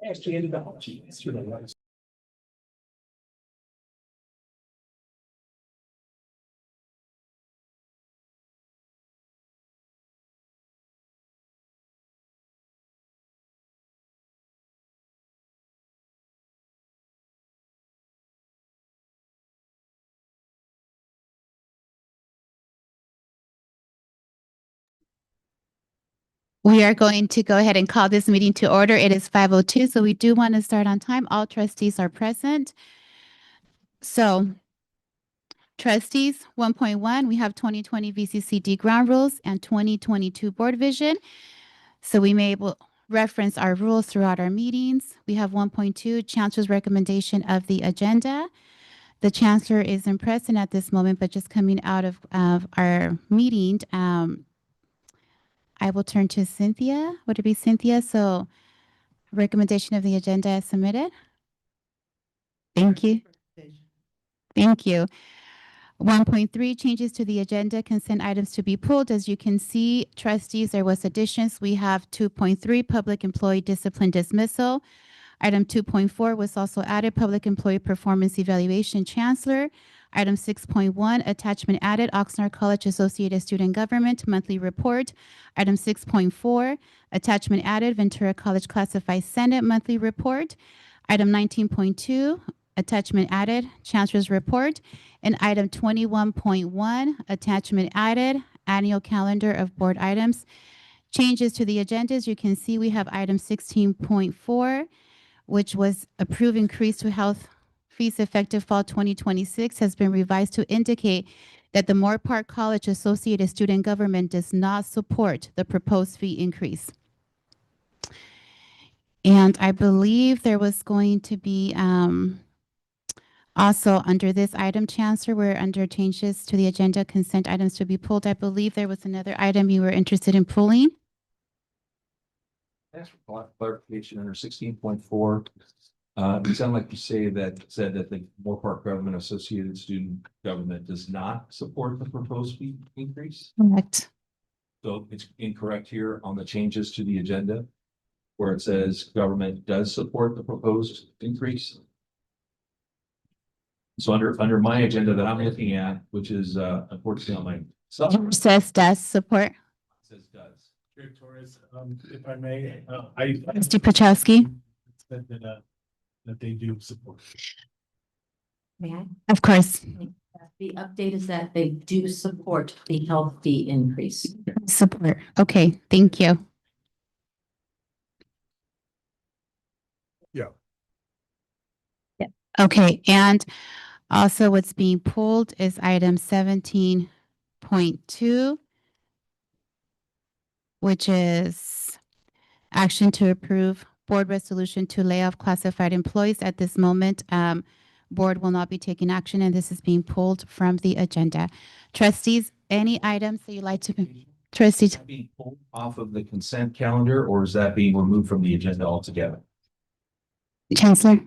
Actually ended up. It's really nice. We are going to go ahead and call this meeting to order. It is 5:02, so we do want to start on time. All trustees are present. So trustees 1.1, we have 2020 VCCD ground rules and 2022 board vision. So we may reference our rules throughout our meetings. We have 1.2, Chancellor's recommendation of the agenda. The Chancellor is in present at this moment, but just coming out of our meeting. I will turn to Cynthia. Would it be Cynthia? So recommendation of the agenda as submitted. Thank you. Thank you. 1.3, changes to the agenda, consent items to be pulled. As you can see, trustees, there was additions. We have 2.3, public employee discipline dismissal. Item 2.4 was also added, public employee performance evaluation, Chancellor. Item 6.1, attachment added, Oxnard College Associated Student Government monthly report. Item 6.4, attachment added, Ventura College Classified Senate monthly report. Item 19.2, attachment added, Chancellor's report. And item 21.1, attachment added, annual calendar of board items. Changes to the agenda, as you can see, we have item 16.4, which was approved increase to health fees effective fall 2026, has been revised to indicate that the Moore Park College Associated Student Government does not support the proposed fee increase. And I believe there was going to be also under this item, Chancellor, we're under changes to the agenda, consent items to be pulled. I believe there was another item you were interested in pulling. Ask for clarification under 16.4. It sounded like you said that the Moore Park Government Associated Student Government does not support the proposed fee increase. Correct. So it's incorrect here on the changes to the agenda where it says government does support the proposed increase. So under my agenda that I'm looking at, which is unfortunately on my stuff, Says does support. says does. Chair Torres, if I may, Mr. Pachowski. said that they do support. May I? Of course. The update is that they do support the health fee increase. Support. Okay, thank you. Yeah. Yeah. Okay, and also what's being pulled is item 17.2, which is action to approve board resolution to lay off classified employees. At this moment, board will not be taking action, and this is being pulled from the agenda. Trustees, any items that you'd like to trustees? Is that being pulled off of the consent calendar, or is that being removed from the agenda altogether? Chancellor?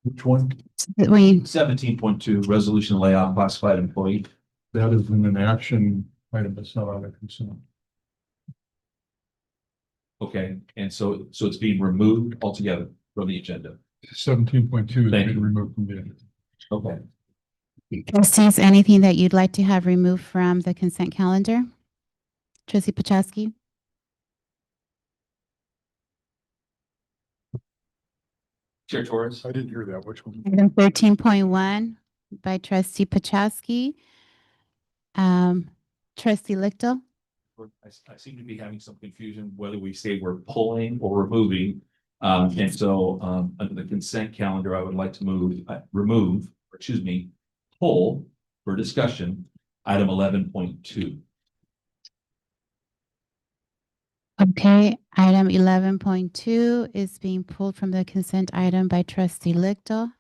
Which one? 17.2, resolution layoff classified employee. That is an action item that's not on the consent. Okay, and so it's being removed altogether from the agenda. 17.2 is Thank being you. removed from the agenda. Okay. Trustees, anything that you'd like to have removed from the consent calendar? Trustee Pachowski? Chair Torres. I didn't hear that. Which one? Item 13.1 by Trustee Pachowski. Trustee Lichtel? I seem to be having some confusion whether we say we're pulling or removing. And so under the consent calendar, I would like to pull for discussion, item 11.2. Okay, item 11.2 is being pulled from the consent item by Trustee Lichtel.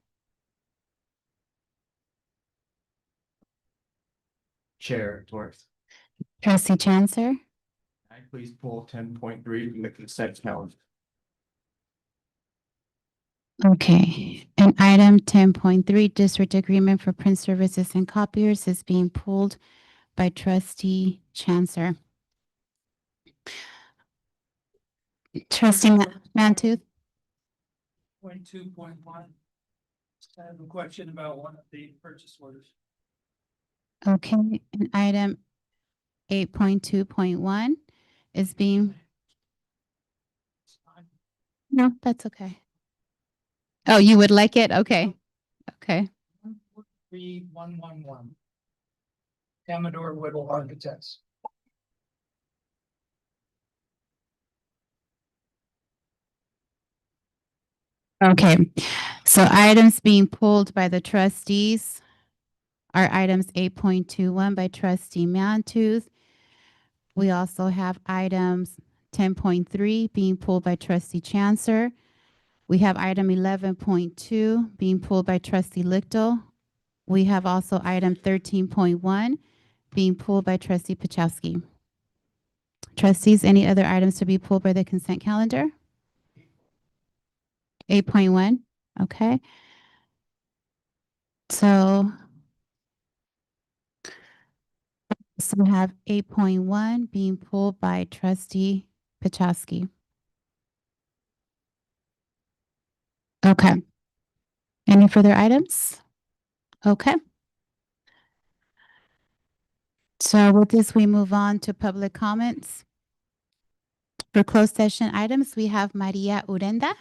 Chair Torres, Trustee Chancellor? I please pull 10.3 from the consent calendar. Okay, and item 10.3, district agreement for print services and copiers is being pulled by Trustee Chancellor. Trustee Mantooth? 8.2.1. I have a question about one of the purchase orders. Okay, and item 8.2.1 is being, no, that's okay. Oh, you would like it? Okay. Okay. 3111. Amador Whittle Architects. Okay. So items being pulled by the trustees are items 8.21 by trustee Mantooth. We also have items 10.3 being pulled by trustee Chancer. We have item 11.2 being pulled by trustee Lichtel. We have also item 13.1 being pulled by trustee Pachowski. Trustees, any other items to be pulled by the consent calendar? 8.1, okay. So we have 8.1 being pulled by trustee Pachowski. Okay. Any further items? Okay. So with this, we move on to public comments. For closed session items, we have Maria Urenda.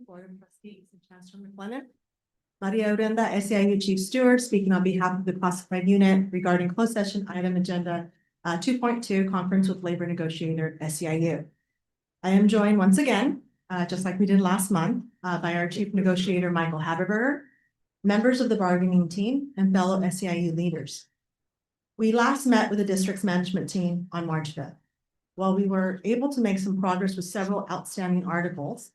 Board of Trustees and Chancellor McLennan. Maria Urenda, SEIU Chief Steward, speaking on behalf of the classified unit regarding closed session item agenda 2.2, conference with labor negotiator SEIU. I am joined once again, just like we did last month, by our Chief Negotiator Michael Haberberger, members of the bargaining team, and fellow SEIU leaders. We last met with the district's management team on March 5th. While we were able to make some progress with several outstanding articles,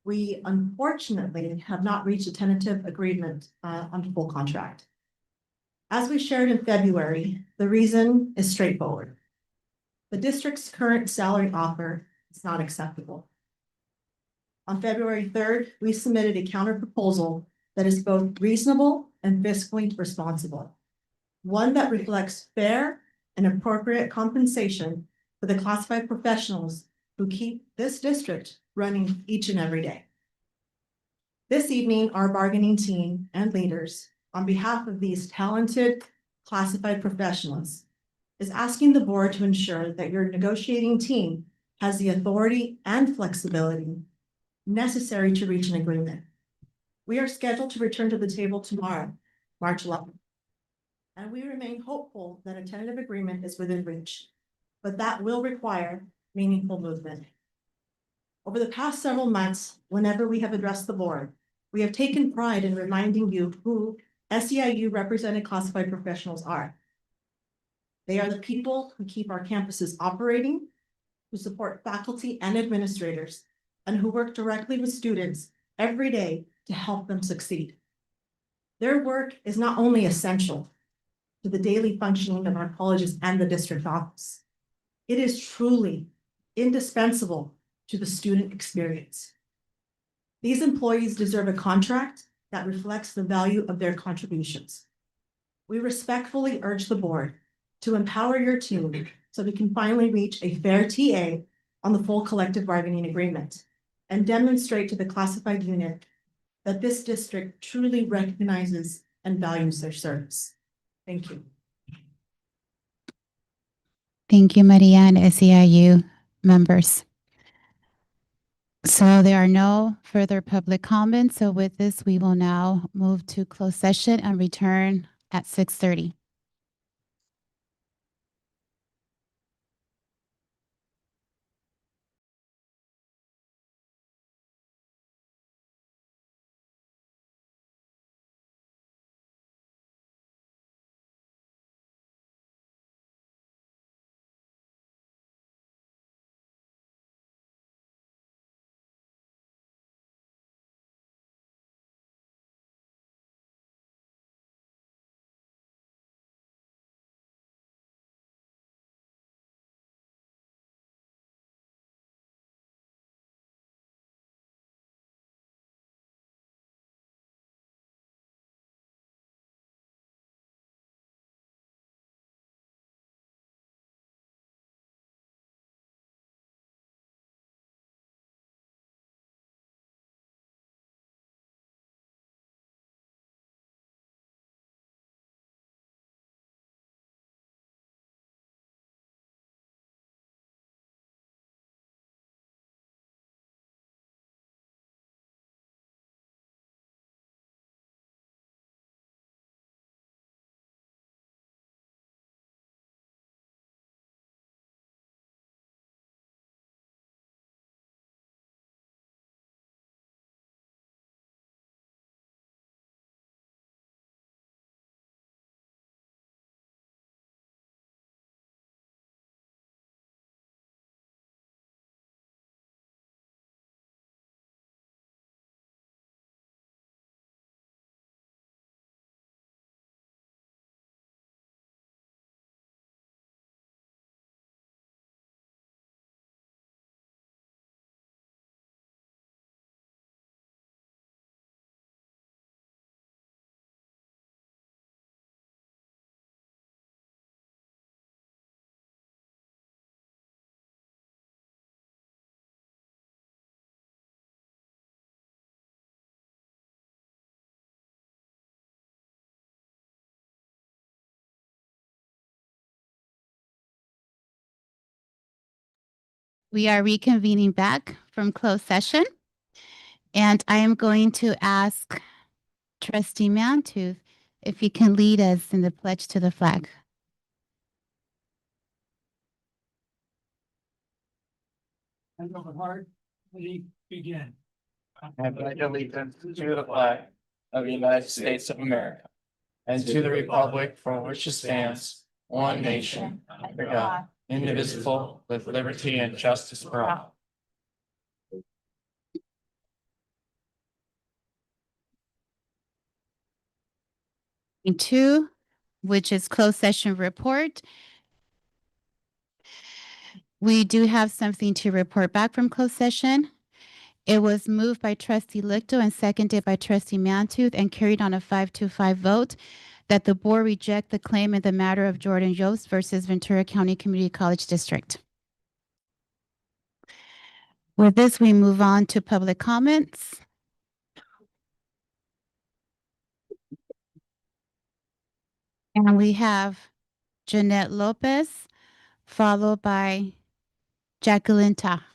we unfortunately have not reached a tentative agreement on the full contract. As we shared in February, the reason is straightforward. The district's current salary offer is not acceptable. On February 3rd, we submitted a counter proposal that is both reasonable and fiscally responsible. One that reflects fair and appropriate compensation for the classified professionals who keep this district running each and every day. This evening, our bargaining team and leaders, on behalf of these talented classified professionals, is asking the board to ensure that your negotiating team has the authority and flexibility necessary to reach an agreement. We are scheduled to return to the table tomorrow, March 11th. And we remain hopeful that a tentative agreement is within reach, but that will require meaningful movement. Over the past several months, whenever we have addressed the board, we have taken pride in reminding you who SEIU represented classified professionals are. They are the people who keep our campuses operating, who support faculty and administrators, and who work directly with students every day to help them succeed. Their work is not only essential to the daily functioning of our colleges and the district office, it is truly indispensable to the student experience. These employees deserve a contract that reflects the value of their contributions. We respectfully urge the board to empower your team so we can finally reach a fair TA on the full collective bargaining agreement and demonstrate to the classified unit that this district truly recognizes and values their service. Thank you. Thank you, Maria and SEIU members. So there are no further public comments. So with this, we will now move to closed session and return at 6:30. We are reconvening back from closed session. And I am going to ask Trustee Mantooth if he can lead us in the pledge to the flag. Hand on heart, we begin. I pledge allegiance to the flag of the United States of America and to the republic for which it stands, one nation, under God, indivisible, with liberty and justice for all. Two, which is closed session report. We do have something to report back from closed session. It was moved by Trustee Lichto and seconded by Trustee Mantooth and carried on a 5-5 vote that the board reject the claim in the matter of Jordan Yost versus Ventura County Community College District. With this, we move on to public comments. And we have Jeanette Lopez, followed by Jacqueline Ta.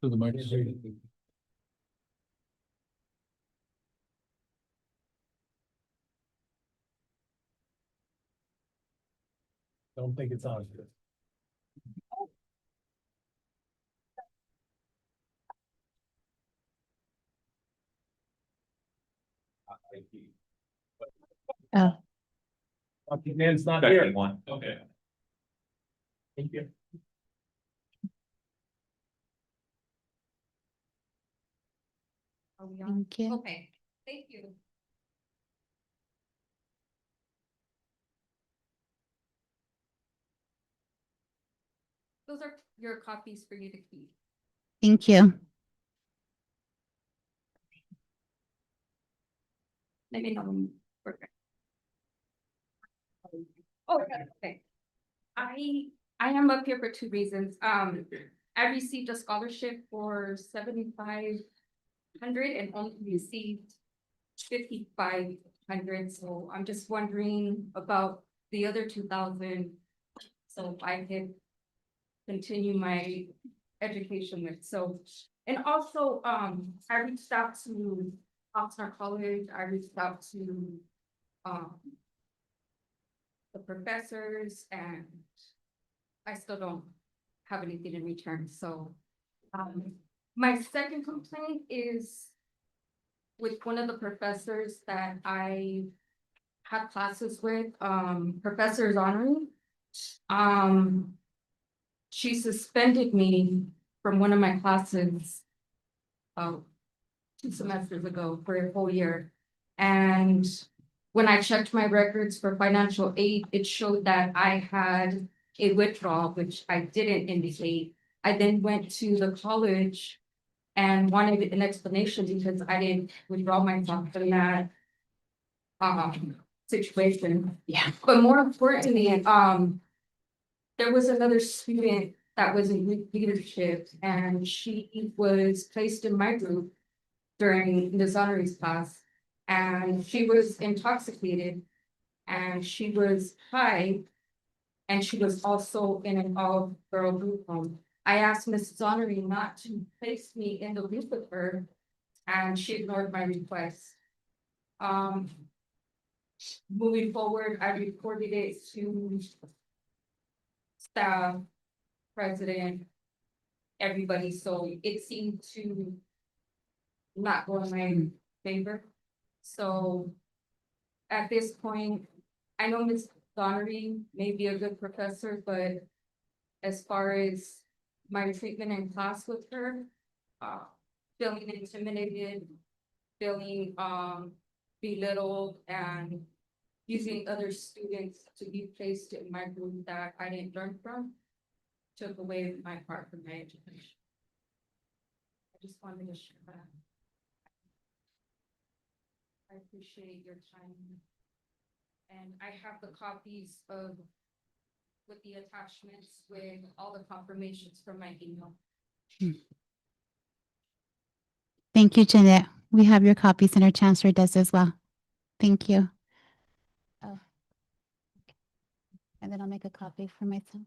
To the microphone. Don't think it's on. Oh, Man's not Second one. Okay. Thank you. thank you. Okay, thank you. Those are your copies for you to keep. Thank you. Let me know. Perfect. Oh, okay. I am up here for two reasons. I received a scholarship for 7,500 and only received 5,500. So I'm just wondering about the other 2,000. So I could continue my education with. So, and also, I reached out to Oxnard College. I reached out to the professors, and I still don't have anything in return. So my second complaint is with one of the professors that I had classes with, Professor Zonnery. She suspended me from one of my classes 2 semesters ago for a whole year. And when I checked my records for financial aid, it showed that I had a withdrawal, which I didn't indicate. I then went to the college and wanted an explanation because I didn't withdraw myself from that situation. Yeah. But more importantly, there was another student that was in leadership, and she was placed in my group during Ms. Honoree's class, and she was intoxicated, and she was high, and she was also in an all-girl group home. I asked Mrs. Honoree not to place me in the group with her, and she ignored my request. Moving forward, I reported it to staff, president, everybody, so it seemed to not go in my favor. So at this point, I know Ms. Donnery may be a good professor, but as far as my treatment in class with her, feeling intimidated, feeling belittled, and using other students to be placed in my group that I didn't learn from, took away my part from my education. I just wanted to share that. I appreciate your time. And I have the copies of with the attachments with all the confirmations from my email. Thank you, Jeanette. We have your copies and our chancellor does as well. Thank you. Oh. And then I'll make a copy for myself.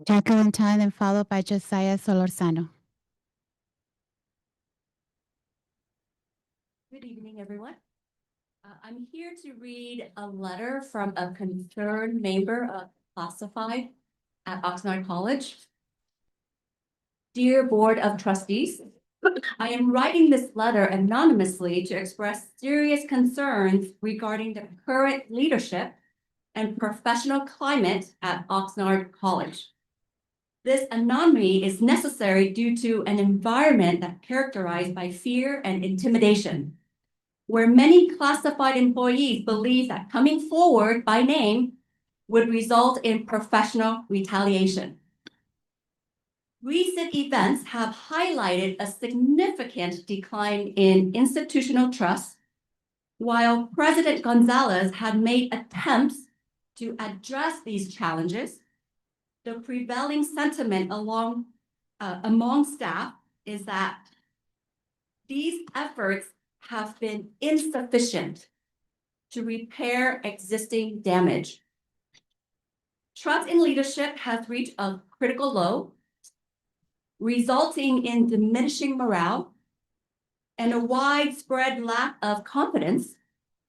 Jacqueline Tan and followed by Josiah Solorzano. Good evening, everyone. I'm here to read a letter from a concerned member of Classified at Oxnard College. Dear Board of Trustees, I am writing this letter anonymously to express serious concerns regarding the current leadership and professional climate at Oxnard College. This anonymity is necessary due to an environment that's characterized by fear and intimidation, where many classified employees believe that coming forward by name would result in professional retaliation. Recent events have highlighted a significant decline in institutional trust, while President Gonzalez had made attempts to address these challenges. The prevailing sentiment among staff is that these efforts have been insufficient to repair existing damage. Trust in leadership has reached a critical low, resulting in diminishing morale and a widespread lack of confidence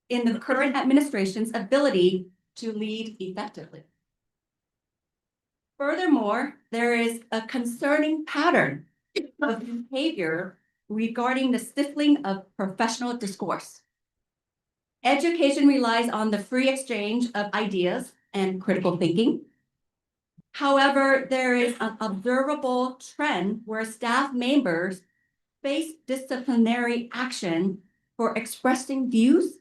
in the current administration's ability to lead effectively. Furthermore, there is a concerning pattern of behavior regarding the stifling of professional discourse. Education relies on the free exchange of ideas and critical thinking. However, there is an observable trend where staff members face disciplinary action for expressing views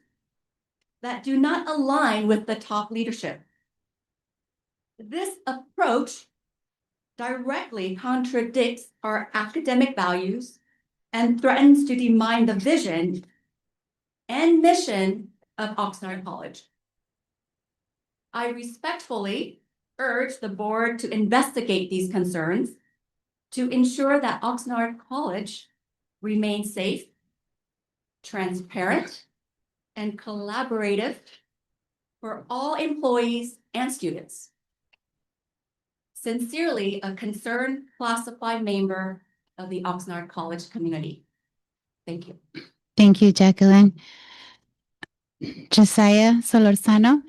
that do not align with the top leadership. This approach directly contradicts our academic values and threatens to demine the vision and mission of Oxnard College. I respectfully urge the board to investigate these concerns to ensure that Oxnard College remains safe, transparent, and collaborative for all employees and students. Sincerely, a concerned classified member of the Oxnard College community. Thank you. Thank you, Jacqueline. Josiah Solorzano.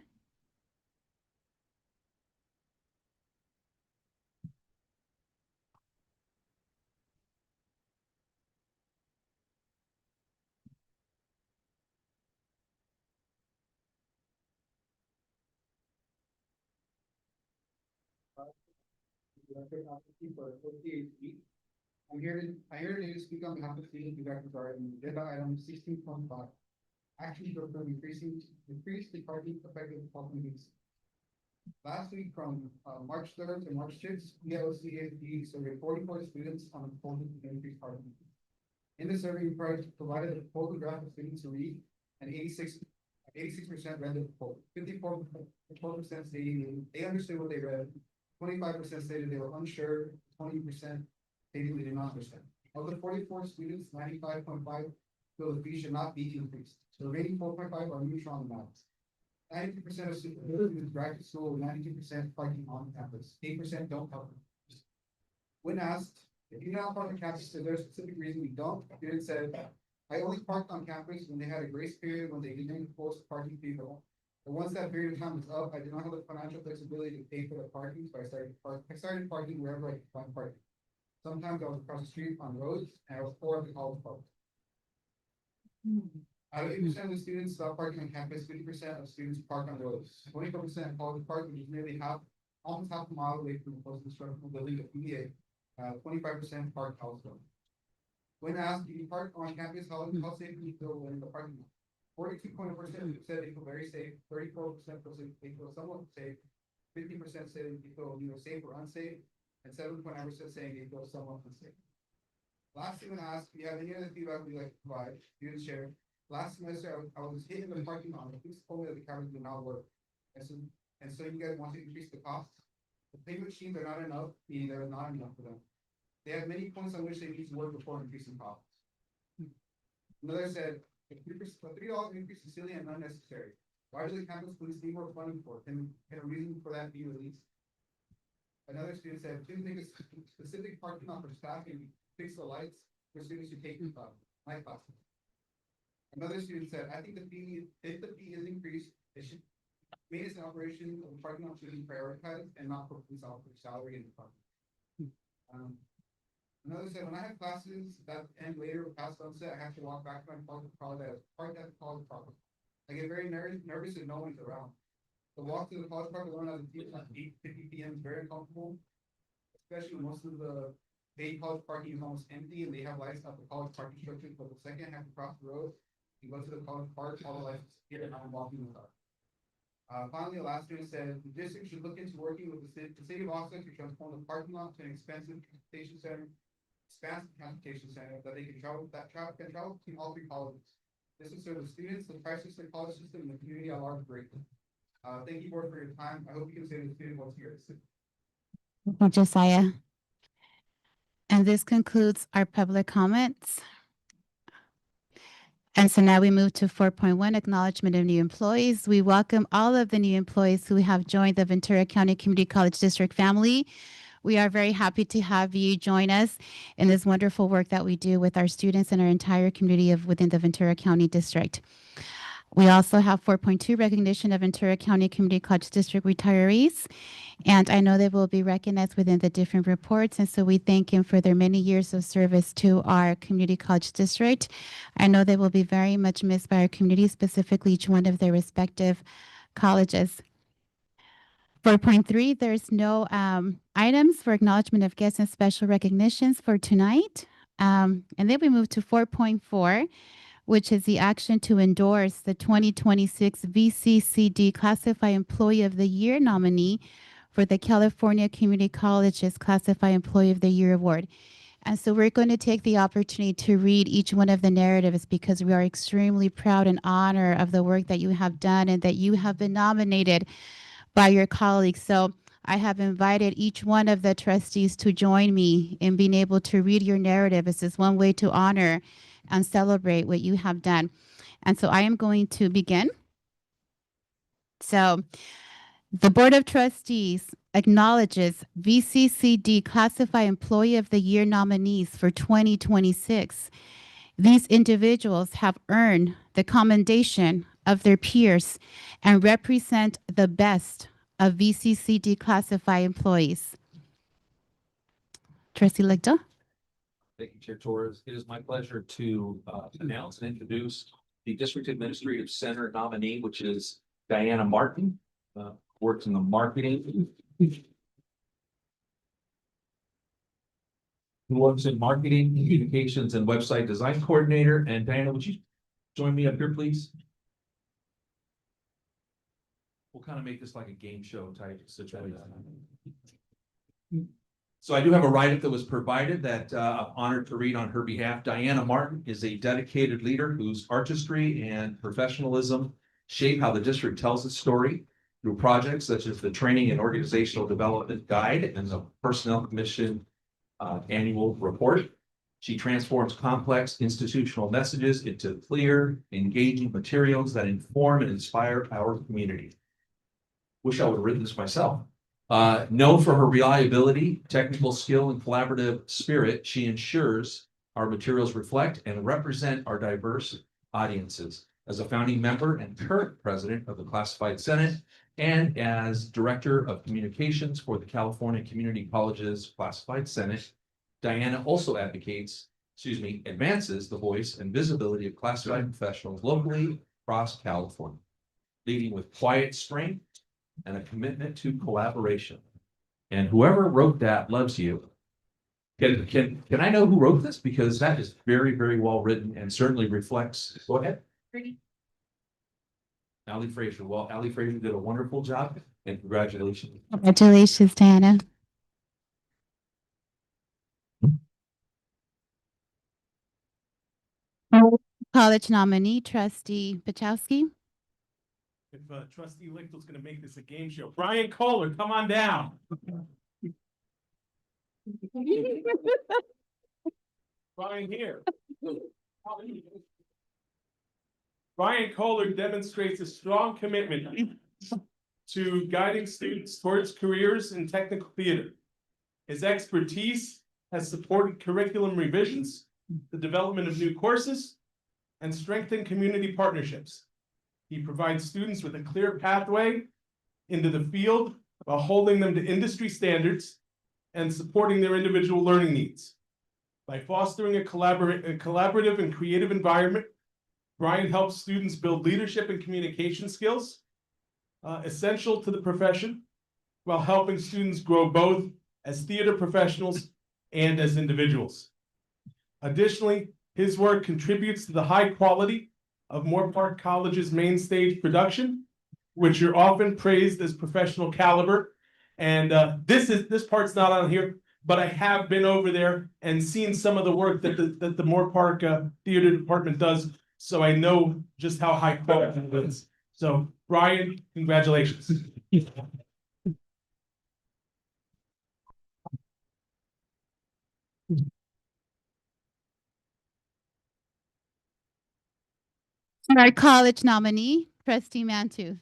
I'm here to speak on behalf of student director regarding agenda item 16.5. Actually, to increase the parking effective parking weeks. Last week from March 3rd to March 6th, PLCAD surveyed 44 students on a proposal to increase parking. In the survey, we provided a proposal draft of students to read, and 86% read the proposal. 54% stated they understood what they read. 25% stated they were unsure. 20% stated they did not understand. Of the 44 students, 95.5 feel the fee should not be increased. The remaining 4.5 are neutral on the matters. 92% of students drive to school, 92% parking on campus. 8% don't park. When asked if you not park on campus, is there a specific reason we don't? Students said, I only parked on campus when they had a grace period when they didn't post parking fee at all. But once that period of time was up, I did not have the financial flexibility to pay for the parking, so I started parking wherever I could find parking. Sometimes I was across the street on roads, and I was poor at the college park. Out of 8% of the students stop parking on campus, 50% of students park on roads. 24% college park, which is nearly almost half a mile away from the closest instructional building of PDA. 25% park elsewhere. When asked, do you park on campus, how safe do you feel in the parking lot? 42.4% said they feel very safe. 34% they feel somewhat safe. 50% said they feel either safe or unsafe, and 7.9% saying they feel somewhat unsafe. Lastly, when asked, do you have any other feedback we'd like to provide? Students share. last semester, I was hitting the parking lot, the police told me that the cameras do not work. And so you guys want to increase the cost? The payment machines are not enough, meaning there is not enough for them. They have many points on which they need to work before increasing costs. Another said, if $3 increase is silly and unnecessary. Why do the campus police need more funding for? Can a reason for that be released? Another student said, please make a specific parking lot for staff and fix the lights for students who take night classes. Another student said, I think if the fee is increased, it should maintenance and operation of the parking lot should be prioritized and not for police officer salary in the parking. Another said, when I have classes that end later or past sunset, I have to walk back to my college at the college park. I get very nervous if no one's around. The walk to the college park alone at 8:50 p.m. is very uncomfortable, especially when most of the day college parking is almost empty and they have lights at the college parking structure, but the second I have to cross the road and go to the college park, all the lights disappear and I'm walking in the dark. Finally, the last student said, the district should look into working with the city of Austin to transform the parking lot to an expansive transportation center that they can travel, can travel between all three colleges. This will serve the students, the tri-system college system, and the community at large greatly. Thank you, board, for your time. I hope you can say to the student what's here. Josiah. And this concludes our public comments. And so now we move to 4.1, acknowledgement of new employees. We welcome all of the new employees who have joined the Ventura County Community College District family. We are very happy to have you join us in this wonderful work that we do with our students and our entire community within the Ventura County District. We also have 4.2, recognition of Ventura County Community College District retirees. And I know they will be recognized within the different reports. And so we thank them for their many years of service to our community college district. I know they will be very much missed by our community, specifically each one of their respective colleges. 4.3, there's no items for acknowledgement of guests and special recognitions for tonight. And then we move to 4.4, which is the action to endorse the 2026 VCCCD Classified Employee of the Year nominee for the California Community Colleges Classified Employee of the Year Award. And so we're going to take the opportunity to read each one of the narratives because we are extremely proud and honored of the work that you have done and that you have been nominated by your colleagues. So I have invited each one of the trustees to join me in being able to read your narrative. This is one way to honor and celebrate what you have done. And so I am going to begin. So the Board of Trustees acknowledges VCCD Classified Employee of the Year nominees for 2026. These individuals have earned the commendation of their peers and represent the best of VCCD classified employees. Trustee Lictor. Thank you, Chair Torres. It is my pleasure to announce and introduce the District Administrative Center nominee, which is Diana Martin, works in the marketing. Who works in marketing, communications, and website design coordinator. And Diana, would you join me up here, please? We'll kind of make this like a game show type situation. So I do have a write-up that was provided that I'm honored to read on her behalf. Diana Martin is a dedicated leader whose artistry and professionalism shape how the district tells its story through projects such as the Training and Organizational Development Guide and the Personnel Commission annual report. She transforms complex institutional messages into clear, engaging materials that inform and inspire our community. Wish I would have written this myself. Known for her reliability, technical skill, and collaborative spirit, she ensures our materials reflect and represent our diverse audiences. As a founding member and current president of the Classified Senate, and as Director of Communications for the California Community Colleges Classified Senate, Diana also advances the voice and visibility of classified professionals locally across California, leading with quiet strength and a commitment to collaboration. And whoever wrote that loves you. Can I know who wrote this? Because that is very, very well written and certainly reflects. Go ahead. Allie Frazier. Well, Allie Frazier did a wonderful job and congratulations. Congratulations, Diana. College nominee, trustee Pachowski. If trustee Lichtel's gonna make this a game show, Brian Kohler, come on down. Brian here. Brian Kohler demonstrates a strong commitment to guiding students towards careers in technical theater. His expertise has supported curriculum revisions, the development of new courses, and strengthened community partnerships. He provides students with a clear pathway into the field while holding them to industry standards and supporting their individual learning needs. By fostering a collaborative and creative environment, Brian helps students build leadership and communication skills, essential to the profession, while helping students grow both as theater professionals and as individuals. Additionally, his work contributes to the high quality of Moorpark College's main stage production, which are often praised as professional caliber. And this part's not on here, but I have been over there and seen some of the work that the Moorpark Theater Department does, so I know just how high quality it is. So, Brian, congratulations. Our college nominee, trustee Mantu.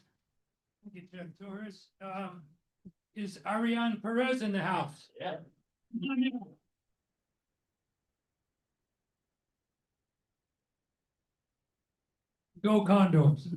Thank you, Jeff Torres. Is Ariane Perez in the house? Yeah. Go Condors.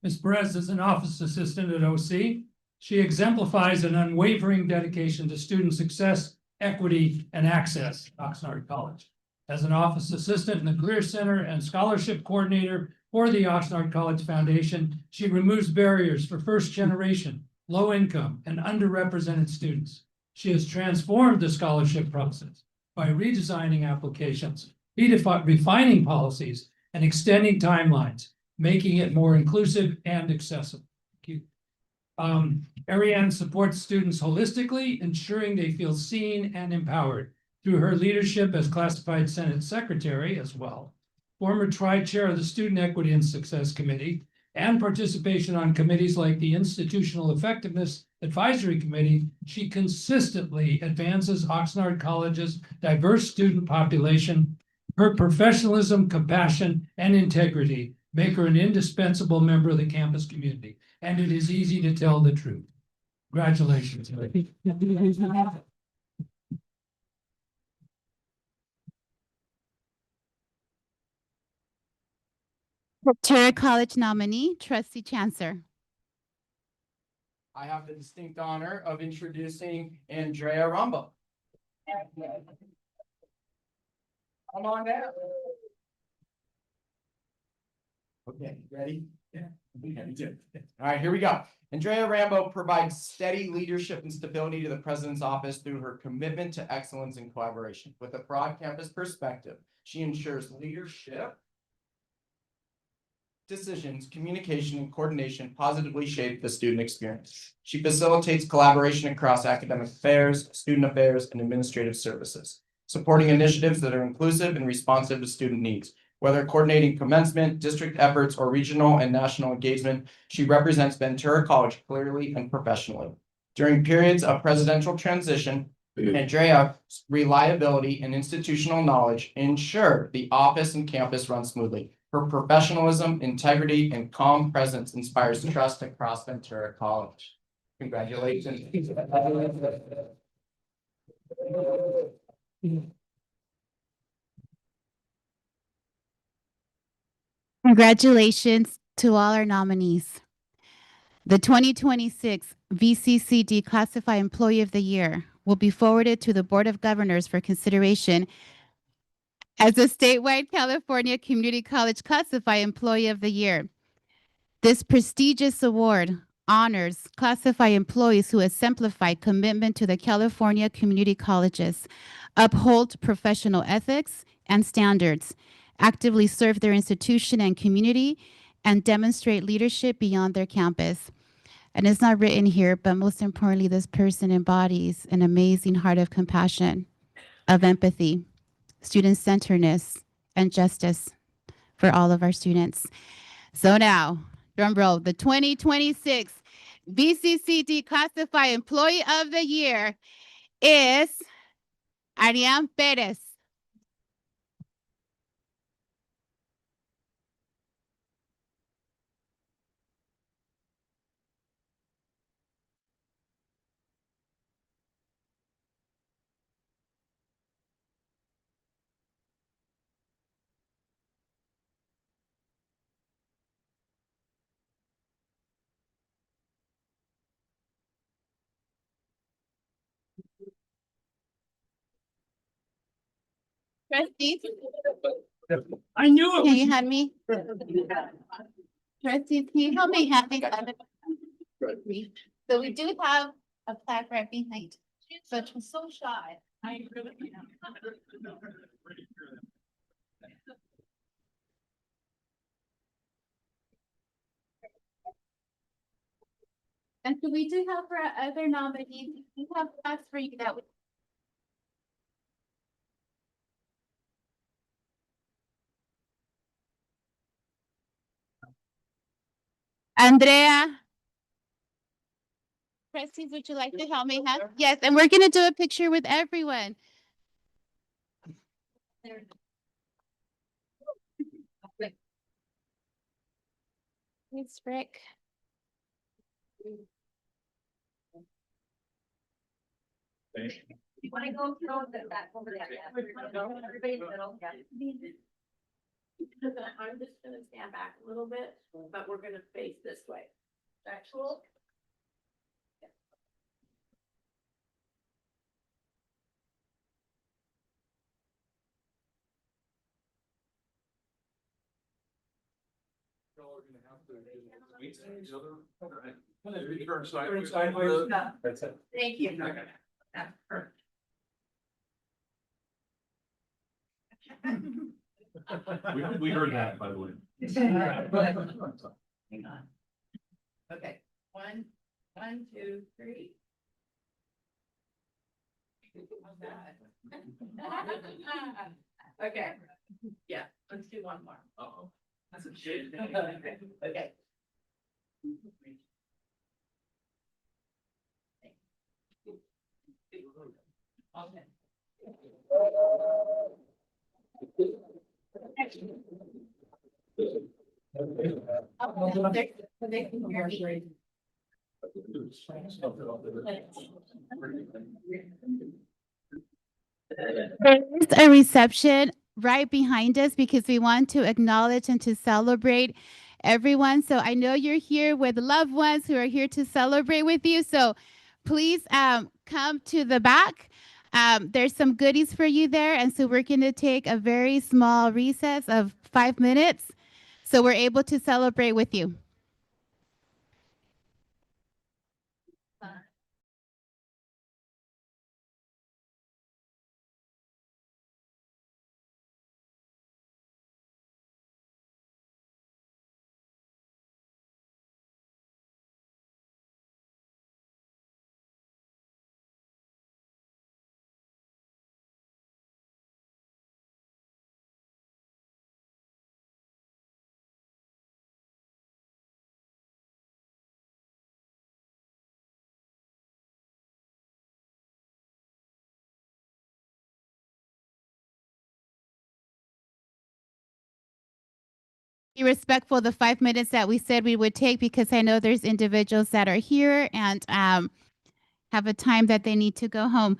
Ms. Perez is an office assistant at OC. She exemplifies an unwavering dedication to student success, equity, and access at Oxnard College. As an office assistant in the Career Center and scholarship coordinator for the Oxnard College Foundation, she removes barriers for first-generation, low-income, and underrepresented students. She has transformed the scholarship process by redesigning applications, refining policies, and extending timelines, making it more inclusive and accessible. Thank you. Ariane supports students holistically, ensuring they feel seen and empowered through her leadership as classified Senate Secretary as well, former Tri-Chair of the Student Equity and Success Committee, and participation on committees like the Institutional Effectiveness Advisory Committee. She consistently advances Oxnard College's diverse student population. Her professionalism, compassion, and integrity make her an indispensable member of the campus community, and it is easy to tell the truth. Congratulations. Chair college nominee, trustee Chancer. I have the distinct honor of introducing Andrea Rumbo. Come on down. Okay, ready? Yeah. All right, here we go. Andrea Rambo provides steady leadership and stability to the president's office through her commitment to excellence and collaboration. With a broad campus perspective, she ensures leadership, decisions, communication, and coordination positively shape the student experience. She facilitates collaboration across academic affairs, student affairs, and administrative services, supporting initiatives that are inclusive and responsive to student needs. Whether coordinating commencement, district efforts, or regional and national engagement, she represents Ventura College clearly and professionally. During periods of presidential transition, Andrea's reliability and institutional knowledge ensure the office and campus run smoothly. Her professionalism, integrity, and calm presence inspires trust across Ventura College. Congratulations. Congratulations to all our nominees. The 2026 VCCD Classified Employee of the Year will be forwarded to the Board of Governors for consideration as a statewide California Community College Classified Employee of the Year. This prestigious award honors classified employees who exemplify commitment to the California community colleges, uphold professional ethics and standards, actively serve their institution and community, and demonstrate leadership beyond their campus. And it's not written here, but most importantly, this person embodies an amazing heart of compassion, of empathy, student-centeredness, and justice for all of our students. So now, drum roll, the 2026 VCCD Classified Employee of the Year is Ariane Perez. Trustees, I knew can you hand me? Trustees, can you help me hand me? So we do have a plaque right behind, but she's so shy. I really am. And so we do have for other nominees, we have plaques for you that we. Andrea. Trustees, would you like to help me? Yes, and we're gonna do a picture with everyone. Thanks, Rick. You wanna go through that over there? Everybody in the middle, yeah. I'm just gonna stand back a little bit, but we're gonna face this way. Actual. Thank you. We heard that, by the way. Hang on. Okay, one, 2, 3. Okay, yeah, let's do one more. Uh-oh. That's a shit. Okay. Okay. They can hear me. There's a reception right behind us because we want to acknowledge and to celebrate everyone. So I know you're here with loved ones who are here to celebrate with you. So please come to the back. There's some goodies for you there. And so we're going to take a very small recess of 5 minutes. So we're able to celebrate with you. Be respectful of the 5 minutes that we said we would take because I know there's individuals that are here and have a time that they need to go home.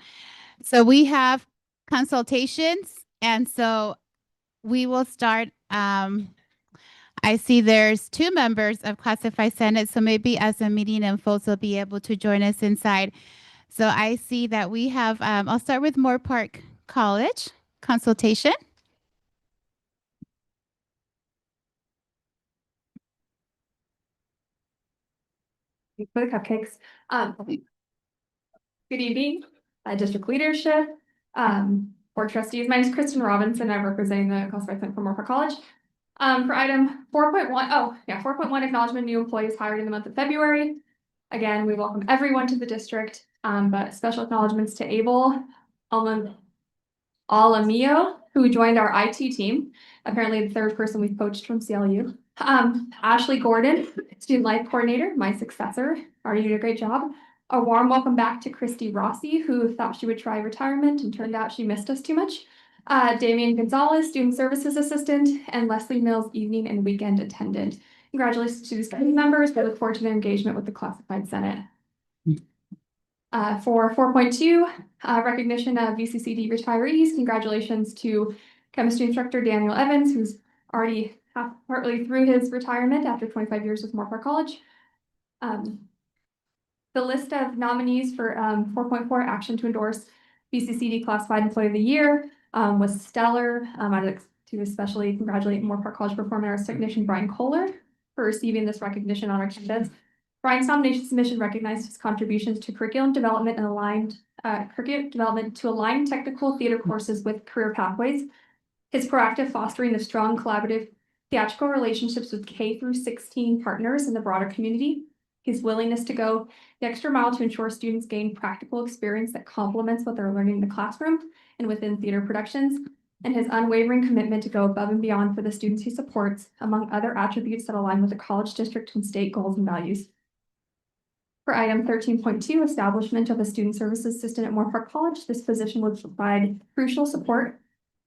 So we have consultations, and so we will start. I see there's 2 members of Classified Senate, so maybe as a meeting and folks will be able to join us inside. So I see that we have, I'll start with Moore Park College consultation. For the cupcakes. Good evening, district leadership, board trustees. My name is Kristen Robinson. I'm representing the Classified Senate from Moorpark College. For item 4.1, 4.1 acknowledgement new employees hired in the month of February. Again, we welcome everyone to the district, but special acknowledgements to Abel, Alamio, who joined our IT team, apparently the third person we've poached from CLU. Ashley Gordon, Student Life Coordinator, my successor, already did a great job. A warm welcome back to Christy Rossi, who thought she would try retirement and turned out she missed us too much. Damian Gonzalez, Student Services Assistant, and Leslie Mills, Evening and Weekend Attendant. Congratulations to these committee members. We look forward to their engagement with the Classified Senate. For 4.2, recognition of VCCD retirees. Congratulations to chemistry instructor Daniel Evans, who's already partly through his retirement after 25 years with Moorpark College. The list of nominees for 4.4 action to endorse VCCD Classified Employee of the Year was stellar. I'd like to especially congratulate Moorpark College Performing Arts Technician Brian Kohler for receiving this recognition on our campus. Brian's nomination submission recognized his contributions to curriculum development and aligned curriculum development to align technical theater courses with career pathways. His proactive fostering of strong collaborative theatrical relationships with K through 16 partners in the broader community. His willingness to go the extra mile to ensure students gain practical experience that complements what they're learning in the classroom and within theater productions, and his unwavering commitment to go above and beyond for the students he supports, among other attributes that align with the college district and state goals and values. For item 13.2, establishment of a student services assistant at Moorpark College, this position would provide crucial support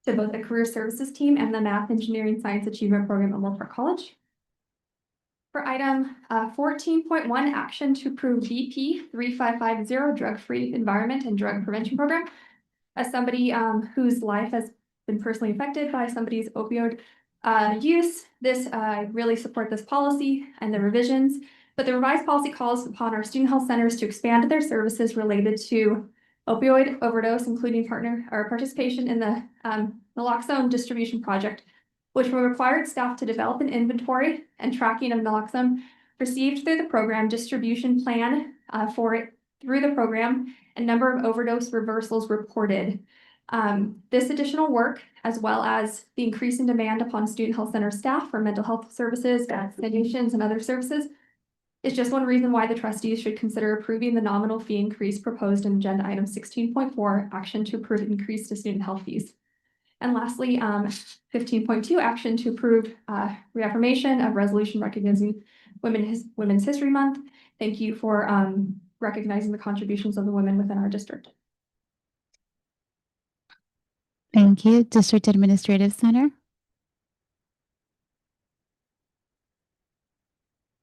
to both the career services team and the math, engineering, science achievement program at Moorpark College. For item 14.1, action to approve VP 3550 drug-free environment and drug prevention program. As somebody whose life has been personally affected by somebody's opioid use, I really support this policy and the revisions. But the revised policy calls upon our student health centers to expand their services related to opioid overdose, including participation in the naloxone distribution project, which will require staff to develop an inventory and tracking of naloxone received through the program, distribution plan for it through the program, and number of overdose reversals reported. This additional work, as well as the increase in demand upon student health center staff for mental health services, vaccinations, and other services, is just one reason why the trustees should consider approving the nominal fee increase proposed in agenda item 16.4, action to approve increase to student health fees. And lastly, 15.2, action to approve reaffirmation of resolution recognizing Women's History Month. Thank you for recognizing the contributions of the women within our district. Thank you. District Administrative Center.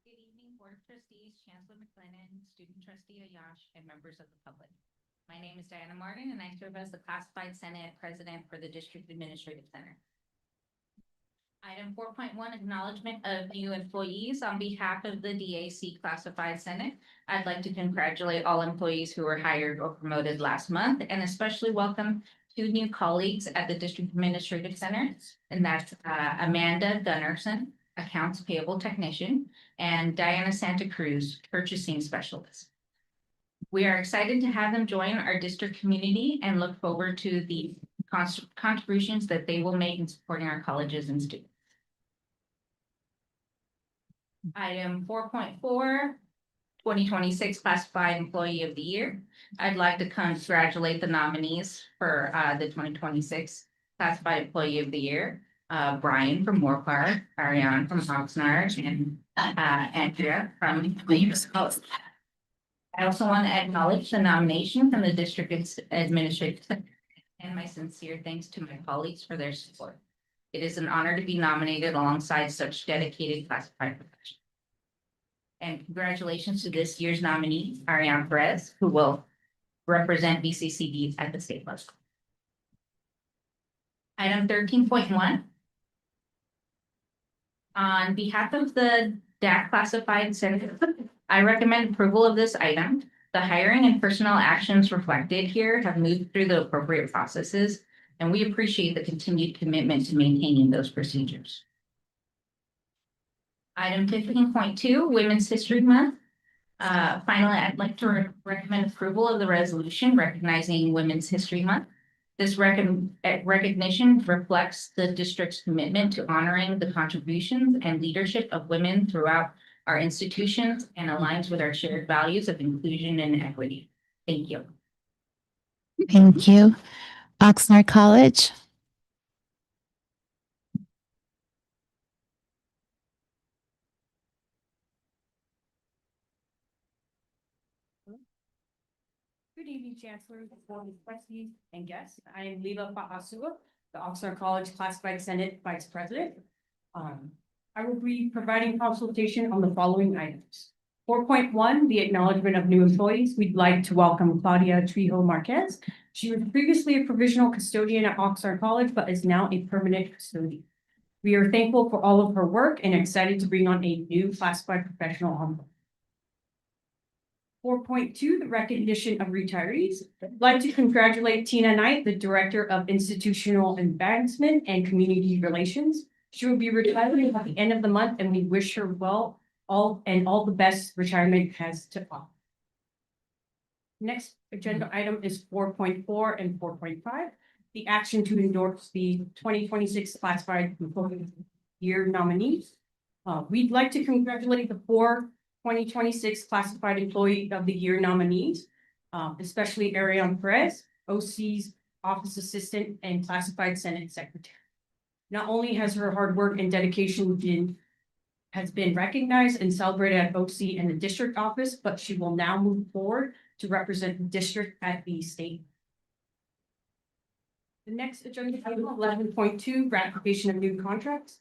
Good evening, Board of Trustees, Chancellor McLennan, Student Trustee Ayash, and members of the public. My name is Diana Martin, and I serve as the Classified Senate President for the District Administrative Center. Item 4.1, acknowledgement of new employees. On behalf of the DAC Classified Senate, I'd like to congratulate all employees who were hired or promoted last month, and especially welcome two new colleagues at the District Administrative Center, and that's Amanda Gunnarsson, Accounts Payable Technician, and Diana Santa Cruz, Purchasing Specialist. We are excited to have them join our district community and look forward to the contributions that they will make in supporting our colleges and students. Item 4.4, 2026 Classified Employee of the Year. I'd like to congratulate the nominees for the 2026 Classified Employee of the Year. Brian from Moorpark, Ariane from Oxnard, and Andrea from Williams Coast. I also want to acknowledge the nomination from the District Administrative and my sincere thanks to my colleagues for their support. It is an honor to be nominated alongside such dedicated classified professionals. And congratulations to this year's nominee, Ariane Perez, who will represent VCCD at the state level. Item 13.1. On behalf of the DAC Classified Senate, I recommend approval of this item. The hiring and personnel actions reflected here have moved through the appropriate processes, and we appreciate the continued commitment to maintaining those procedures. Item 15.2, Women's History Month. Finally, I'd like to recommend approval of the resolution recognizing Women's History Month. This recognition reflects the district's commitment to honoring the contributions and leadership of women throughout our institutions and aligns with our shared values of inclusion and equity. Thank you. Thank you. Oxnard College. Good evening, Chancellor, Board of Trustees, and guests. I am Leva Fa'asua, the Oxnard College Classified Senate Vice President. I will be providing consultation on the following items. 4.1, the acknowledgement of new employees. We'd like to welcome Claudia Trejo Marquez. She was previously a provisional custodian at Oxnard College, but is now a permanent custodian. We are thankful for all of her work and excited to bring on a new classified professional on board. 4.2, the recognition of retirees. I'd like to congratulate Tina Knight, the Director of Institutional Advancement and Community Relations. She will be retiring at the end of the month, and we wish her well, all the best retirement has to offer. Next agenda item is 4.4 and 4.5, the action to endorse the 2026 classified employee year nominees. We'd like to congratulate the 2026 Classified Employee of the Year nominees, especially Ariane Perez, OC's Office Assistant and Classified Senate Secretary. Not only has her hard work and dedication been recognized and celebrated at OC and the district office, but she will now move forward to represent the district at the state. The next agenda item 11.2, ratification of new contracts.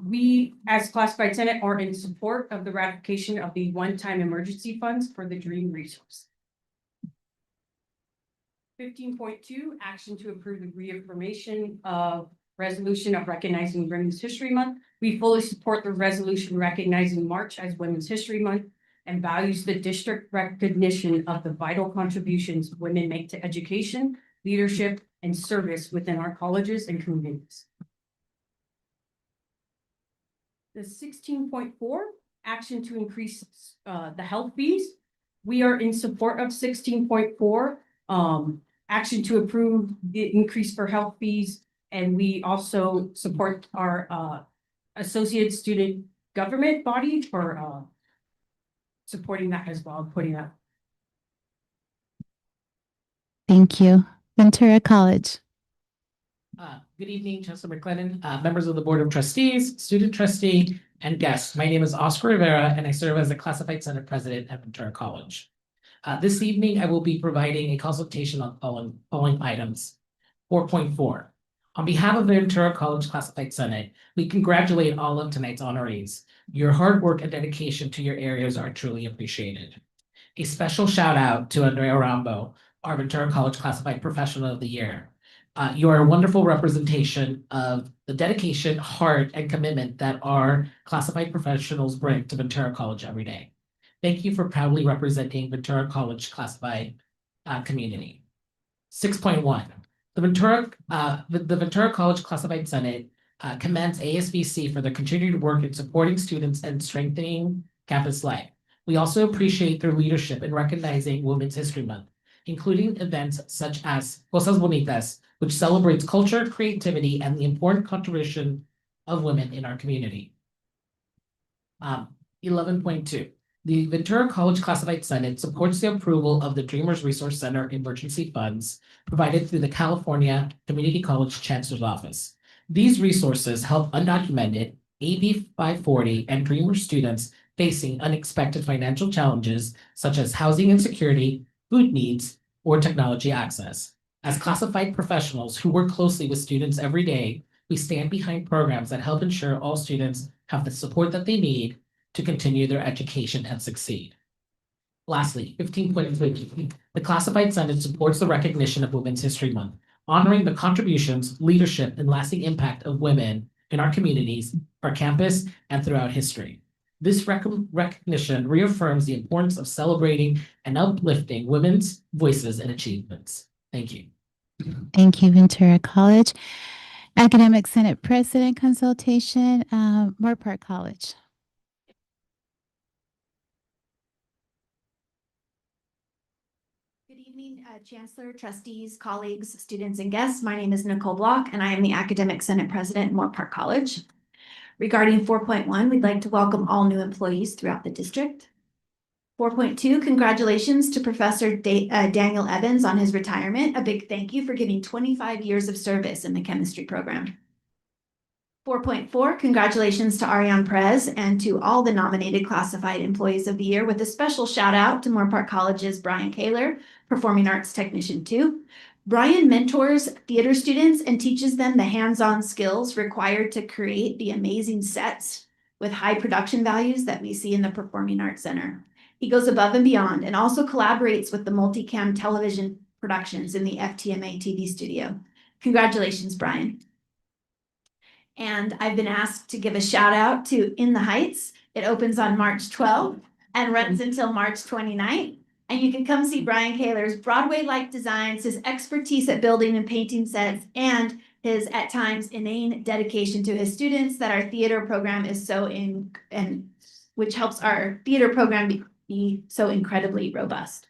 We, as Classified Senate, are in support of the ratification of the one-time emergency funds for the DREAM resource. 15.2, action to approve the reaffirmation of resolution of recognizing Women's History Month. We fully support the resolution recognizing March as Women's History Month and values the district recognition of the vital contributions women make to education, leadership, and service within our colleges and communities. The 16.4, action to increase the health fees. We are in support of 16.4, action to approve the increase for health fees. And we also support our associate student government body for supporting that as well, putting up. Thank you. Ventura College. Good evening, Chancellor McLennan, members of the Board of Trustees, student trustee, and guests. My name is Oscar Rivera, and I serve as the Classified Senate President at Ventura College. This evening, I will be providing a consultation on following items. 4.4. On behalf of the Ventura College Classified Senate, we congratulate all of tonight's honorees. Your hard work and dedication to your areas are truly appreciated. A special shout out to Andrea Rambo, our Ventura College Classified Professional of the Year. You are a wonderful representation of the dedication, heart, and commitment that our classified professionals bring to Ventura College every day. Thank you for proudly representing Ventura College classified community. 6.1. The Ventura College Classified Senate commends ASVC for their continued work in supporting students and strengthening campus life. We also appreciate their leadership in recognizing Women's History Month, including events such as Cosas Bonitas, which celebrates culture, creativity, and the important contribution of women in our community. 11.2. The Ventura College Classified Senate supports the approval of the Dreamers Resource Center emergency funds provided through the California Community College Chancellor's Office. These resources help undocumented AB 540 and Dreamers students facing unexpected financial challenges such as housing insecurity, food needs, or technology access. As classified professionals who work closely with students every day, we stand behind programs that help ensure all students have the support that they need to continue their education and succeed. Lastly, 15.3, the Classified Senate supports the recognition of Women's History Month, honoring the contributions, leadership, and lasting impact of women in our communities, our campus, and throughout history. This recognition reaffirms the importance of celebrating and uplifting women's voices and achievements. Thank you. Thank you, Ventura College. Academic Senate President consultation, Moore Park College. Good evening, Chancellor, trustees, colleagues, students, and guests. My name is Nicole Block, and I am the Academic Senate President at Moore Park College. Regarding 4.1, we'd like to welcome all new employees throughout the district. 4.2, congratulations to Professor Daniel Evans on his retirement. A big thank you for giving 25 years of service in the chemistry program. 4.4, congratulations to Ariane Perez and to all the nominated classified employees of the year, with a special shout out to Moorpark College's Brian Kaler, Performing Arts Technician 2. Brian mentors theater students and teaches them the hands-on skills required to create the amazing sets with high production values that we see in the Performing Arts Center. He goes above and beyond and also collaborates with the multicam television productions in the FTMA TV studio. Congratulations, Brian. And I've been asked to give a shout out to In the Heights. It opens on March 12th and runs until March 29th. And you can come see Brian Kaler's Broadway-like designs, his expertise at building and painting sets, and his at times inane dedication to his students that our theater program is which helps our theater program be so incredibly robust.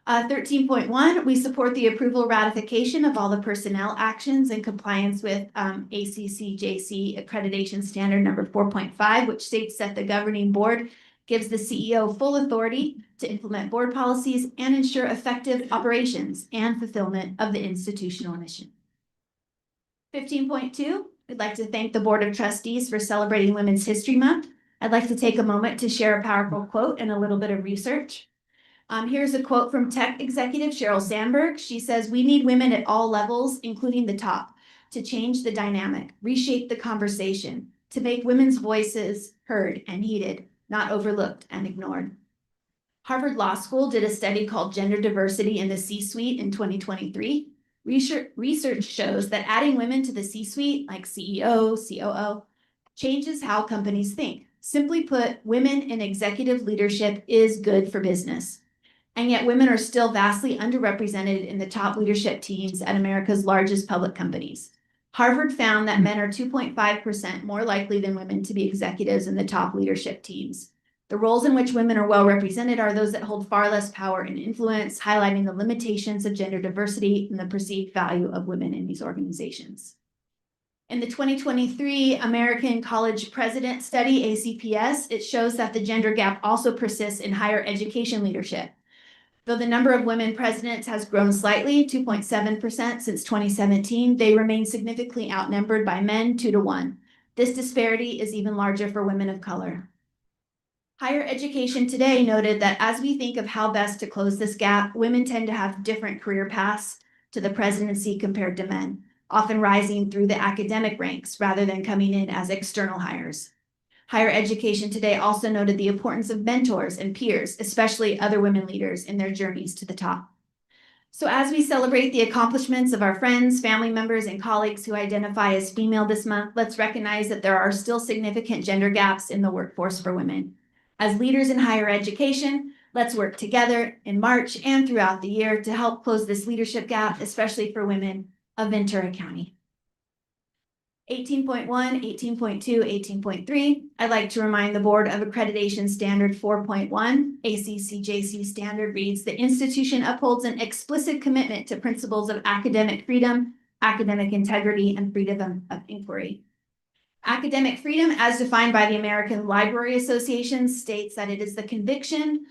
13.1, we support the approval ratification of all the personnel actions in compliance with ACCJC accreditation standard number 4.5, which states that the governing board gives the CEO full authority to implement board policies and ensure effective operations and fulfillment of the institutional mission. 15.2, we'd like to thank the Board of Trustees for celebrating Women's History Month. I'd like to take a moment to share a powerful quote and a little bit of research. Here's a quote from tech executive Sheryl Sandberg. She says, "We need women at all levels, including the top, to change the dynamic, reshape the conversation, to make women's voices heard and heeded, not overlooked and ignored." Harvard Law School did a study called Gender Diversity in the C-Suite in 2023. Research shows that adding women to the C-Suite, like CEO, COO, changes how companies think. Simply put, women in executive leadership is good for business. And yet women are still vastly underrepresented in the top leadership teams at America's largest public companies. Harvard found that men are 2.5% more likely than women to be executives in the top leadership teams. The roles in which women are well represented are those that hold far less power and influence, highlighting the limitations of gender diversity and the perceived value of women in these organizations. In the 2023 American College President Study, ACPS, it shows that the gender gap also persists in higher education leadership. Though the number of women presidents has grown slightly, 2.7% since 2017, they remain significantly outnumbered by men 2-to-1. This disparity is even larger for women of color. Higher education today noted that as we think of how best to close this gap, women tend to have different career paths to the presidency compared to men, often rising through the academic ranks rather than coming in as external hires. Higher education today also noted the importance of mentors and peers, especially other women leaders in their journeys to the top. So as we celebrate the accomplishments of our friends, family members, and colleagues who identify as female this month, let's recognize that there are still significant gender gaps in the workforce for women. As leaders in higher education, let's work together in March and throughout the year to help close this leadership gap, especially for women of Ventura County. 18.1, 18.2, 18.3, I'd like to remind the Board of Accreditation Standard 4.1, ACCJC standard reads, "The institution upholds an explicit commitment to principles of academic freedom, academic integrity, and freedom of inquiry." Academic freedom, as defined by the American Library Association, states that it is the conviction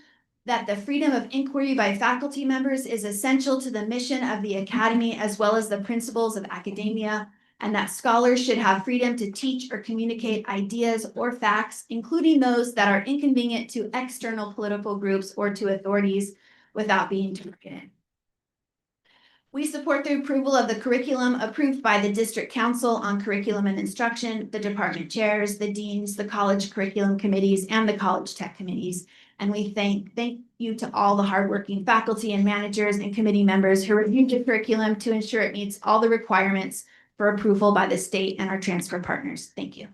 that the freedom of inquiry by faculty members is essential to the mission of the academy as well as the principles of academia, and that scholars should have freedom to teach or communicate ideas or facts, including those that are inconvenient to external political groups or to authorities, without being targeted. We support the approval of the curriculum approved by the District Council on Curriculum and Instruction, the department chairs, the deans, the college curriculum committees, and the college tech committees. And we thank you to all the hardworking faculty and managers and committee members who reviewed the curriculum to ensure it meets all the requirements for approval by the state and our transfer partners. Thank you.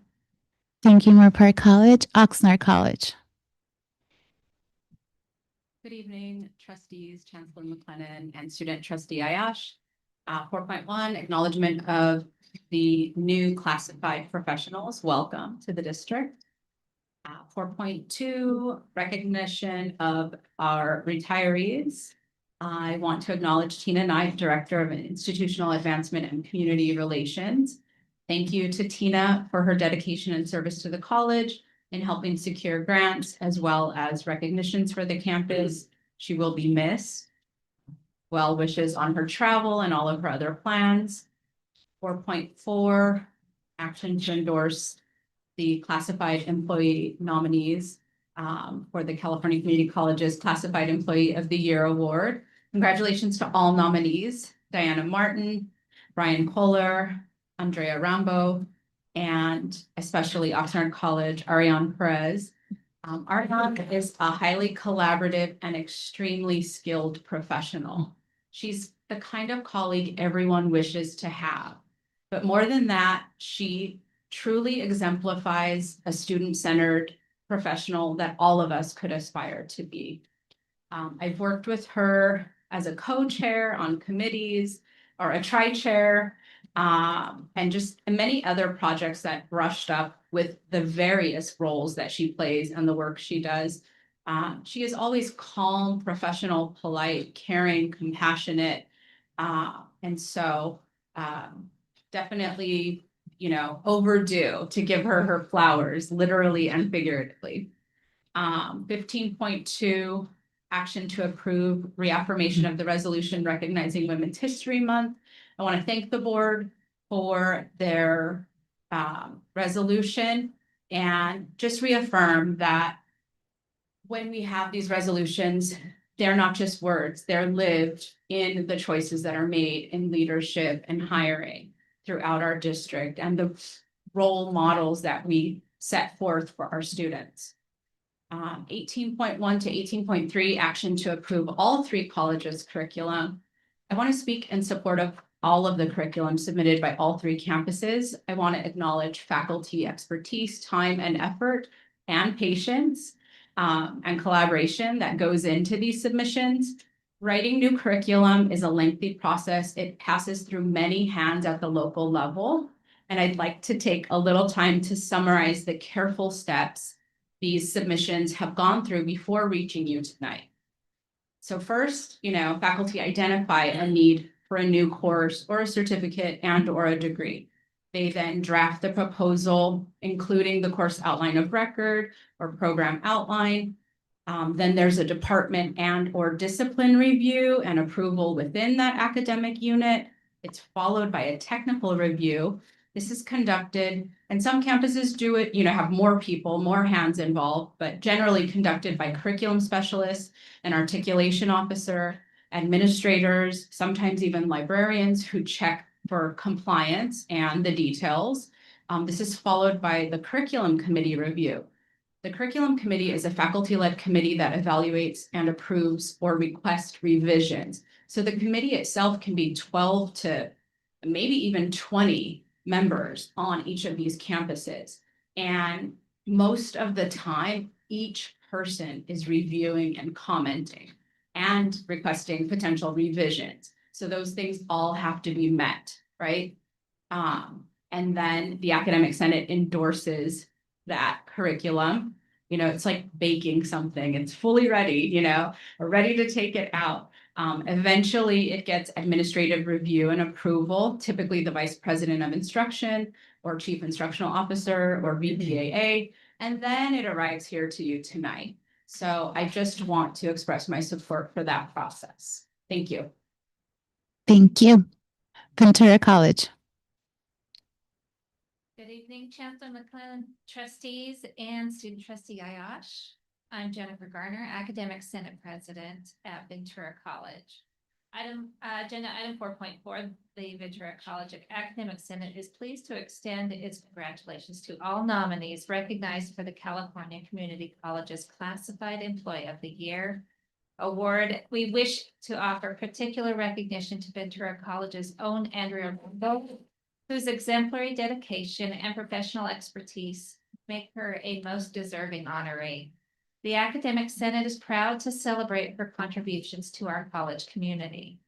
Thank you, Moorpark College. Oxnard College. Good evening, trustees, Chancellor McLennan, and student trustee Ayash. 4.1, acknowledgement of the new classified professionals. Welcome to the district. 4.2, recognition of our retirees. I want to acknowledge Tina Knight, Director of Institutional Advancement and Community Relations. Thank you to Tina for her dedication and service to the college. in helping secure grants as well as recognitions for the campus. She will be missed. Well wishes on her travel and all of her other plans. 4.4, action to endorse the classified employee nominees for the California Community College's Classified Employee of the Year Award. Congratulations to all nominees: Diana Martin, Brian Kohler, Andrea Rambo, and especially Oxnard College, Ariane Perez. Ariane is a highly collaborative and extremely skilled professional. She's the kind of colleague everyone wishes to have. But more than that, she truly exemplifies a student-centered professional that all of us could aspire to be. I've worked with her as a co-chair on committees or a tri-chair, and just many other projects that brushed up with the various roles that she plays and the work she does. She is always calm, professional, polite, caring, compassionate. And so definitely, overdue to give her her flowers, literally and figuratively. 15.2, action to approve reaffirmation of the resolution recognizing Women's History Month. I want to thank the board for their resolution and just reaffirm that when we have these resolutions, they're not just words, they're lived in the choices that are made in leadership and hiring throughout our district and the role models that we set forth for our students. 18.1 to 18.3, action to approve all 3 colleges' curriculum. I want to speak in support of all of the curriculum submitted by all 3 campuses. I want to acknowledge faculty expertise, time and effort, and patience, and collaboration that goes into these submissions. Writing new curriculum is a lengthy process. It passes through many hands at the local level. And I'd like to take a little time to summarize the careful steps these submissions have gone through before reaching you tonight. So first, faculty identify a need for a new course or a certificate and/or a degree. They then draft the proposal, including the course outline of record or program outline. Then there's a department and/or discipline review and approval within that academic unit. It's followed by a technical review. This is conducted, and some campuses do it, have more people, more hands involved, but generally conducted by curriculum specialists, an articulation officer, administrators, sometimes even librarians who check for compliance and the details. This is followed by the curriculum committee review. The curriculum committee is a faculty-led committee that evaluates and approves or requests revisions. So the committee itself can be 12 to maybe even 20 members on each of these campuses. And most of the time, each person is reviewing and commenting and requesting potential revisions. So those things all have to be met, right? And then the Academic Senate endorses that curriculum. It's like baking something. It's fully ready, we're ready to take it out. Eventually, it gets administrative review and approval, typically the vice president of instruction or chief instructional officer or VPAA, and then it arrives here to you tonight. So I just want to express my support for that process. Thank you. Thank you. Ventura College. Good evening, Chancellor McClellan, trustees, and student trustee Ayash. I'm Jennifer Garner, Academic Senate President at Ventura College. Agenda item 4.4, the Ventura College Academic Senate is pleased to extend its congratulations to all nominees recognized for the California Community College's Classified Employee of the Year Award. We wish to offer particular recognition to Ventura College's own Andrea Rambo, whose exemplary dedication and professional expertise make her a most deserving honoree. The Academic Senate is proud to celebrate her contributions to our college community.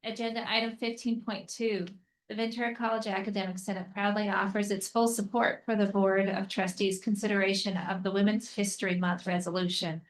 Agenda item 15.2, the Ventura College Academic Senate proudly offers its full support for the Board of Trustees' consideration of the Women's History Month resolution.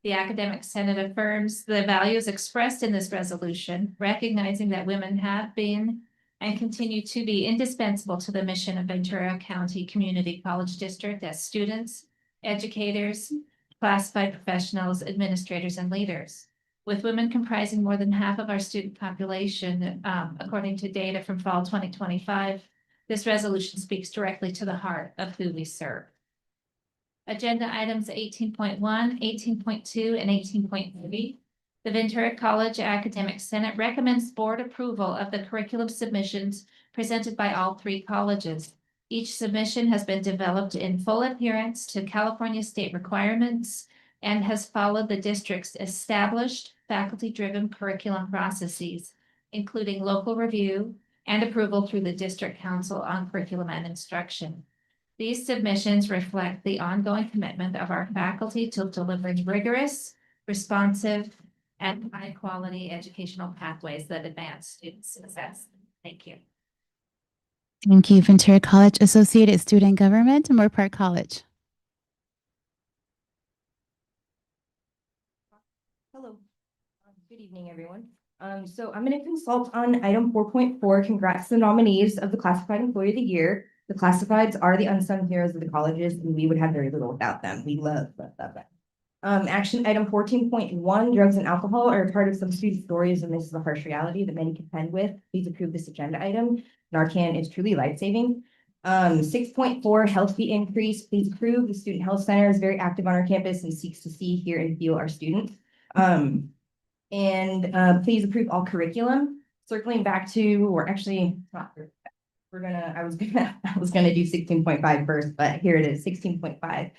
The Academic Senate affirms the values expressed in this resolution, recognizing that women have been and continue to be indispensable to the mission of Ventura County Community College District as students, educators, classified professionals, administrators, and leaders. With women comprising more than half of our student population, according to data from fall 2025, this resolution speaks directly to the heart of who we serve. Agenda items 18.1, 18.2, and 18.3. The Ventura College Academic Senate recommends board approval of the curriculum submissions presented by all three colleges. Each submission has been developed in full adherence to California state requirements and has followed the district's established faculty-driven curriculum processes, including local review and approval through the District Council on Curriculum and Instruction. These submissions reflect the ongoing commitment of our faculty to delivering rigorous, responsive, and high-quality educational pathways that advance student success. Thank you. Thank you, Ventura College. Associated Student Government, Moore Park College. Hello. Good evening, everyone. So I'm going to consult on item 4.4. Congrats to the nominees of the Classified Employee of the Year. The classifieds are the unsung heroes of the colleges, and we would have very little without them. We love them. Action item 14.1, drugs and alcohol are a part of some student stories, and this is a harsh reality that many contend with. Please approve this agenda item. Narcan is truly life-saving. 6.4, health fee increase. Please approve. The Student Health Center is very active on our campus and seeks to see, hear, and feel our students. Please approve all curriculum. Circling back to, or actually, I was gonna do 16.5 first, but here it is, 16.5.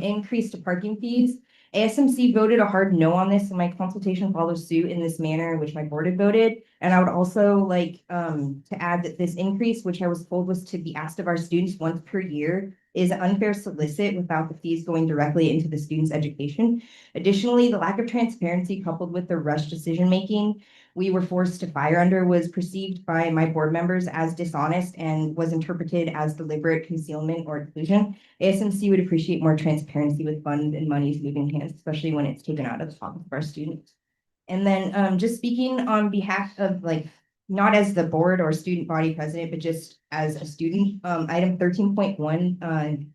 Increase to parking fees. ASMC voted a hard no on this, and my consultation follows suit in this manner, which my board had voted. And I would also like to add that this increase, which I was told was to be asked of our students once per year, is an unfair solicit without the fees going directly into the student's education. Additionally, the lack of transparency coupled with the rushed decision-making we were forced to fire under was perceived by my board members as dishonest and was interpreted as deliberate concealment or inclusion. ASMC would appreciate more transparency with funds and monies moving hands, especially when it's taken out of the pockets of our students. And then just speaking on behalf of not as the board or student body president, but just as a student, item 13.1,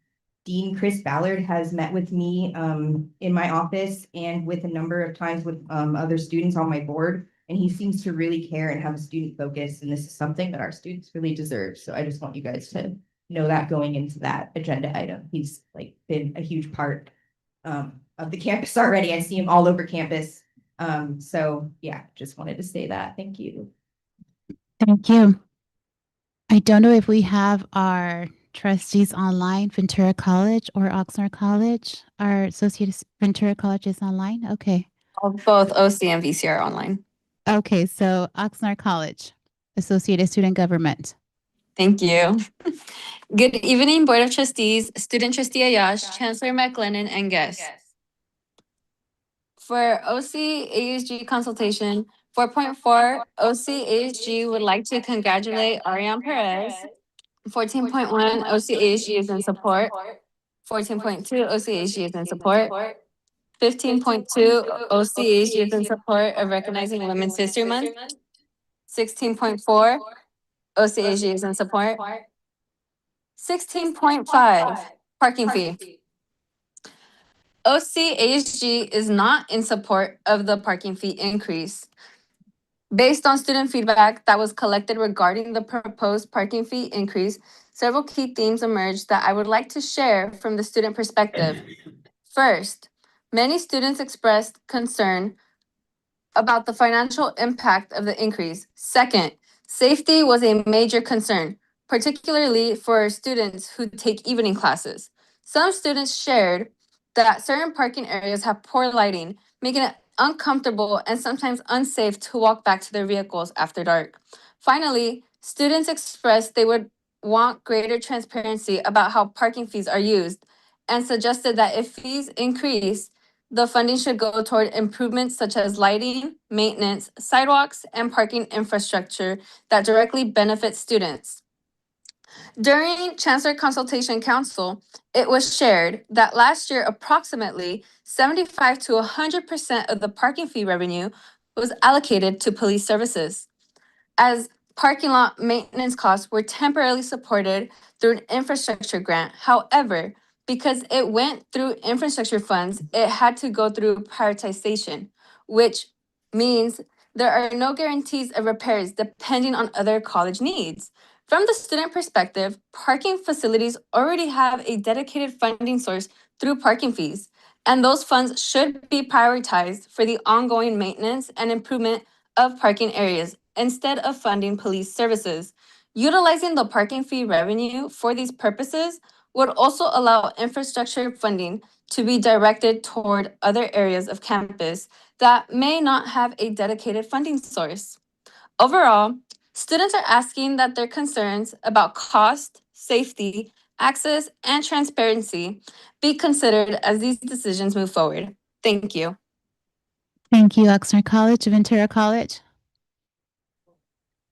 Dean Chris Ballard has met with me in my office and with a number of times with other students on my board. And he seems to really care and have a student focus. And this is something that our students really deserve. So I just want you guys to know that going into that agenda item. He's been a huge part of the campus already. I see him all over campus. So yeah, just wanted to say that. Thank you. Thank you. I don't know if we have our trustees online, Ventura College or Oxnard College. Our Associated Ventura College is online. Okay. Both OC and VC are online. Okay, so Oxnard College, Associated Student Government. Thank you. Good evening, Board of Trustees, Student Trustee Ayash, Chancellor McLennan, and guests. For OC ASG consultation, 4.4, OC ASG would like to congratulate Ariane Perez. 14.1, OC ASG is in support. 14.2, OC ASG is in support. 15.2, OC ASG is in support of recognizing Women's History Month. 16.4, OC ASG is in support. 16.5, parking fee. OC ASG is not in support of the parking fee increase. Based on student feedback that was collected regarding the proposed parking fee increase, several key themes emerged that I would like to share from the student perspective. First, many students expressed concern about the financial impact of the increase. Second, safety was a major concern, particularly for students who take evening classes. Some students shared that certain parking areas have poor lighting, making it uncomfortable and sometimes unsafe to walk back to their vehicles after dark. Finally, students expressed they would want greater transparency about how parking fees are used and suggested that if fees increase, the funding should go toward improvements such as lighting, maintenance, sidewalks, and parking infrastructure that directly benefit students. During Chancellor Consultation Council, it was shared that last year approximately 75 to 100% of the parking fee revenue was allocated to police services, as parking lot maintenance costs were temporarily supported through an infrastructure grant. However, because it went through infrastructure funds, it had to go through prioritization, which means there are no guarantees of repairs depending on other college needs. From the student perspective, parking facilities already have a dedicated funding source through parking fees, and those funds should be prioritized for the ongoing maintenance and improvement of parking areas instead of funding police services. Utilizing the parking fee revenue for these purposes would also allow infrastructure funding to be directed toward other areas of campus that may not have a dedicated funding source. Overall, students are asking that their concerns about cost, safety, access, and transparency be considered as these decisions move forward. Thank you. Thank you, Oxnard College, Ventura College.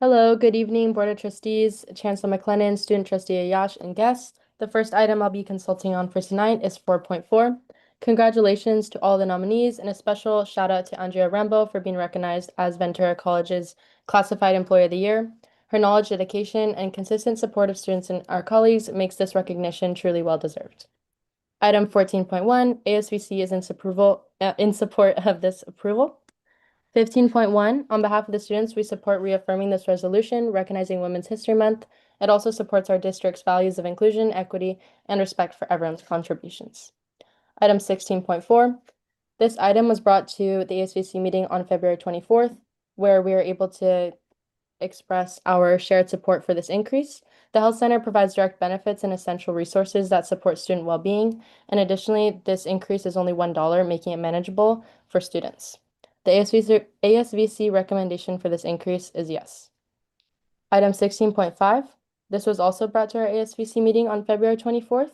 Hello, good evening, Board of Trustees, Chancellor McLennan, Student Trustee Ayash, and guests. The first item I'll be consulting on for tonight is 4.4. Congratulations to all the nominees, and a special shout out to Andrea Rambo for being recognized as Ventura College's Classified Employee of the Year. Her knowledge, dedication, and consistent support of students and our colleagues makes this recognition truly well deserved. Item 14.1, ASVC is in support of this approval. 15.1, on behalf of the students, we support reaffirming this resolution recognizing Women's History Month. It also supports our district's values of inclusion, equity, and respect for everyone's contributions. Item 16.4, this item was brought to the ASVC meeting on February 24th, where we were able to express our shared support for this increase. The Health Center provides direct benefits and essential resources that support student well-being, and additionally, this increase is only $1, making it manageable for students. The ASVC recommendation for this increase is yes. Item 16.5, this was also brought to our ASVC meeting on February 24th,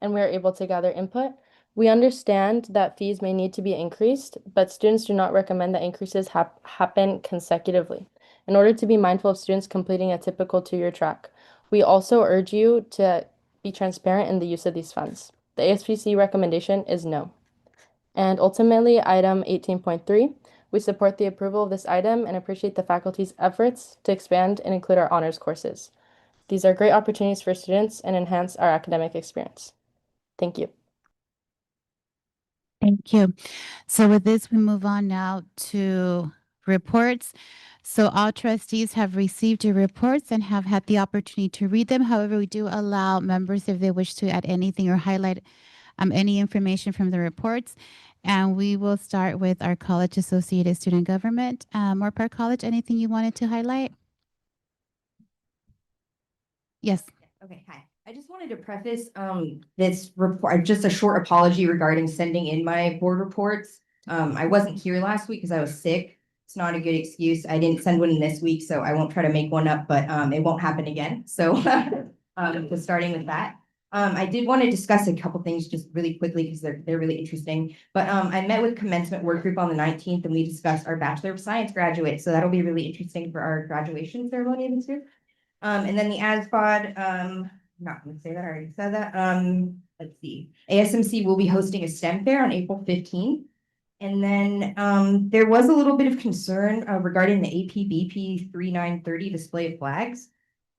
and we were able to gather input. We understand that fees may need to be increased, but students do not recommend that increases happen consecutively in order to be mindful of students completing a typical 2-year track. We also urge you to be transparent in the use of these funds. The ASVC recommendation is no. And ultimately, item 18.3, we support the approval of this item and appreciate the faculty's efforts to expand and include our honors courses. These are great opportunities for students and enhance our academic experience. Thank you. Thank you. So with this, we move on now to reports. So all trustees have received your reports and have had the opportunity to read them. However, we do allow members, if they wish to add anything or highlight any information from the reports. And we will start with our college-associated student government. Moorpark College, anything you wanted to highlight? Yes. Okay, hi. I just wanted to preface this report, just a short apology regarding sending in my board reports. I wasn't here last week because I was sick. It's not a good excuse. I didn't send one in this week, so I won't try to make one up, but it won't happen again. So just starting with that. I did want to discuss a couple things just really quickly because they're really interesting. But I met with commencement work group on the 19th and we discussed our Bachelor of Science graduates. So that'll be really interesting for our graduation ceremony this year. And then the ASVOD, I'm not going to say that, I already said that. Let's see. ASMC will be hosting a STEM fair on April 15th. And then there was a little bit of concern regarding the AP-BP 3930 display of flags.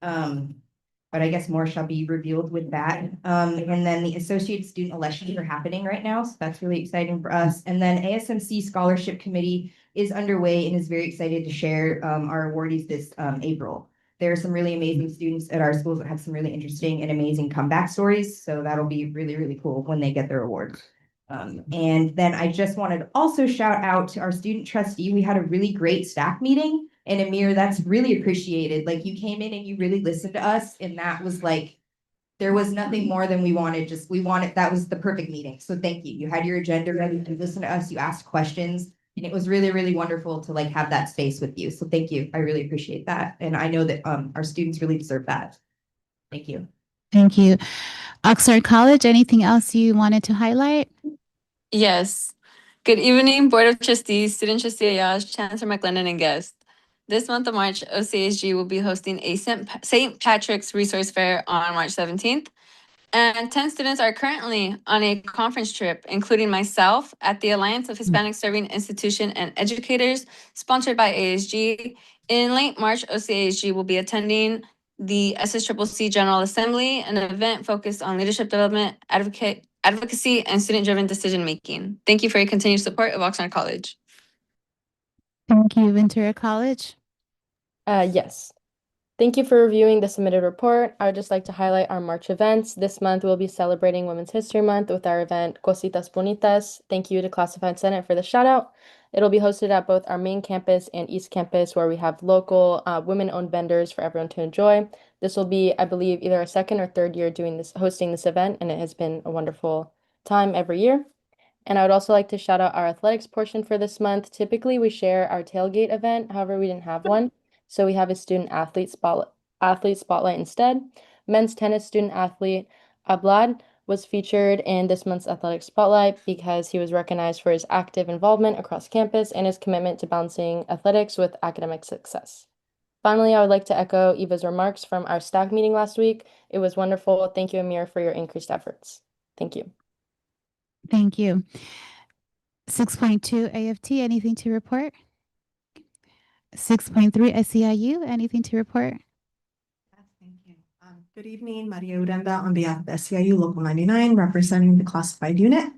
But I guess more shall be revealed with that. And then the associate student elections are happening right now, so that's really exciting for us. And then ASMC Scholarship Committee is underway and is very excited to share our awardees this April. There are some really amazing students at our schools that have some really interesting and amazing comeback stories, so that'll be really, really cool when they get their awards. And then I just wanted to also shout out to our student trustee. We had a really great staff meeting. And Amir, that's really appreciated. Like you came in and you really listened to us. And that was like, there was nothing more than we wanted. That was the perfect meeting. So thank you. You had your agenda ready to listen to us. You asked questions and it was really, really wonderful to like have that space with you. So thank you. I really appreciate that. And I know that our students really deserve that. Thank you. Thank you. Oxnard College, anything else you wanted to highlight? Yes. Good evening, Board of Trustees, Student Trustee Ayash, Chancellor McLennan, and guests. This month of March, OCHG will be hosting a St. Patrick's Resource Fair on March 17th. And 10 students are currently on a conference trip, including myself at the Alliance of Hispanic Serving Institution and Educators, sponsored by ASG. In late March, OCHG will be attending the SSCCC General Assembly, an event focused on leadership development, advocacy, and student-driven decision-making. Thank you for your continued support of Oxnard College. Thank you, Ventura College. Yes. Thank you for reviewing the submitted report. I would just like to highlight our March events. This month, we'll be celebrating Women's History Month with our event Cositas Bonitas. Thank you to Classified Senate for the shout out. It'll be hosted at both our main campus and East Campus, where we have local women-owned vendors for everyone to enjoy. This will be, I believe, either our second or third year hosting this event, and it has been a wonderful time every year. And I would also like to shout out our athletics portion for this month. Typically, we share our tailgate event. However, we didn't have one. So we have a student athlete spotlight instead. Men's tennis student athlete Ablad was featured in this month's athletic spotlight because he was recognized for his active involvement across campus and his commitment to balancing athletics with academic success. Finally, I would like to echo Eva's remarks from our staff meeting last week. It was wonderful. Thank you, Amir, for your increased efforts. Thank you. Thank you. 6.2 AFT, anything to report? 6.3 SEIU, anything to report? Thank you. Good evening, Maria Urenda on behalf of SEIU Local 99, representing the classified unit.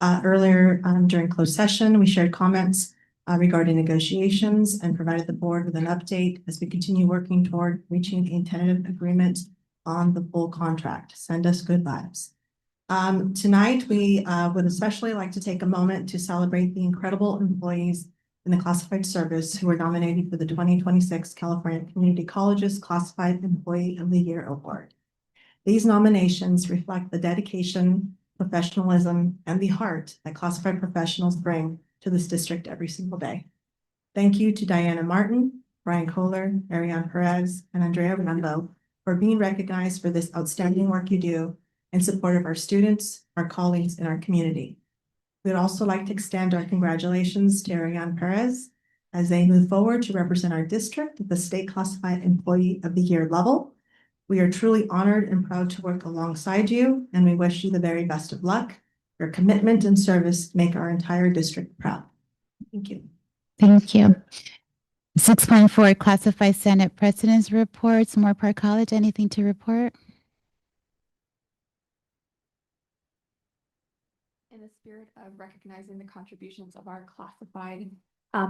Earlier during closed session, we shared comments regarding negotiations and provided the board with an update as we continue working toward reaching a tentative agreement on the full contract. Send us good vibes. Tonight, we would especially like to take a moment to celebrate the incredible employees in the classified service who were nominated for the 2026 California Community Colleges Classified Employee of the Year Award. These nominations reflect the dedication, professionalism, and the heart that classified professionals bring to this district every single day. Thank you to Diana Martin, Brian Kohler, Ariane Perez, and Andrea Rambo for being recognized for this outstanding work you do in support of our students, our colleagues, and our community. We'd also like to extend our congratulations to Ariane Perez as they move forward to represent our district at the State Classified Employee of the Year level. We are truly honored and proud to work alongside you, and we wish you the very best of luck. Your commitment and service make our entire district proud. Thank you. Thank you. 6.4 Classified Senate President's Reports. Moorpark College, anything to report? In the spirit of recognizing the contributions of our classified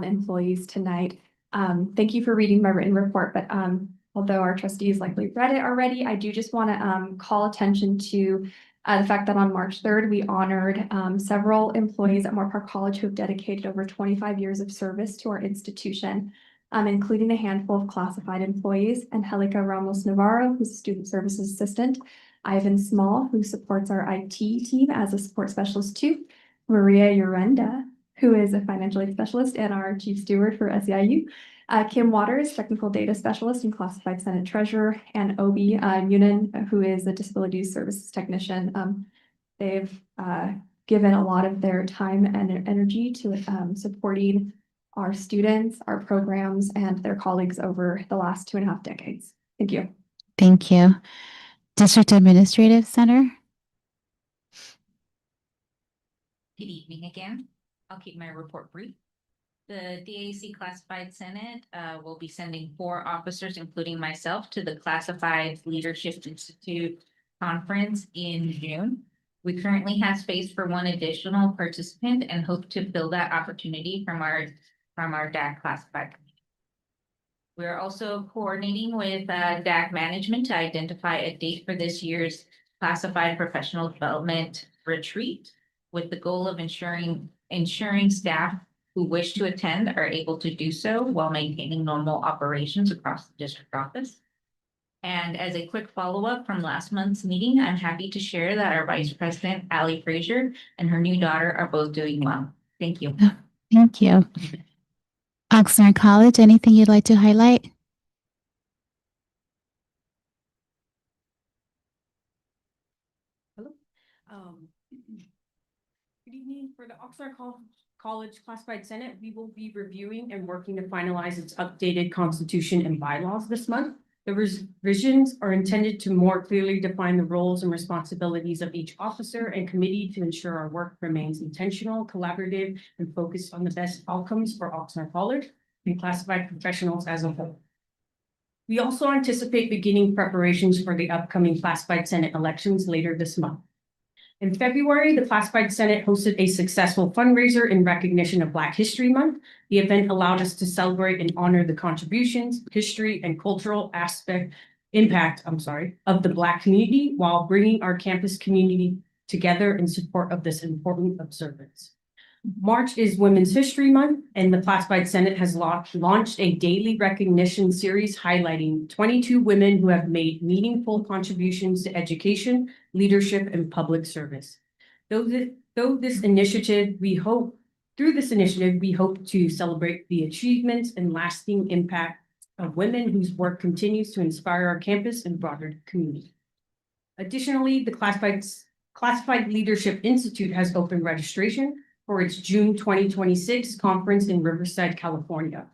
employees tonight, thank you for reading my written report, but although our trustees likely read it already, I do just want to call attention to the fact that on March 3rd, we honored several employees at Moorpark College who have dedicated over 25 years of service to our institution, including a handful of classified employees, Angelica Ramos Navarro, who's a student services assistant, Ivan Small, who supports our IT team as a support specialist too, Maria Urenda, who is a financial aid specialist and our chief steward for SEIU, Kim Waters, technical data specialist and classified Senate treasurer, and Obi Yunan, who is a disability services technician. They've given a lot of their time and energy to supporting our students, our programs, and their colleagues over the last 2.5 decades. Thank you. Thank you. District Administrative Center. Good evening again. I'll keep my report brief. The DAC Classified Senate will be sending 4 officers, including myself, to the Classified Leadership Institute Conference in June. We currently have space for 1 additional participant and hope to fill that opportunity from our DAC Classified Committee. We're also coordinating with DAC management to identify a date for this year's Classified Professional Development Retreat, with the goal of ensuring staff who wish to attend are able to do so while maintaining normal operations across the district office. And as a quick follow-up from last month's meeting, I'm happy to share that our Vice President, Allie Frazier, and her new daughter are both doing well. Thank you. Thank you. Oxnard College, anything you'd like to highlight? Hello. Good evening. For the Oxnard College Classified Senate, we will be reviewing and working to finalize its updated constitution and bylaws this month. The revisions are intended to more clearly define the roles and responsibilities of each officer and committee to ensure our work remains intentional, collaborative, and focused on the best outcomes for Oxnard College and classified professionals as a whole. We also anticipate beginning preparations for the upcoming classified Senate elections later this month. In February, the Classified Senate hosted a successful fundraiser in recognition of Black History Month. The event allowed us to celebrate and honor the contributions, history, and cultural impact of the Black community while bringing our campus community together in support of this important observance. March is Women's History Month, and the Classified Senate has launched a daily recognition series highlighting 22 women who have made meaningful contributions to education, leadership, and public service. Through this initiative, we hope to celebrate the achievements and lasting impact of women whose work continues to inspire our campus and broader community. Additionally, the Classified Leadership Institute has opened registration for its June 2026 conference in Riverside, California.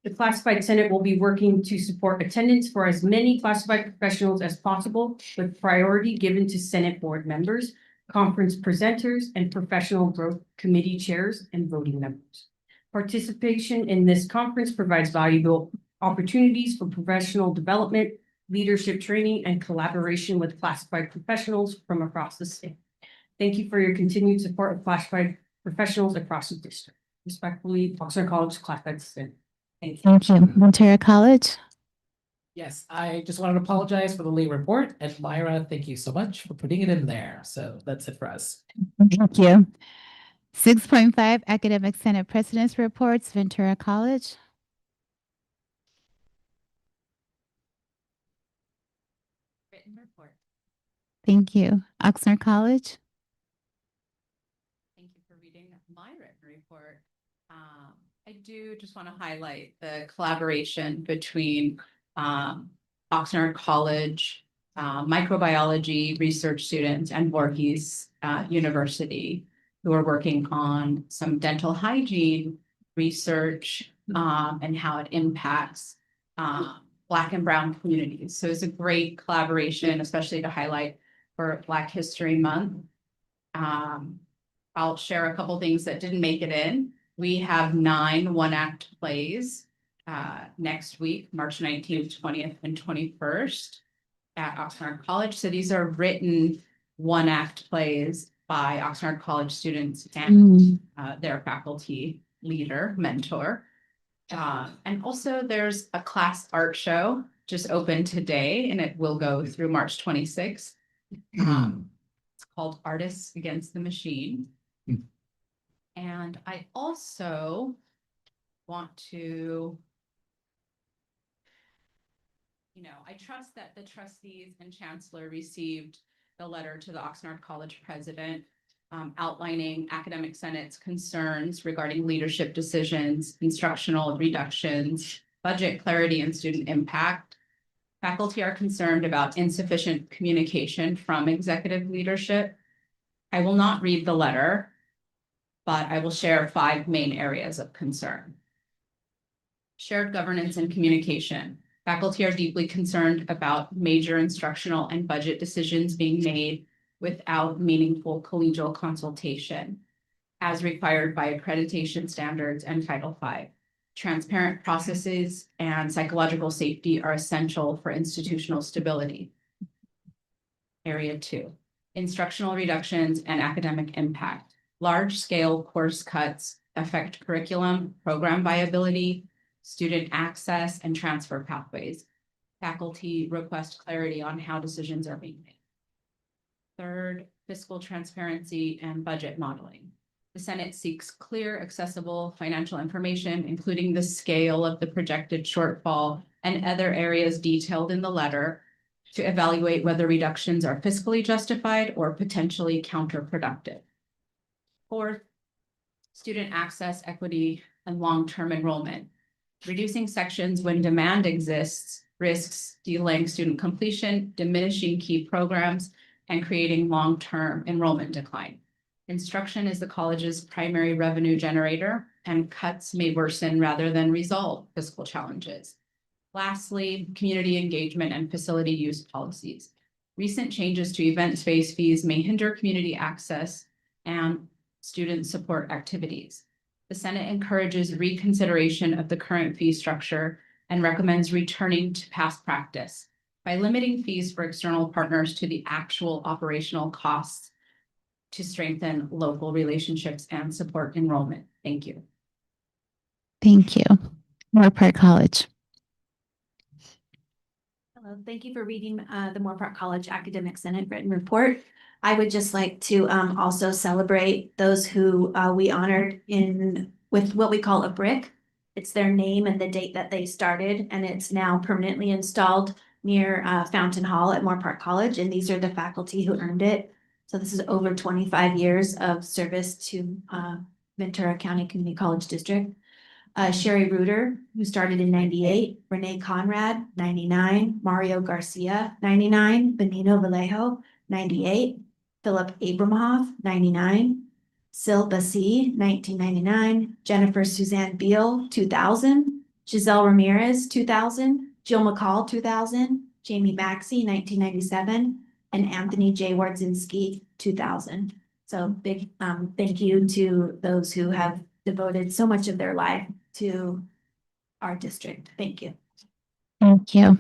The Classified Senate will be working to support attendance for as many classified professionals as possible, with priority given to Senate board members, conference presenters, and professional growth committee chairs and voting members. Participation in this conference provides valuable opportunities for professional development, leadership training, and collaboration with classified professionals from across the state. Thank you for your continued support of classified professionals across the district. Respectfully, Oxnard College Classified Senate. Thank you. Ventura College. Yes, I just wanted to apologize for the late report, and Myra, thank you so much for putting it in there. So that's it for us. Thank you. 6.5 Academic Senate President's Reports, Ventura College. Written report. Thank you. Oxnard College. Thank you for reading my written report. I do just want to highlight the collaboration between Oxnard College, microbiology research students, and Voorhees University, who are working on some dental hygiene research and how it impacts Black and Brown communities. So it's a great collaboration, especially to highlight for Black History Month. I'll share a couple things that didn't make it in. We have 9 one-act plays next week, March 19th, 20th, and 21st at Oxnard College. So these are written one-act plays by Oxnard College students and their faculty leader, mentor. And also there's a class art show just opened today, and it will go through March 26th. It's called Artists Against the Machine. And I also want to, I trust that the trustees and chancellor received the letter to the Oxnard College president outlining Academic Senate's concerns regarding leadership decisions, instructional reductions, budget clarity, and student impact. Faculty are concerned about insufficient communication from executive leadership. I will not read the letter, but I will share 5 main areas of concern. Shared governance and communication. Faculty are deeply concerned about major instructional and budget decisions being made without meaningful collegial consultation, as required by accreditation standards and Title V. Transparent processes and psychological safety are essential for institutional stability. Area 2, instructional reductions and academic impact. Large-scale course cuts affect curriculum, program viability, student access, and transfer pathways. Faculty request clarity on how decisions are being made. Third, fiscal transparency and budget modeling. The Senate seeks clear, accessible financial information, including the scale of the projected shortfall and other areas detailed in the letter, to evaluate whether reductions are fiscally justified or potentially counterproductive. Fourth, student access, equity, and long-term enrollment. Reducing sections when demand exists risks delaying student completion, diminishing key programs, and creating long-term enrollment decline. Instruction is the college's primary revenue generator, and cuts may worsen rather than resolve fiscal challenges. Lastly, community engagement and facility use policies. Recent changes to event space fees may hinder community access and student support activities. The Senate encourages reconsideration of the current fee structure and recommends returning to past practice by limiting fees for external partners to the actual operational costs to strengthen local relationships and support enrollment. Thank you. Thank you. Moore Park College. Hello, thank you for reading the Moore Park College Academic Senate written report. I would just like to also celebrate those who we honored with what we call a brick. It's their name and the date that they started, and it's now permanently installed near Fountain Hall at Moore Park College, and these are the faculty who earned it. So this is over 25 years of service to Ventura County Community College District. Sherry Reuter, who started in 98, Renee Conrad, 99, Mario Garcia, 99, Benino Vallejo, 98, Philip Abramoff, 99, Sil Bassi, 1999, Jennifer Suzanne Beal, 2000, Giselle Ramirez, 2000, Jill McCall, 2000, Jamie Maxey, 1997, and Anthony J. Wardzinski, 2000. So big thank you to those who have devoted so much of their life to our district. Thank you. Thank you.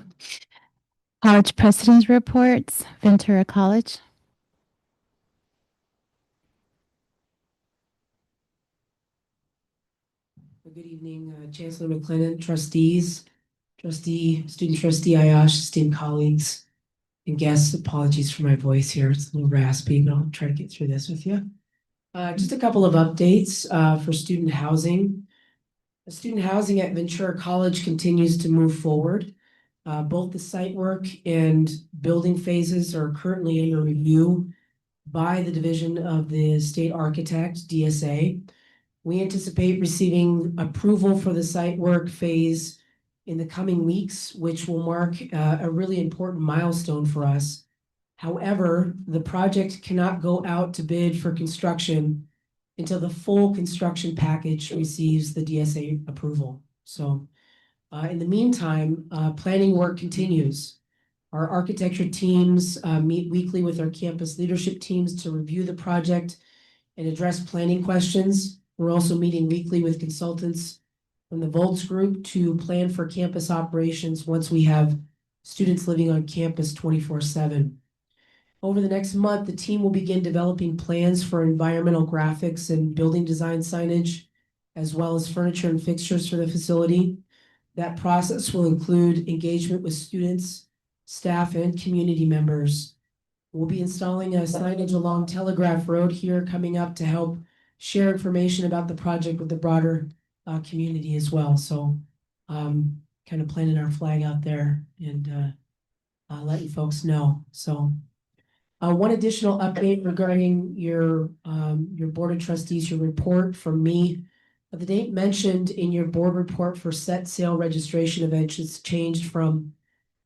College President's Reports, Ventura College. Good evening, Chancellor McLennan, trustees, student trustee Ayash, esteemed colleagues, and guests. Apologies for my voice here. It's a little raspy, but I'll try to get through this with you. Just a couple of updates for student housing. Student housing at Ventura College continues to move forward. Both the site work and building phases are currently under review by the Division of the State Architect, DSA. We anticipate receiving approval for the site work phase in the coming weeks, which will mark a really important milestone for us. However, the project cannot go out to bid for construction until the full construction package receives the DSA approval. So in the meantime, planning work continues. Our architecture teams meet weekly with our campus leadership teams to review the project and address planning questions. We're also meeting weekly with consultants from the Volts Group to plan for campus operations once we have students living on campus 24/7. Over the next month, the team will begin developing plans for environmental graphics and building design signage, as well as furniture and fixtures for the facility. That process will include engagement with students, staff, and community members. We'll be installing a signage along Telegraph Road here coming up to help share information about the project with the broader community as well. So kind of planting our flag out there and letting folks know. So one additional update regarding your Board of Trustees, your report from me. The date mentioned in your board report for set sale registration events has changed from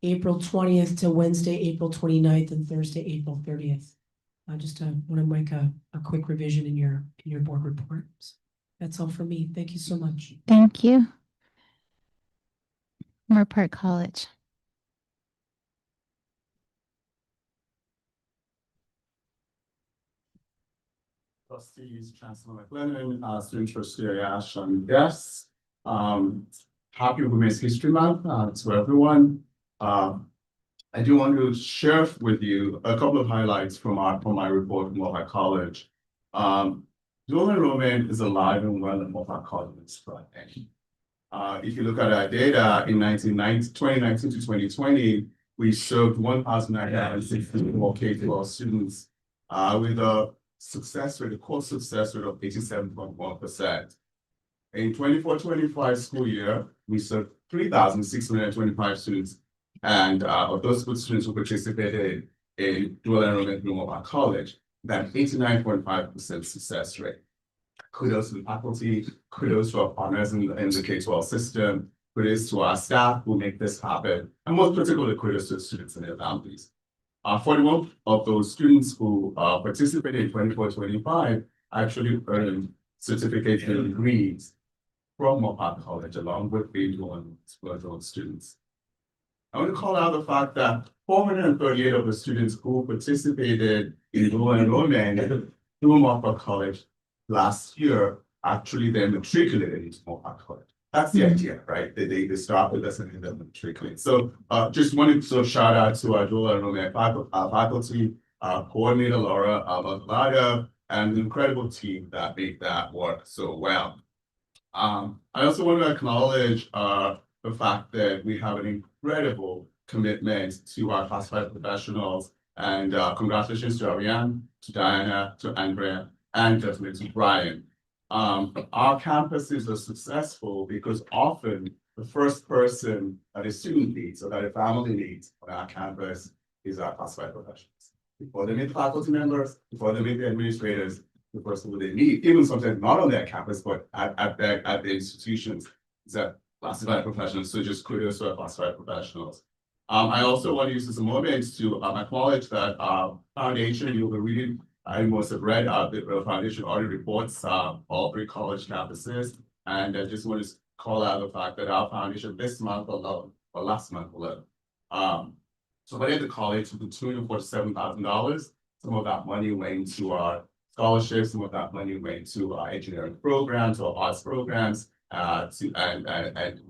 April 20th to Wednesday, April 29th and Thursday, April 30th. I just want to make a quick revision in your board report. So that's all for me. Thank you so much. Thank you. Moore Park College. Trustees, Chancellor McLennan, student trustee Ayash, and guests. Happy Women's History Month to everyone. I do want to share with you a couple of highlights from my report from Moore Park College. Dual enrollment is alive and well at Moore Park College. If you look at our data in 2019 to 2020, we served 1,964 K-12 students with a success rate, a core success rate of 87.1%. In 24-25 school year, we served 3,625 students, and of those students who participated in dual enrollment through Moore Park College, that 89.5% success rate. Kudos to the faculty, kudos to our partners in the K-12 system, kudos to our staff who make this happen, and most particularly kudos to the students and their families. 41 of those students who participated in 24-25 actually earned certificates and degrees from Moore Park College, along with the dual students. I want to call out the fact that 438 of the students who participated in dual enrollment through Moore Park College last year actually then matriculated into Moore Park College. that's the idea, right? They start with us and end up trickling. So just wanted to shout out to our dual enrollment faculty, coordinator Laura Abalada, and the incredible team that made that work so well. I also want to acknowledge the fact that we have an incredible commitment to our classified professionals, and congratulations to Ariane, to Diana, to Andrea, and definitely to Brian. Our campuses are successful because often the first person that a student needs or that a family needs on our campus is our classified professionals. Before they meet faculty members, before they meet the administrators, the person who they need, even sometimes not on their campus, but at the institutions, is that classified professionals. So just kudos to our classified professionals. I also want to use this moment to acknowledge that our foundation, you'll be reading, I must have read the foundation audit reports, all 3 college campuses. And I just want to call out the fact that our foundation this month alone, or last month alone, provided the college with $247,000. Some of that money went to our scholarships, some of that money went to our engineering programs or arts programs. And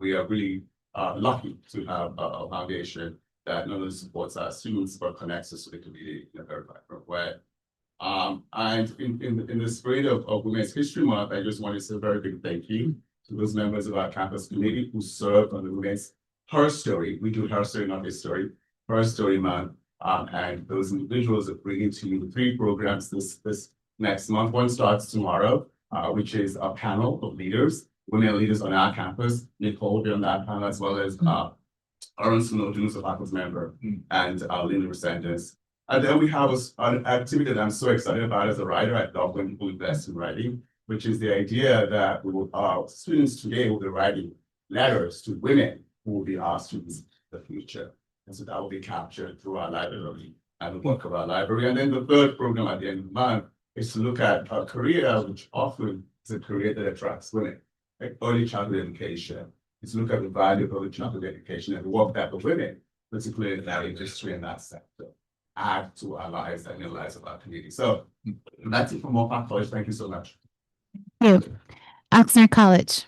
we are really lucky to have a foundation that not only supports our students, but connects us to the community in a very vibrant way. And in the spirit of Women's History Month, I just want to say a very big thank you to those members of our campus committee who served on the Women's Her Story. We do Her Story, not His Story. Her Story Month. And those individuals are bringing to you 3 programs this next month. One starts tomorrow, which is a panel of leaders, women leaders on our campus. Nicole will be on that panel, as well as Aaron Snow, who's a faculty member, and Linda Resendez. And then we have an activity that I'm so excited about as a writer. I love when people invest in writing, which is the idea that our students today will be writing letters to women who will be our students in the future. And so that will be captured through our library and the work of our library. And then the 3rd program at the end of the month is to look at a career, which often is a career that attracts women, like early childhood education. It's look at the value of early childhood education and the work that the women, particularly in that industry and that sector, add to our lives and the lives of our community. So that's it from Moorpark College. Thank you so much. Thank you. Oxnard College.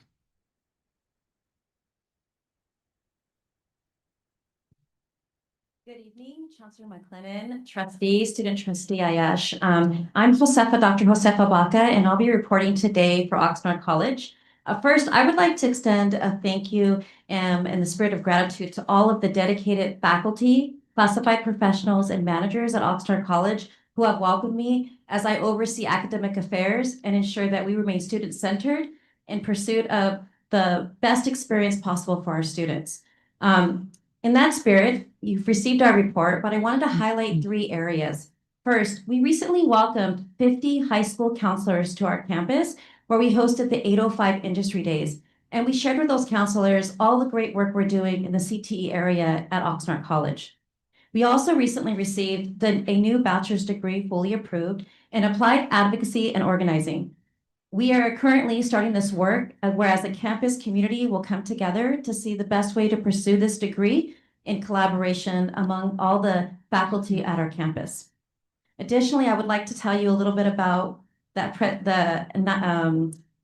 Good evening, Chancellor McLennan, trustees, student trustee Ayash. I'm Dr. Josefa Baca, and I'll be reporting today for Oxnard College. First, I would like to extend a thank you in the spirit of gratitude to all of the dedicated faculty, classified professionals, and managers at Oxnard College who have welcomed me as I oversee academic affairs and ensure that we remain student-centered in pursuit of the best experience possible for our students. In that spirit, you've received our report, but I wanted to highlight 3 areas. First, we recently welcomed 50 high school counselors to our campus, where we hosted the 805 Industry Days. And we shared with those counselors all the great work we're doing in the CTE area at Oxnard College. We also recently received a new bachelor's degree fully approved in applied advocacy and organizing. We are currently starting this work, whereas the campus community will come together to see the best way to pursue this degree in collaboration among all the faculty at our campus. Additionally, I would like to tell you a little bit about the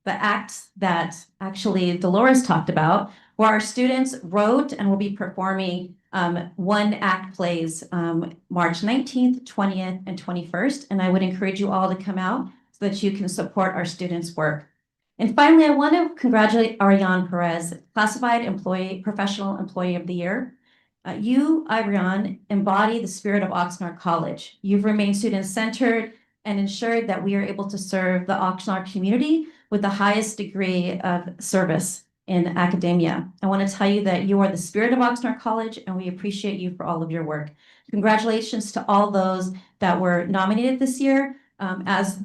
act that actually Dolores talked about, where our students wrote and will be performing 1 act plays March 19th, 20th, and 21st. And I would encourage you all to come out so that you can support our students' work. And finally, I want to congratulate Ariane Perez, Classified Professional Employee of the Year. You, Ariane, embody the spirit of Oxnard College. You've remained student-centered and ensured that we are able to serve the Oxnard community with the highest degree of service in academia. I want to tell you that you are the spirit of Oxnard College, and we appreciate you for all of your work. Congratulations to all those that were nominated this year. As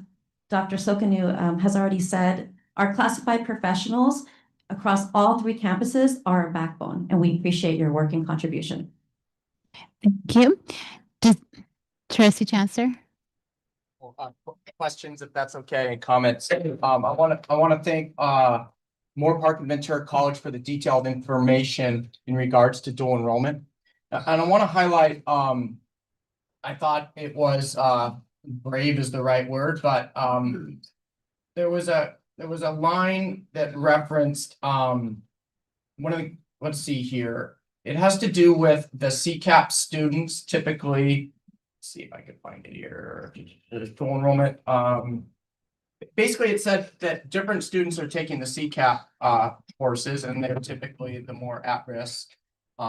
Dr. Sokanu has already said, our classified professionals across all 3 campuses are our backbone, and we appreciate your work and contribution. Thank you. Trustee Chancellor. Questions, if that's okay, and comments. I want to thank Moorpark and Ventura College for the detailed information in regards to dual enrollment. And I want to highlight, I thought it was brave is the right word, but there was a line that referenced let's see here. It has to do with the CCAP students typically. Let's see if I can find it here. Full enrollment. Basically, it said that different students are taking the CCAP courses, and they're typically the more at-risk,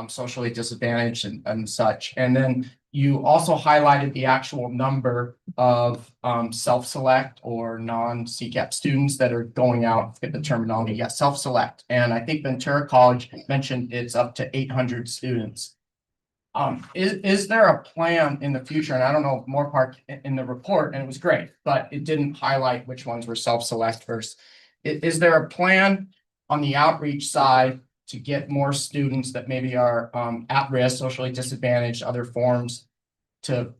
socially disadvantaged and such. And then you also highlighted the actual number of self-select or non-CCAP students that are going out, get the terminology, yeah, self-select. And I think Ventura College mentioned it's up to 800 students. Is there a plan in the future? And I don't know more part in the report, and it was great, but it didn't highlight which ones were self-select versus. Is there a plan on the outreach side to get more students that maybe are at risk, socially disadvantaged, other forms to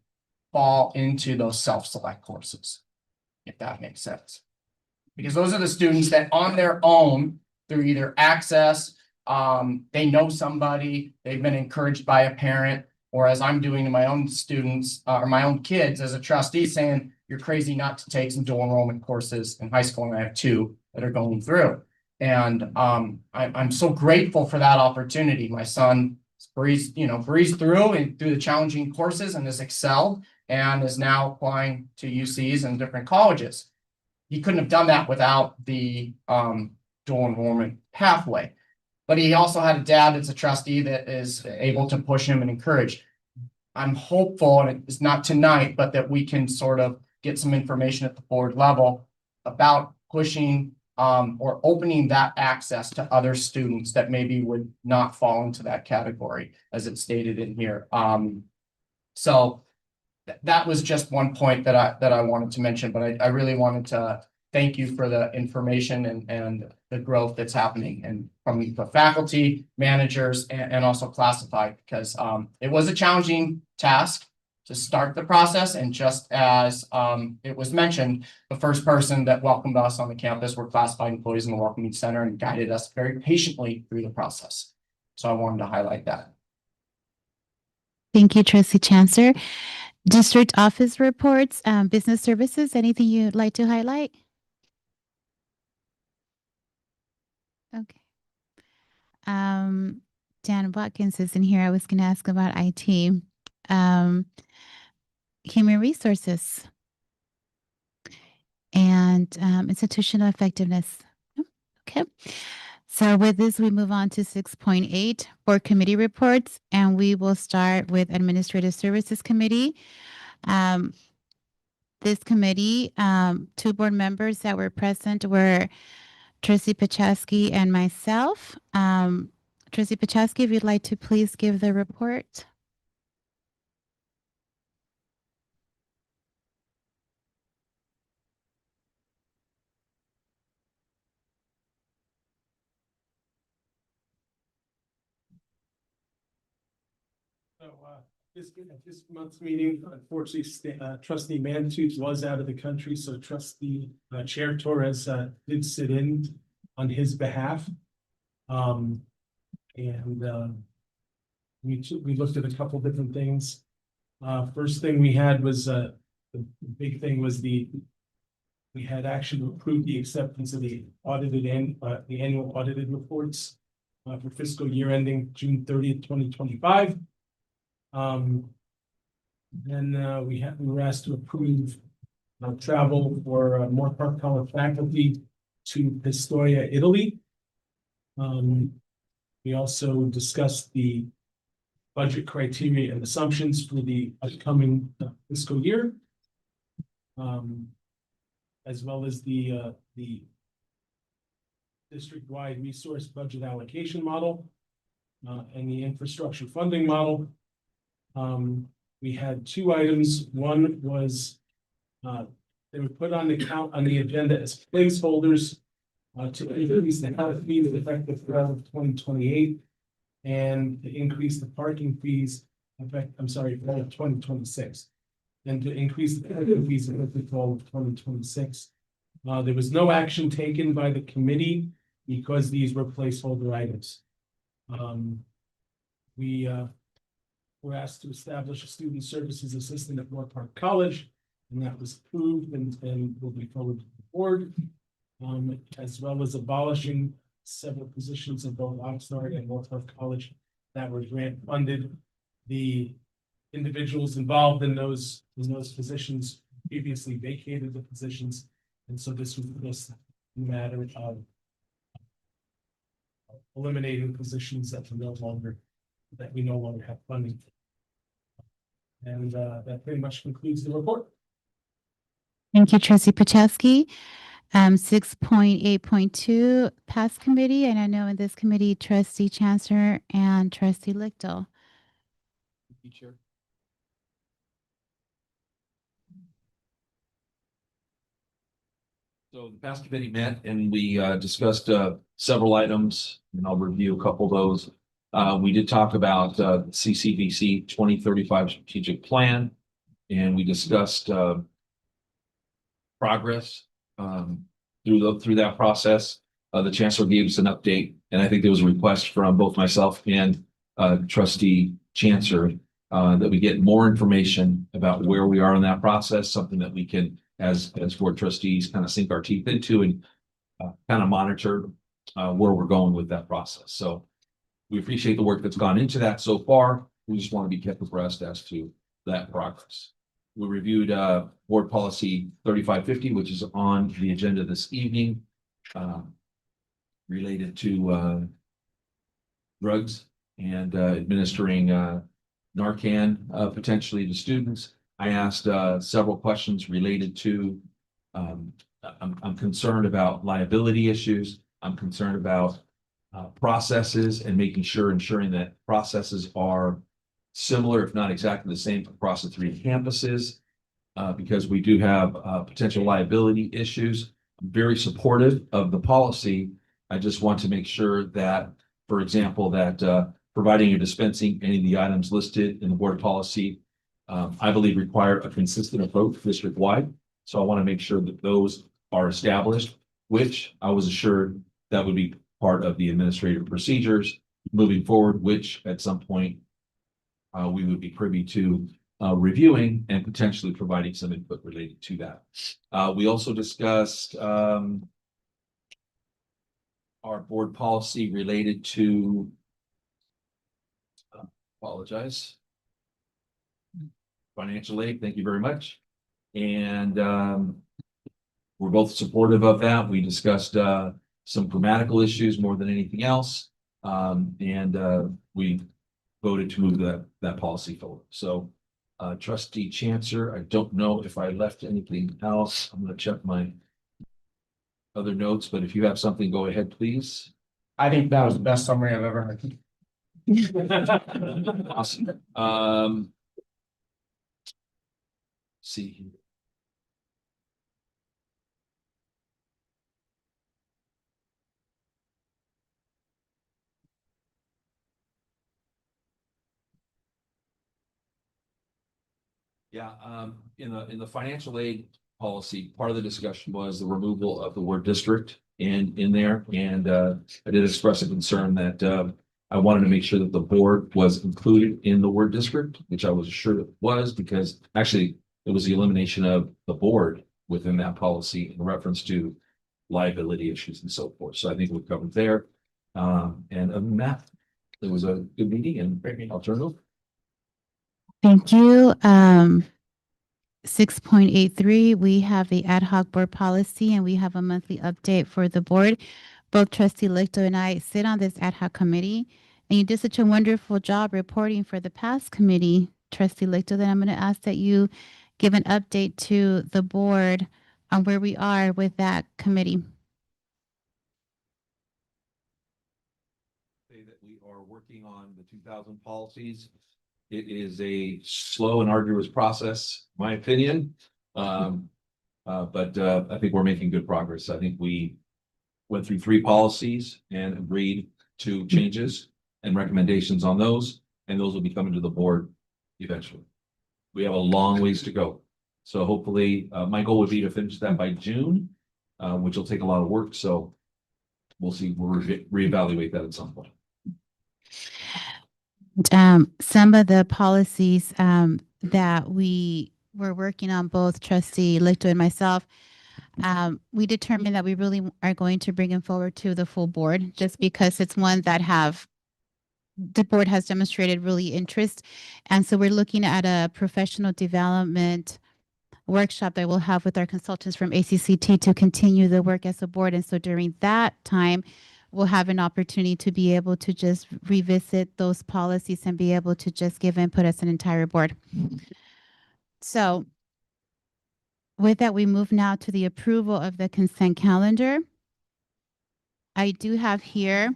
fall into those self-select courses? If that makes sense. Because those are the students that on their own, through either access, they know somebody, they've been encouraged by a parent, or as I'm doing to my own students or my own kids as a trustee saying, you're crazy not to take some dual enrollment courses in high school, and I have 2 that are going through. And I'm so grateful for that opportunity. My son breezed through and through the challenging courses and has excelled and is now applying to UCs and different colleges. He couldn't have done that without the dual enrollment pathway. But he also had a dad that's a trustee that is able to push him and encourage. I'm hopeful, and it's not tonight, but that we can sort of get some information at the board level about pushing or opening that access to other students that maybe would not fall into that category as it's stated in here. So that was just one point that I wanted to mention, but I really wanted to thank you for the information and the growth that's happening and from the faculty, managers, and also classified, because it was a challenging task to start the process. And just as it was mentioned, the first person that welcomed us on the campus were classified employees in the Welcoming Center and guided us very patiently through the process. So I wanted to highlight that. Thank you, Trustee Chancellor. District office reports, business services, anything you'd like to highlight? Okay. Dan Watkins isn't here. I was going to ask about IT. Human resources and institutional effectiveness. Okay. So with this, we move on to 6.8 for committee reports, and we will start with Administrative Services Committee. This committee, 2 board members that were present were Trustee Paczewski and myself. Trustee Paczewski, if you'd like to please give the report. So this month's meeting, unfortunately, Trustee Mantooth was out of the country, so Trustee Chair Torres did sit in on his behalf. We looked at a couple different things. First thing we had was the big thing was we had actually approved the acceptance of the audited and the annual audited reports for fiscal year ending June 30th, 2025. Then we were asked to approve travel for Moore Park College faculty to Pistoia, Italy. We also discussed the budget criteria and assumptions for the upcoming fiscal year, as well as the district-wide resource budget allocation model and the infrastructure funding model. We had 2 items. One was they were put on the agenda as placeholders to increase the health fees effective throughout 2028 and to increase the parking fees for 2026 and to increase the parking fees effective for 2026. There was no action taken by the committee because these were placeholder items. We were asked to establish a student services assistant at Moore Park College, and that was approved and will be forwarded to the board, as well as abolishing several positions in both Oxnard and Northwest College that were grant funded. The individuals involved in those positions previously vacated the positions. And so this was just a matter of eliminating positions that we no longer have funding for. And that pretty much concludes the report. Thank you, Trustee Pachowski. 6.8.2 past committee, and I know in this committee, Trustee Chancellor and Trustee Lichtel. Chair. So the past committee met and we discussed several items, and I'll review a couple of those. We did talk about CCVC 2035 strategic plan, and we discussed progress through that process. The chancellor gave us an update, and I think there was a request from both myself and Trustee Chancellor that we get more information about where we are in that process, something that we can, as board trustees, kind of sink our teeth into and kind of monitor where we're going with that process. So we appreciate the work that's gone into that so far. We just want to be kept abreast as to that progress. We reviewed board policy 3550, which is on the agenda this evening, related to drugs and administering Narcan potentially to students. I asked several questions related to, I'm concerned about liability issues. I'm concerned about processes and ensuring that processes are similar, if not exactly the same, across the 3 campuses, because we do have potential liability issues. I'm very supportive of the policy. I just want to make sure that, for example, that providing or dispensing any of the items listed in the board policy, I believe require a consistent approach district-wide. So I want to make sure that those are established, which I was assured that would be part of the administrative procedures moving forward, which at some point we would be privy to reviewing and potentially providing some input related to that. We also discussed our board policy related to, apologize, financial aid. Thank you very much. And we're both supportive of that. We discussed some grammatical issues more than anything else. And we voted to move that policy forward. So Trustee Chancellor, I don't know if I left anything else. I'm going to check my other notes, but if you have something, go ahead, please. I think that was the best summary I've ever heard. Awesome. See. Yeah, in the financial aid policy, part of the discussion was the removal of the word district in there. And I did express a concern that I wanted to make sure that the board was included in the word district, which I was assured it was, because actually it was the elimination of the board within that policy in reference to liability issues and so forth. So I think we're covered there. And other than that, it was a good meeting, and I'll turn it over. Thank you. 6.83, we have the ad hoc board policy, and we have a monthly update for the board. Both Trustee Lichtel and I sit on this ad hoc committee, and you did such a wonderful job reporting for the past committee, Trustee Lichtel, that I'm going to ask that you give an update to the board on where we are with that committee. Say that we are working on the 2000 policies. It is a slow and arduous process, in my opinion. But I think we're making good progress. I think we went through 3 policies and agreed to changes and recommendations on those, and those will be coming to the board eventually. We have a long ways to go. So hopefully, my goal would be to finish that by June, which will take a lot of work. So we'll see, we'll reevaluate that at some point. Some of the policies that we were working on, both Trustee Lichtel and myself, we determined that we really are going to bring it forward to the full board just because it's one that the board has demonstrated really interest. And so we're looking at a professional development workshop that we'll have with our consultants from ACCT to continue the work as a board. And so during that time, we'll have an opportunity to be able to just revisit those policies and be able to just give input as an entire board. So with that, we move now to the approval of the consent calendar. I do have here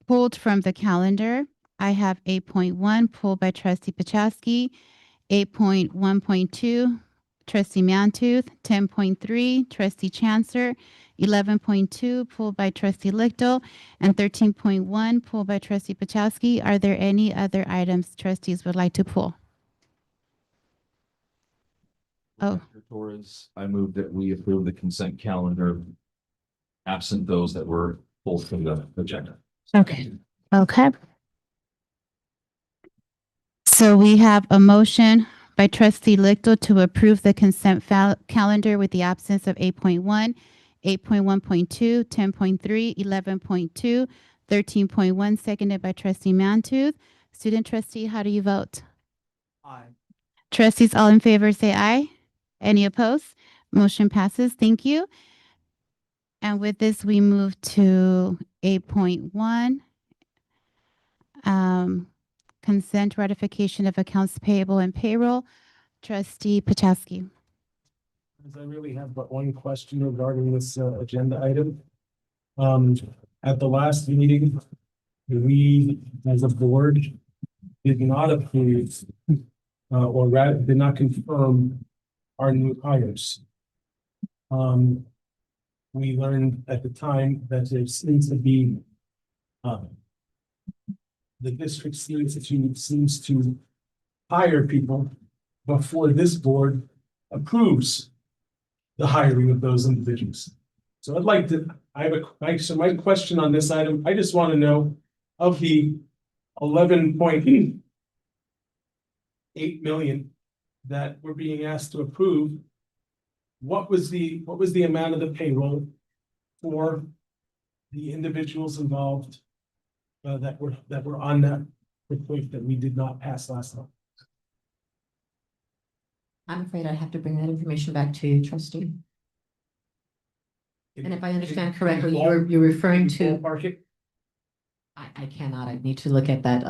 pulled from the calendar. I have 8.1 pulled by Trustee Pachowski, 8.1.2 Trustee Mantooth, 10.3 Trustee Chancellor, 11.2 pulled by Trustee Lichtel, and 13.1 pulled by Trustee Pachowski. Are there any other items trustees would like to pull? Oh, Dr. Torres, I move that we approve the consent calendar, absent those that were pulled from the agenda. okay. Okay. So we have a motion by Trustee Lichtel to approve the consent calendar with the absence of 8.1, 8.1.2, 10.3, 11.2, 13.1, seconded by Trustee Mantooth. Student trustee, how do you vote? Aye. Trustees, all in favor, say aye. Any opposed? Motion passes. Thank you. And with this, we move to 8.1. Consent ratification of accounts payable and payroll. Trustee Pachowski. As I really have but one question regarding this agenda item. At the last meeting, we as a board did not approve or rather did not confirm our new hires. We learned at the time that there seems to be the district seems to hire people before this board approves the hiring of those individuals. So so my question on this item, I just want to know, of the 11.8 million that we're being asked to approve, what was the amount of the payroll for the individuals involved that were on that report that we did not pass last month? I'm afraid I have to bring that information back to trustee. And if I understand correctly, you're referring to. I cannot. I need to look at that.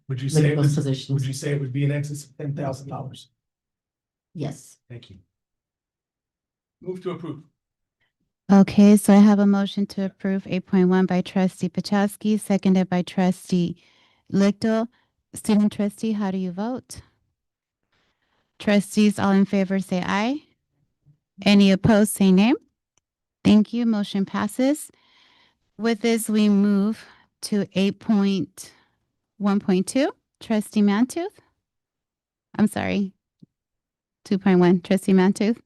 Would you say those positions. Would you say it would be in excess of $10,000? Yes. Thank you. Move to approve. Okay, so I have a motion to approve 8.1 by Trustee Pachowski, seconded by Trustee Lichtel. Student trustee, how do you vote? Trustees, all in favor, say aye. Any opposed, say nay. Thank you. Motion passes. With this, we move to 8.1.2. Trustee Mantooth. I'm sorry. 2.1. Trustee Mantooth.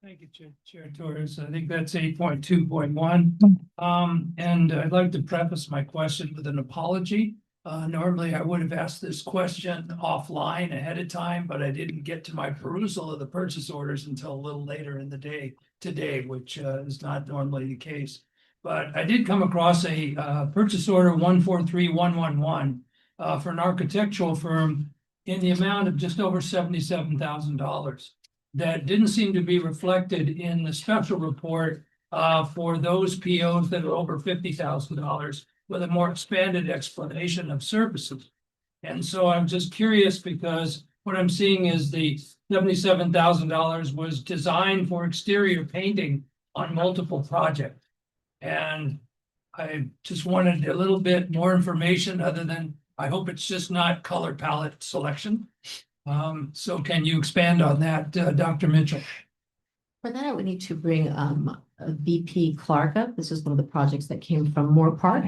Thank you, Chair Torres. I think that's 8.2.1. And I'd like to preface my question with an apology. Normally I would have asked this question offline ahead of time, but I didn't get to my perusal of the purchase orders until a little later in the day today, which is not normally the case. But I did come across a purchase order 143111 for an architectural firm in the amount of just over $77,000. That didn't seem to be reflected in the special report for those POs that are over $50,000 with a more expanded explanation of services. And so I'm just curious because what I'm seeing is the $77,000 was designed for exterior painting on multiple projects. And I just wanted a little bit more information other than, I hope it's just not color palette selection. So can you expand on that, Dr. Mitchell? For that, I would need to bring VP Clark up. This is one of the projects that came from Moore Park.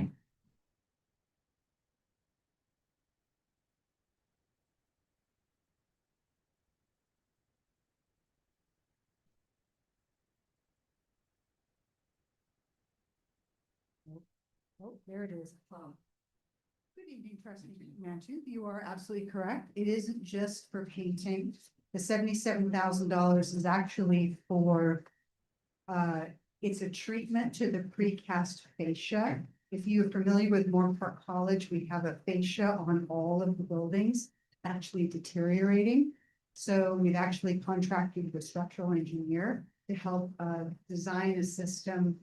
Oh, there it is. Good evening, Trustee Mantooth. You are absolutely correct. It isn't just for painting. The $77,000 is actually for, it's a treatment to the precast fascia. If you're familiar with Moore Park College, we have a fascia on all of the buildings actually deteriorating. So we've actually contracted with a structural engineer to help design a system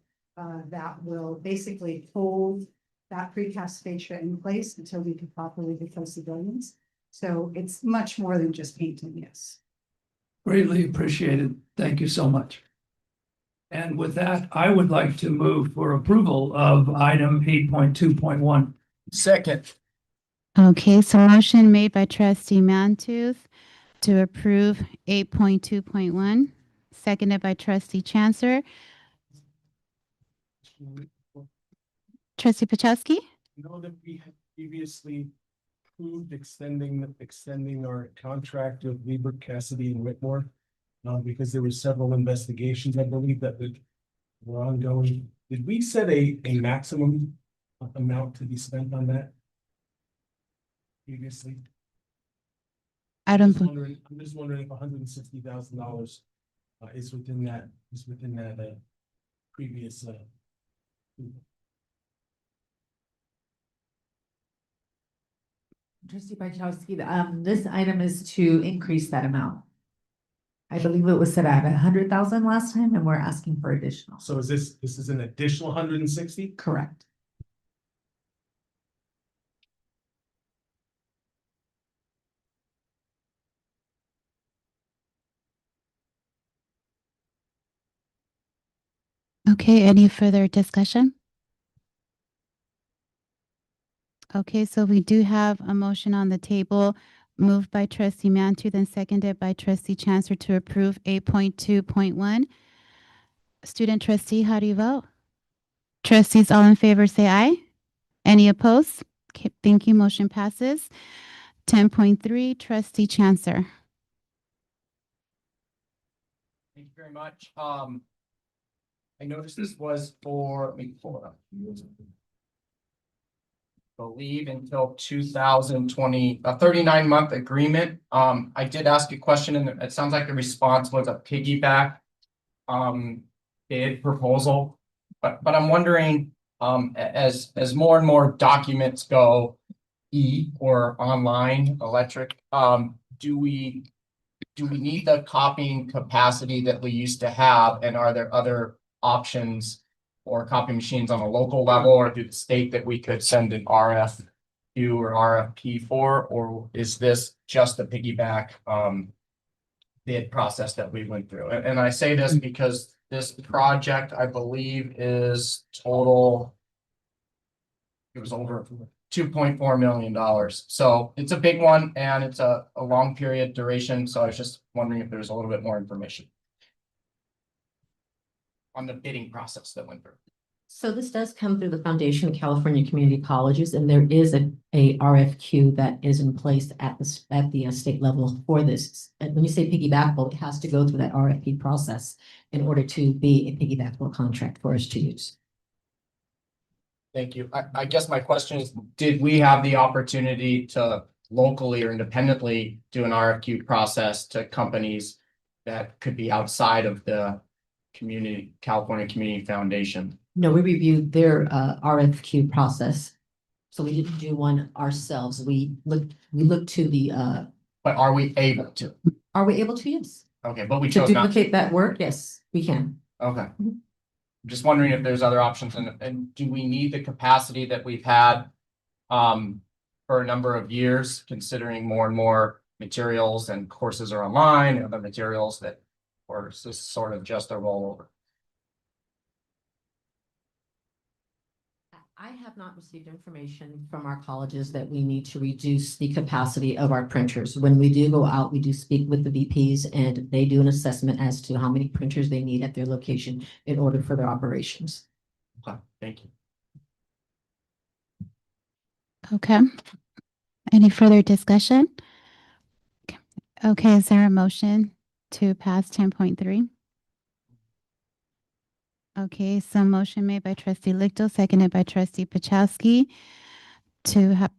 that will basically hold that precast fascia in place until we can properly replace the buildings. So it's much more than just painting, yes. Greatly appreciated. Thank you so much. And with that, I would like to move for approval of item 8.2.1. Second. Okay, so motion made by trustee Mantooth to approve 8.2.1, seconded by trustee Chancellor. Trustee Pachowski? Know that we had previously approved extending our contract with Lieber, Cassidy and Whitmore. Because there were several investigations, I believe that were ongoing. Did we set a maximum amount to be spent on that? Previously? I'm I'm just wondering if $160,000 is within that previous Trustee Bajkowski, this item is to increase that amount. I believe it was set at 100,000 last time, and we're asking for additional. So is this is an additional 160? Correct. Okay, any further discussion? Okay, so we do have a motion on the table, moved by trustee Mantooth and seconded by trustee Chancellor to approve 8.2.1. Student trustee, how do you vote? Trustees, all in favor, say aye. Any opposed? Okay, thank you. Motion passes. 10.3, trustee Chancellor. Thank you very much. I noticed this was for, let me pull it up. Believe until 2020, a 39-month agreement. I did ask a question and it sounds like the response was a piggyback bid proposal. But I'm wondering, as more and more documents go or online, electric, do we need the copying capacity that we used to have? And are there other options or copy machines on a local level, or do the state that we could send an RFQ or RFP for, or is this just a piggyback bid process that we went through? And I say this because this project, I believe, is total. It was over $2.4 million. So it's a big one and it's a long period duration. So I was just wondering if there's a little bit more information on the bidding process that went through. So this does come through the Foundation of California Community Colleges, and there is a RFQ that is in place at the state level for this. And when you say piggybackable, it has to go through that RFP process in order to be a piggybackable contract for us to use. Thank you. I guess my question is, did we have the opportunity to locally or independently do an RFQ process to companies that could be outside of the California Community Foundation? No, we reviewed their RFQ process. So we didn't do one ourselves. We looked to the But are we able to? Are we able to? Yes. Okay, but we To chose not to. duplicate that work? Yes, we can. Okay. Just wondering if there's other options and do we need the capacity that we've had for a number of years, considering more and more materials and courses are online and other materials that, or is this sort of just a rollover? I have not received information from our colleges that we need to reduce the capacity of our printers. When we do go out, we do speak with the VPs and they do an assessment as to how many printers they need at their location in order for their operations. Okay, thank you. Okay. Any further discussion? Okay, is there a motion to pass 10.3? Okay, so motion made by trustee Lichtel, seconded by trustee Pachowski to have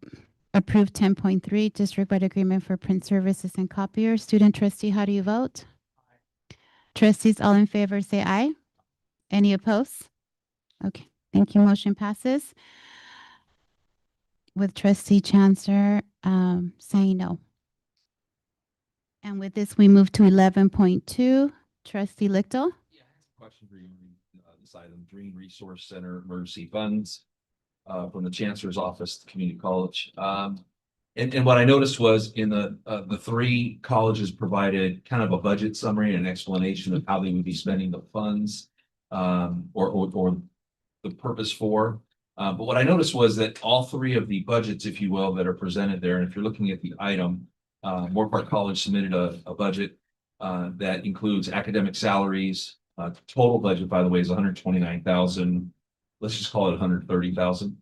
Approved 10.3, district-wide agreement for print services and copiers. Student trustee, how do you vote? Trustees, all in favor, say aye. Any opposed? Okay, thank you. Motion passes. With trustee Chancellor saying no. And with this, we move to 11.2. Trustee Lichtel. Question for you, this item, Dream Resource Center Emergency Funds, from the Chancellor's Office, the Community College. And what I noticed was in the three colleges provided kind of a budget summary and an explanation of how they would be spending the funds, or the purpose for. But what I noticed was that all three of the budgets, if you will, that are presented there, and if you're looking at the item, Moorpark College submitted a budget that includes academic salaries. Total budget, by the way, is 129,000. Let's just call it 130,000.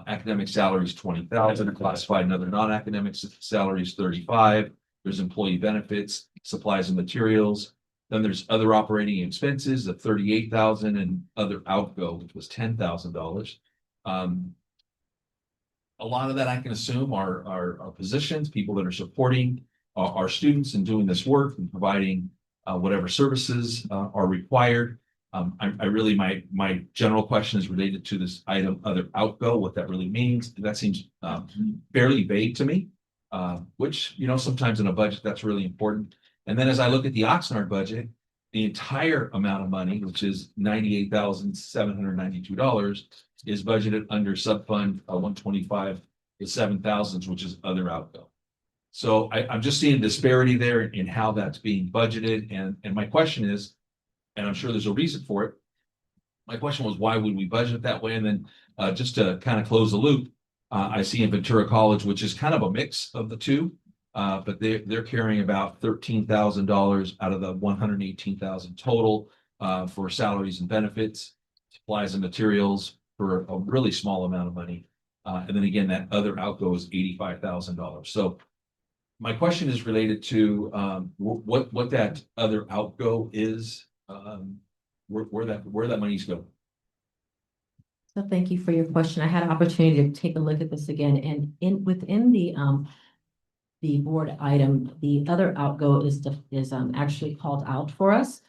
Academic salaries 20,000. Classified and other non-academic salaries 35. There's employee benefits, supplies and materials. Then there's other operating expenses of 38,000 and other outgo, which was $10,000. A lot of that I can assume are positions, people that are supporting our students and doing this work and providing whatever services are required. I really, my general question is related to this item, other outgo, what that really means. That seems fairly vague to me, which, you know, sometimes in a budget, that's really important. And then as I look at the Oxnard budget, the entire amount of money, which is $98,792, is budgeted under subfund 125 to 7,000, which is other outgo. So I'm just seeing disparity there in how that's being budgeted. And my question is, and I'm sure there's a reason for it. My question was, why would we budget that way? And then just to kind of close the loop, I see in Ventura College, which is kind of a mix of the two, but they're carrying about $13,000 out of the 118,000 total for salaries and benefits, supplies and materials for a really small amount of money. And then again, that other outgo is $85,000. So my question is related to what that other outgo is, where that money's going. So thank you for your question. I had an opportunity to take a look at this again, and within the board item, the other outgo is actually called out for us.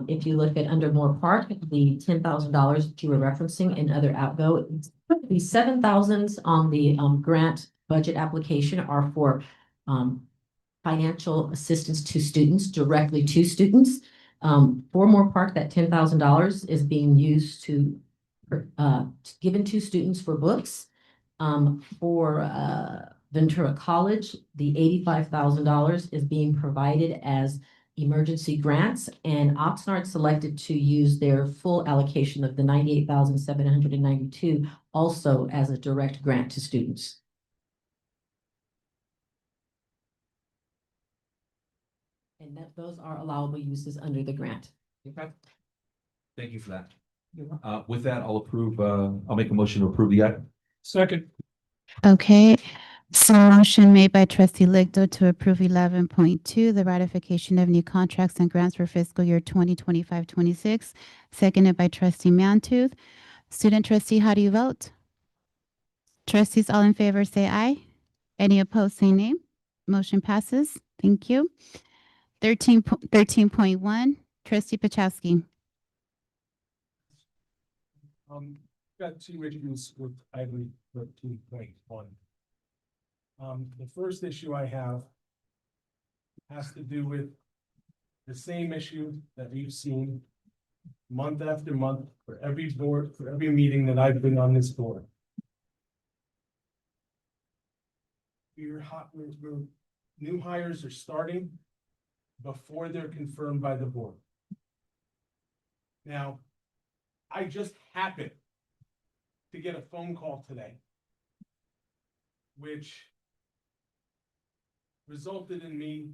If you look at under Moorpark, the $10,000 that you were referencing in other outgo, the 7,000s on the grant budget application are for financial assistance to students, directly to students. For Moorpark, that $10,000 is being used to given to students for books. For Ventura College, the $85,000 is being provided as emergency grants, and Oxnard selected to use their full allocation of the $98,792 also as a direct grant to students. And those are allowable uses under the grant. Okay. Thank you for that. With that, I'll make a motion to approve the item. Second. Okay, so motion made by trustee Lichtel to approve 11.2, the ratification of new contracts and grants for fiscal year 2025-26, seconded by trustee Mantooth. Student trustee, how do you vote? Trustees, all in favor, say aye. Any opposed, say nay. Motion passes. Thank you. 13.1, trustee Pachowski. Got two issues with item 13.1. The first issue I have has to do with the same issue that we've seen month after month for every board, for every meeting that I've been on this board. New hires are starting before they're confirmed by the board. Now, I just happened to get a phone call today, which resulted in me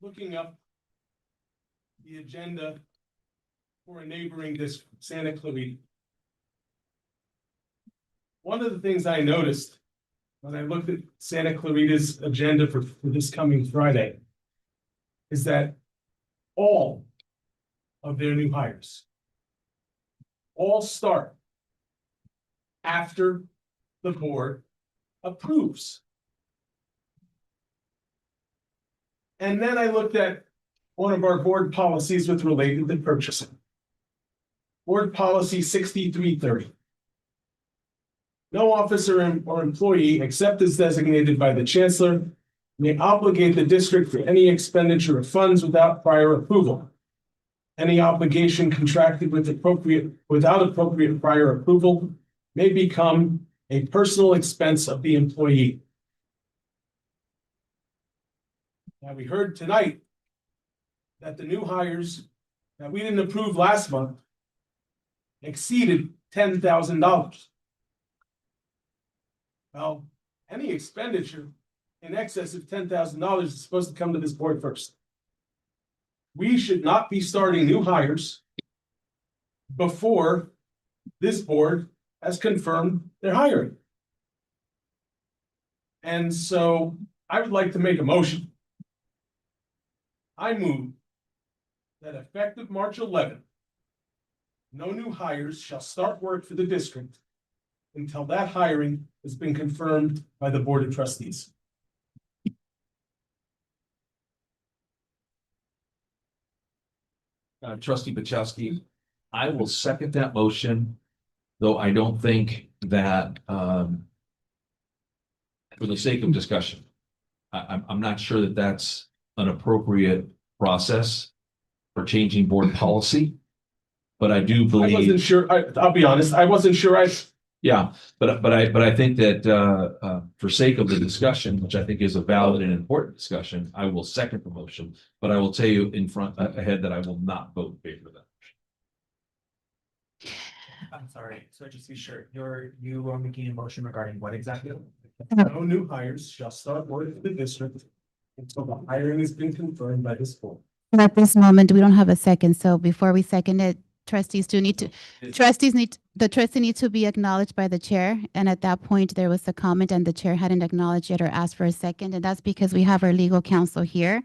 looking up the agenda for a neighboring district, Santa Clarita. One of the things I noticed when I looked at Santa Clarita's agenda for this coming Friday is that all of their new hires all start after the board approves. And then I looked at one of our board policies with related to purchasing. Board policy 6330. No officer or employee, except as designated by the chancellor, may obligate the district for any expenditure of funds without prior approval. Any obligation contracted without appropriate prior approval may become a personal expense of the employee. Now, we heard tonight that the new hires that we didn't approve last month exceeded $10,000. Well, any expenditure in excess of $10,000 is supposed to come to this board first. We should not be starting new hires before this board has confirmed their hiring. And so I would like to make a motion. I move that effective March 11th, no new hires shall start work for the district until that hiring has been confirmed by the Board of Trustees. Trustee Bachowski, I will second that motion, though I don't think that, for the sake of discussion, I'm not sure that that's an appropriate process for changing board policy. But I do believe. I wasn't sure, I'll be honest, I wasn't sure Yeah, but I think that for sake of the discussion, which I think is a valid and important discussion, I will second the motion. But I will tell you ahead that I will not vote in favor of that. I'm sorry, so just to be sure, you are making a motion regarding what exactly? No new hires shall start work for the district until the hiring has been confirmed by this board. At this moment, we don't have a second, so before we second it, the trustee needs to be acknowledged by the chair. And at that point, there was a comment and the chair hadn't acknowledged yet or asked for a second. And that's because we have our legal counsel here.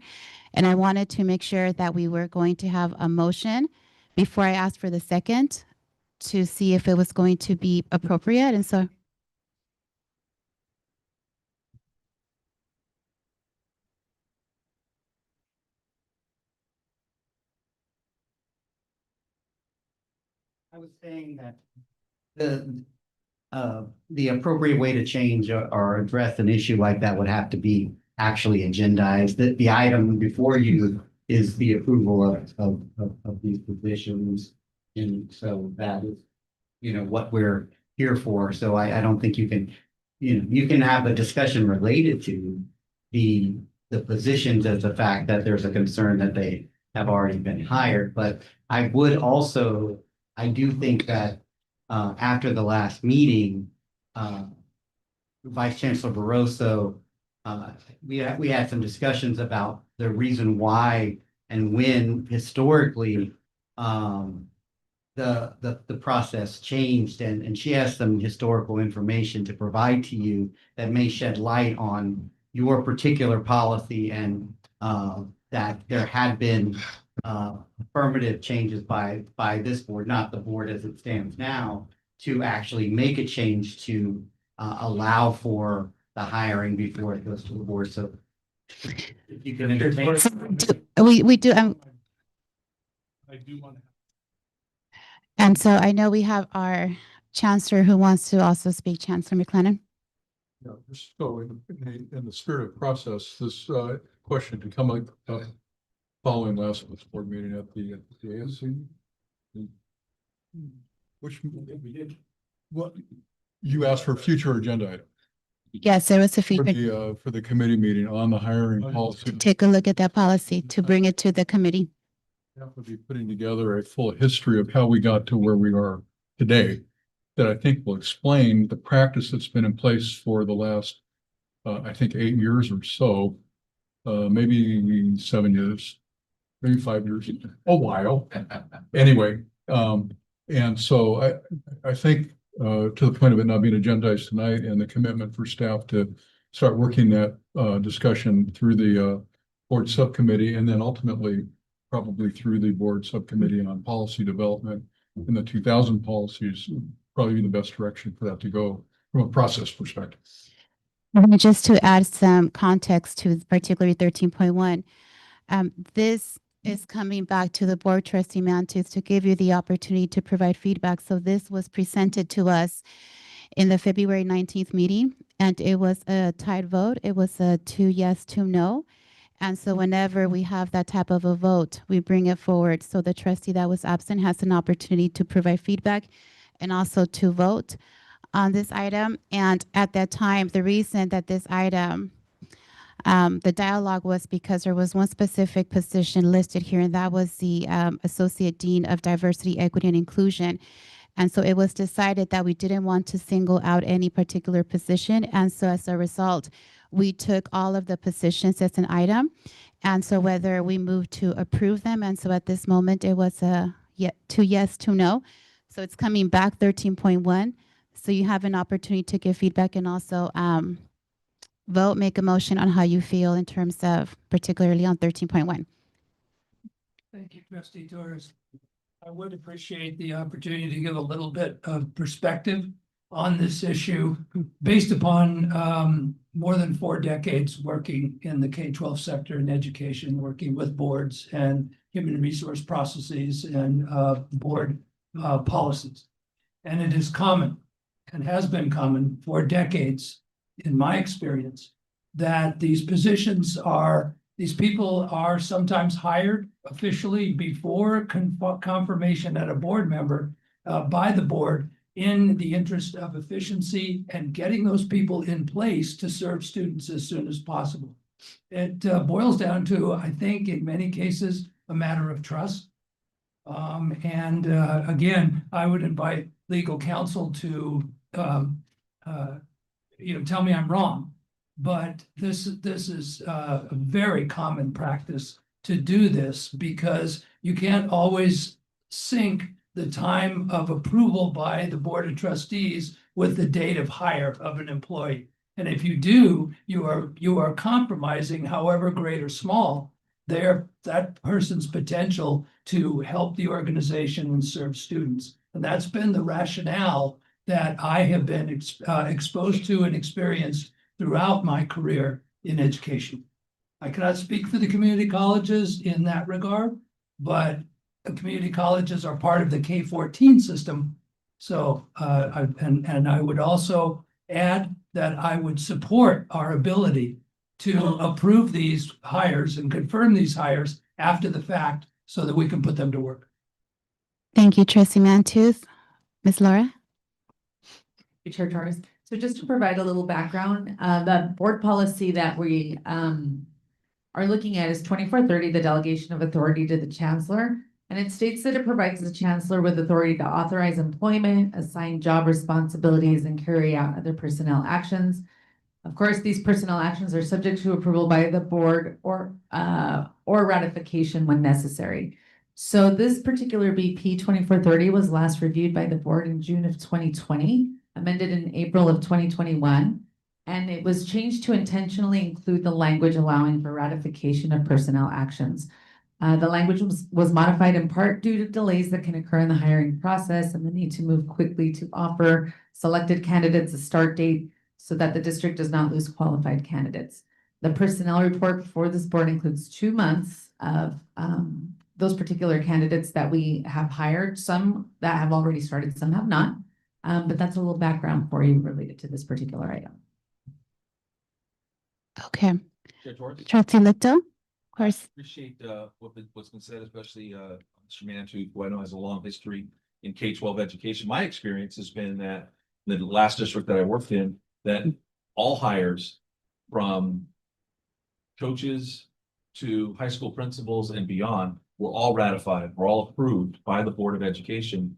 And I wanted to make sure that we were going to have a motion before I asked for the second to see if it was going to be appropriate. And so I was saying that the appropriate way to change or address an issue like that would have to be actually agendized. That the item before you is the approval of these positions. And so that is, what we're here for. So I don't think you can, you can have a discussion related to the positions as the fact that there's a concern that they have already been hired. But I would also, I do think that after the last meeting, Vice Chancellor Barroso, we had some discussions about the reason why and when historically the process changed, and she has some historical information to provide to you that may shed light on your particular policy and that there had been affirmative changes by this board, not the board as it stands now, to actually make a change to allow for the hiring before it goes to the board. So if you can entertain. we do. I do want to. And so I know we have our chancellor who wants to also speak, Chancellor McLennan. Yeah, just so in the spirit of process, this question to come up following last month's board meeting at the ASC. Which we did. What you asked for a future agenda item. Yes, there was a future. For the committee meeting on the hiring policy. Take a look at that policy to bring it to the committee. That would be putting together a full history of how we got to where we are today, that I think will explain the practice that's been in place for the last, I think 8 years or so, maybe 7 years, maybe 5 years, a while. Anyway, and so I think to the point of it not being agendized tonight and the commitment for staff to start working that discussion through the board subcommittee and then ultimately probably through the board subcommittee on policy development in the 2000 policies, probably be the best direction for that to go from a process perspective. And just to add some context to particularly 13.1, this is coming back to the board, Trustee Mantis, to give you the opportunity to provide feedback. So this was presented to us in the February 19th meeting, and it was a tied vote. It was a 2 yes, 2 no. And so whenever we have that type of a vote, we bring it forward. So the trustee that was absent has an opportunity to provide feedback and also to vote on this item. And at that time, the reason that this item, the dialogue was because there was one specific position listed here, and that was the Associate Dean of Diversity, Equity, and Inclusion. And so it was decided that we didn't want to single out any particular position. And so as a result, we took all of the positions as an item. And so whether we moved to approve them, and so at this moment, it was a 2 yes, 2 no. So it's coming back 13.1. So you have an opportunity to give feedback and also vote, make a motion on how you feel in terms of particularly on 13.1. Thank you, Trustee Torres. I would appreciate the opportunity to give a little bit of perspective on this issue based upon more than 4 decades working in the K-12 sector in education, working with boards and human resource processes and board policies. And it is common and has been common for decades, in my experience, that these people are sometimes hired officially before confirmation at a board member by the board in the interest of efficiency and getting those people in place to serve students as soon as possible. It boils down to, I think, in many cases, a matter of trust. Again, I would invite legal counsel to tell me I'm wrong, but this is a very common practice to do this because you can't always sync the time of approval by the Board of Trustees with the date of hire of an employee. And if you do, you are compromising, however great or small, that person's potential to help the organization and serve students. And that's been the rationale that I have been exposed to and experienced throughout my career in education. I cannot speak for the community colleges in that regard, but community colleges are part of the K-14 system. So, I would also add that I would support our ability to approve these hires and confirm these hires after the fact so that we can put them to work. Thank you, Trustee Mantooth. Ms. Laura? Chair Torres. So just to provide a little background, the board policy that we are looking at is 2430, the delegation of authority to the chancellor. And it states that it provides the chancellor with authority to authorize employment, assign job responsibilities, and carry out other personnel actions. Of course, these personnel actions are subject to approval by the board or ratification when necessary. So this particular BP 2430 was last reviewed by the board in June of 2020, amended in April of 2021, and it was changed to intentionally include the language allowing for ratification of personnel actions. The language was modified in part due to delays that can occur in the hiring process and the need to move quickly to offer selected candidates a start date so that the district does not lose qualified candidates. The personnel report for this board includes 2 months of those particular candidates that we have hired, some that have already started, some have not. But that's a little background for you related to this particular item. Okay. Chair Torres? Trustee Lipto? Of course. Appreciate what's been said, especially Mr. Mantooth, who I know has a long history in K-12 education. My experience has been that the last district that I worked in, that all hires from coaches to high school principals and beyond were all ratified, were all approved by the Board of Education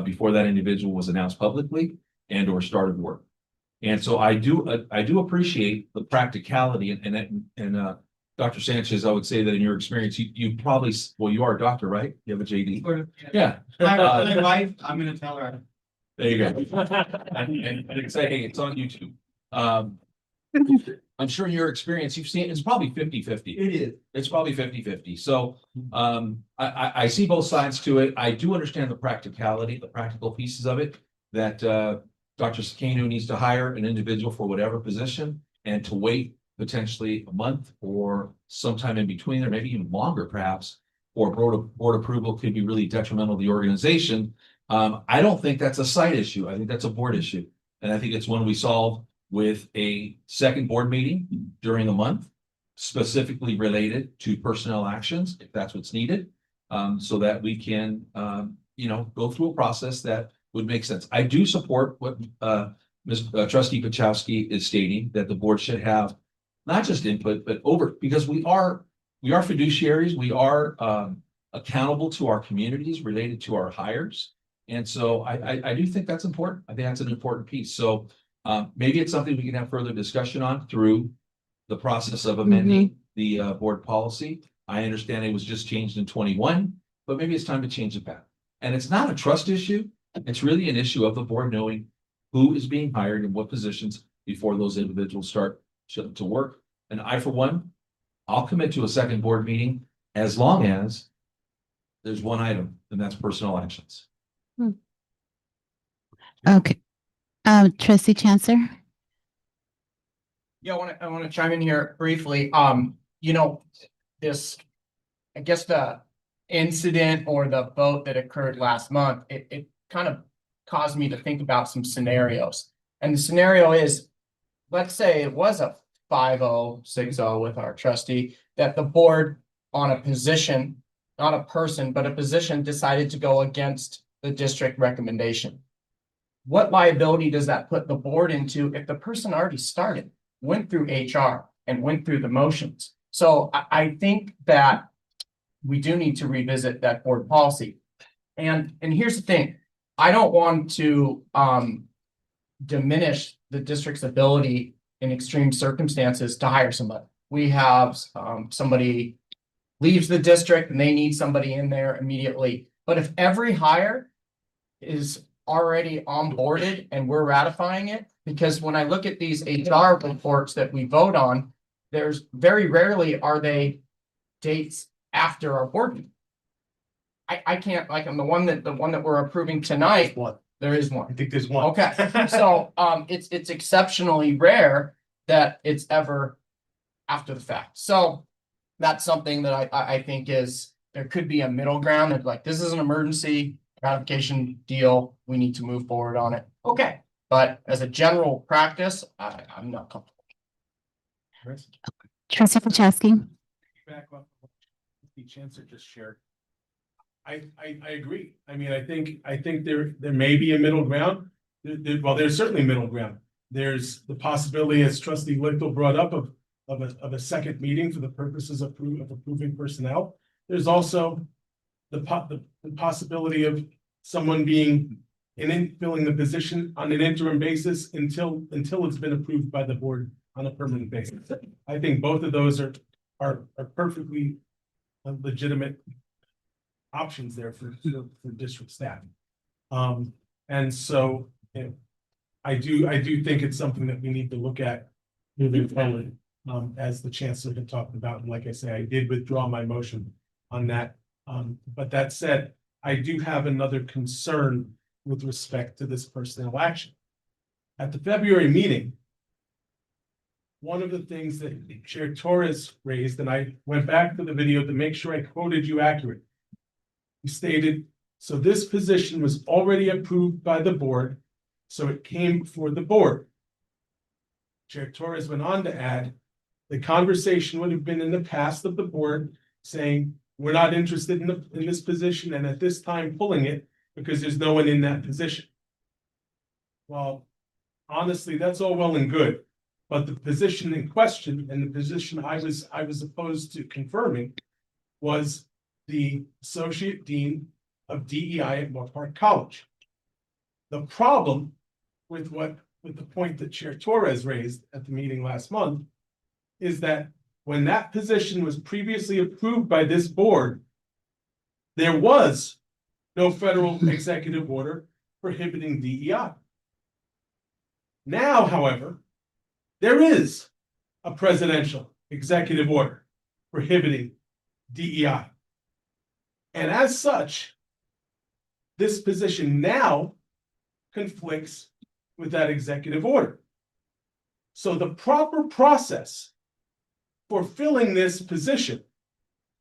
before that individual was announced publicly and or started work. And so I do appreciate the practicality and Dr. Sanchez, I would say that in your experience, you probably, well, you are a doctor, right? You have a JD? Yeah. My wife, I'm gonna tell her. There you go. And say, hey, it's on YouTube. I'm sure in your experience, you've seen, it's probably 50-50. It is. It's probably 50-50. So I see both sides to it. I do understand the practicality, the practical pieces of it, that Dr. Sakenu needs to hire an individual for whatever position. and to wait potentially a month or sometime in between, or maybe even longer perhaps, or board approval could be really detrimental to the organization. I don't think that's a site issue. I think that's a board issue. And I think it's one we solve with a second board meeting during a month, specifically related to personnel actions, if that's what's needed, so that we can, go through a process that would make sense. I do support what Trustee Pachowski is stating, that the board should have not just input, but because we are fiduciaries, we are accountable to our communities related to our hires. And so I do think that's important. I think that's an important piece. So maybe it's something we can have further discussion on through the process of amending the board policy. I understand it was just changed in 21, but maybe it's time to change it back. And it's not a trust issue. It's really an issue of the board knowing who is being hired and what positions before those individuals start to work. And I, for one, I'll commit to a second board meeting as long as there's one item, and that's personnel actions. Okay. Trustee Chancellor. Yeah, I want to chime in here briefly. This, I guess the incident or the vote that occurred last month, it kind of caused me to think about some scenarios. And the scenario is, let's say it was a 5-0, 6-0 with our trustee, that the board on a position, not a person, but a position, decided to go against the district recommendation. What liability does that put the board into if the person already started, went through HR and went through the motions? So I think that we do need to revisit that board policy. And here's the thing, I don't want to diminish the district's ability in extreme circumstances to hire somebody. We have somebody leaves the district and they need somebody in there immediately. But if every hire is already onboarded and we're ratifying it, because when I look at these HR reports that we vote on, there's very rarely are they dates after our board meeting. I can't, like, on the one that we're approving tonight, there is one. I think there's one. Okay, so it's exceptionally rare that it's ever after the fact. So that's something that I think is, there could be a middle ground of like, this is an emergency ratification deal, we need to move forward on it. Okay, but as a general practice, I'm not comfortable. Trustee Pachowski. Back up what the chancellor just shared. I agree. I mean, I think there may be a middle ground. Well, there's certainly middle ground. There's the possibility, as Trustee Lichtel brought up, of a second meeting for the purposes of approving personnel. There's also the possibility of someone being filling the position on an interim basis until it's been approved by the board on a permanent basis. I think both of those are perfectly legitimate options there for district staff. And so I do think it's something that we need to look at moving forward, as the chancellor had talked about. And like I say, I did withdraw my motion on that. But that said, I do have another concern with respect to this personnel action. At the February meeting, one of the things that Chair Torres raised, and I went back to the video to make sure I quoted you accurately. He stated, so this position was already approved by the board, so it came before the board. Chair Torres went on to add, the conversation would have been in the past of the board saying, we're not interested in this position, and at this time pulling it because there's no one in that position. Well, honestly, that's all well and good. But the position in question and the position I was opposed to confirming was the Associate Dean of DEI at Moore Park College. The problem with the point that Chair Torres raised at the meeting last month is that when that position was previously approved by this board, there was no federal executive order prohibiting DEI. Now, however, there is a presidential executive order prohibiting DEI. And as such, this position now conflicts with that executive order. So the proper process for filling this position,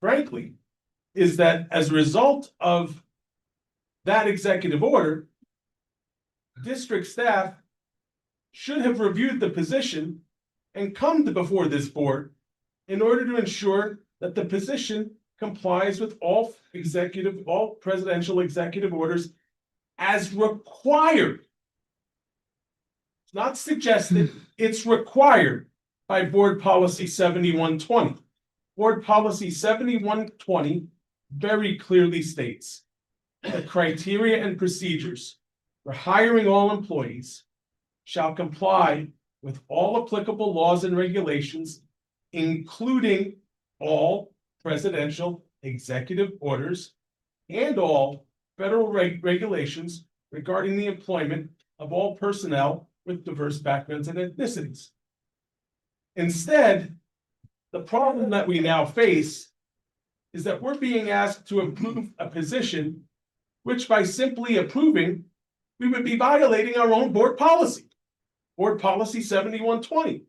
frankly, is that as a result of that executive order, district staff should have reviewed the position and come to before this board in order to ensure that the position complies with all presidential executive orders as required. It's not suggested, it's required by Board Policy 7120. Board Policy 7120 very clearly states the criteria and procedures for hiring all employees shall comply with all applicable laws and regulations, including all presidential executive orders and all federal regulations regarding the employment of all personnel with diverse backgrounds and ethnicities. Instead, the problem that we now face is that we're being asked to approve a position which, by simply approving, we would be violating our own board policy, Board Policy 7120.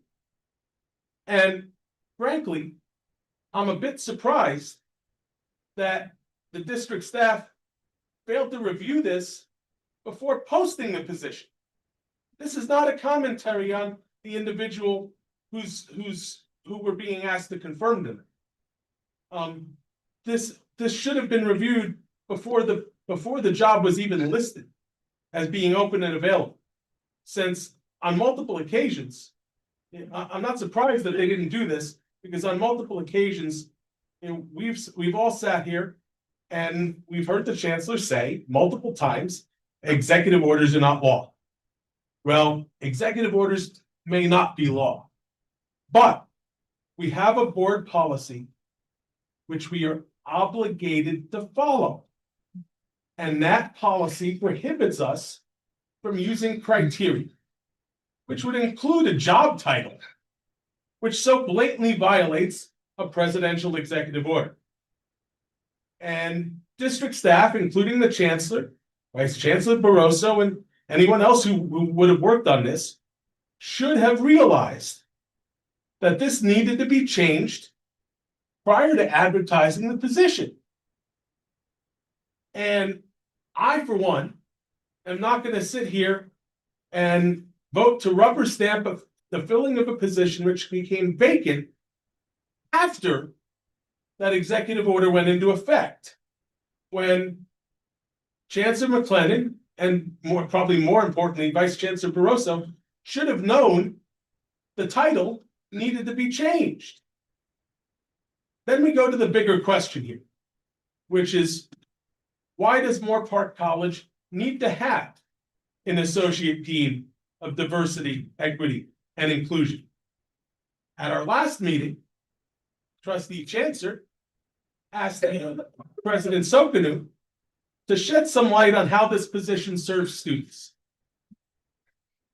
And frankly, I'm a bit surprised that the district staff failed to review this before posting the position. This is not a commentary on the individual who we're being asked to confirm them. This should have been reviewed before the job was even listed as being open and available. Since on multiple occasions, I'm not surprised that they didn't do this, because on multiple occasions, we've all sat here and we've heard the chancellor say multiple times, executive orders are not law. Well, executive orders may not be law, but we have a board policy which we are obligated to follow. And that policy prohibits us from using criteria, which would include a job title, which so blatantly violates a presidential executive order. And district staff, including the chancellor, Vice Chancellor Barroso, and anyone else who would have worked on this, should have realized that this needed to be changed prior to advertising the position. And I, for one, am not going to sit here and vote to rubber stamp the filling of a position which became vacant after that executive order went into effect, when Chancellor McLennan, and probably more importantly, Vice Chancellor Barroso, should have known the title needed to be changed. Then we go to the bigger question here, which is, why does Moore Park College need to have an associate dean of diversity, equity, and inclusion? At our last meeting, Trustee Chancellor asked President Sokanu to shed some light on how this position serves students.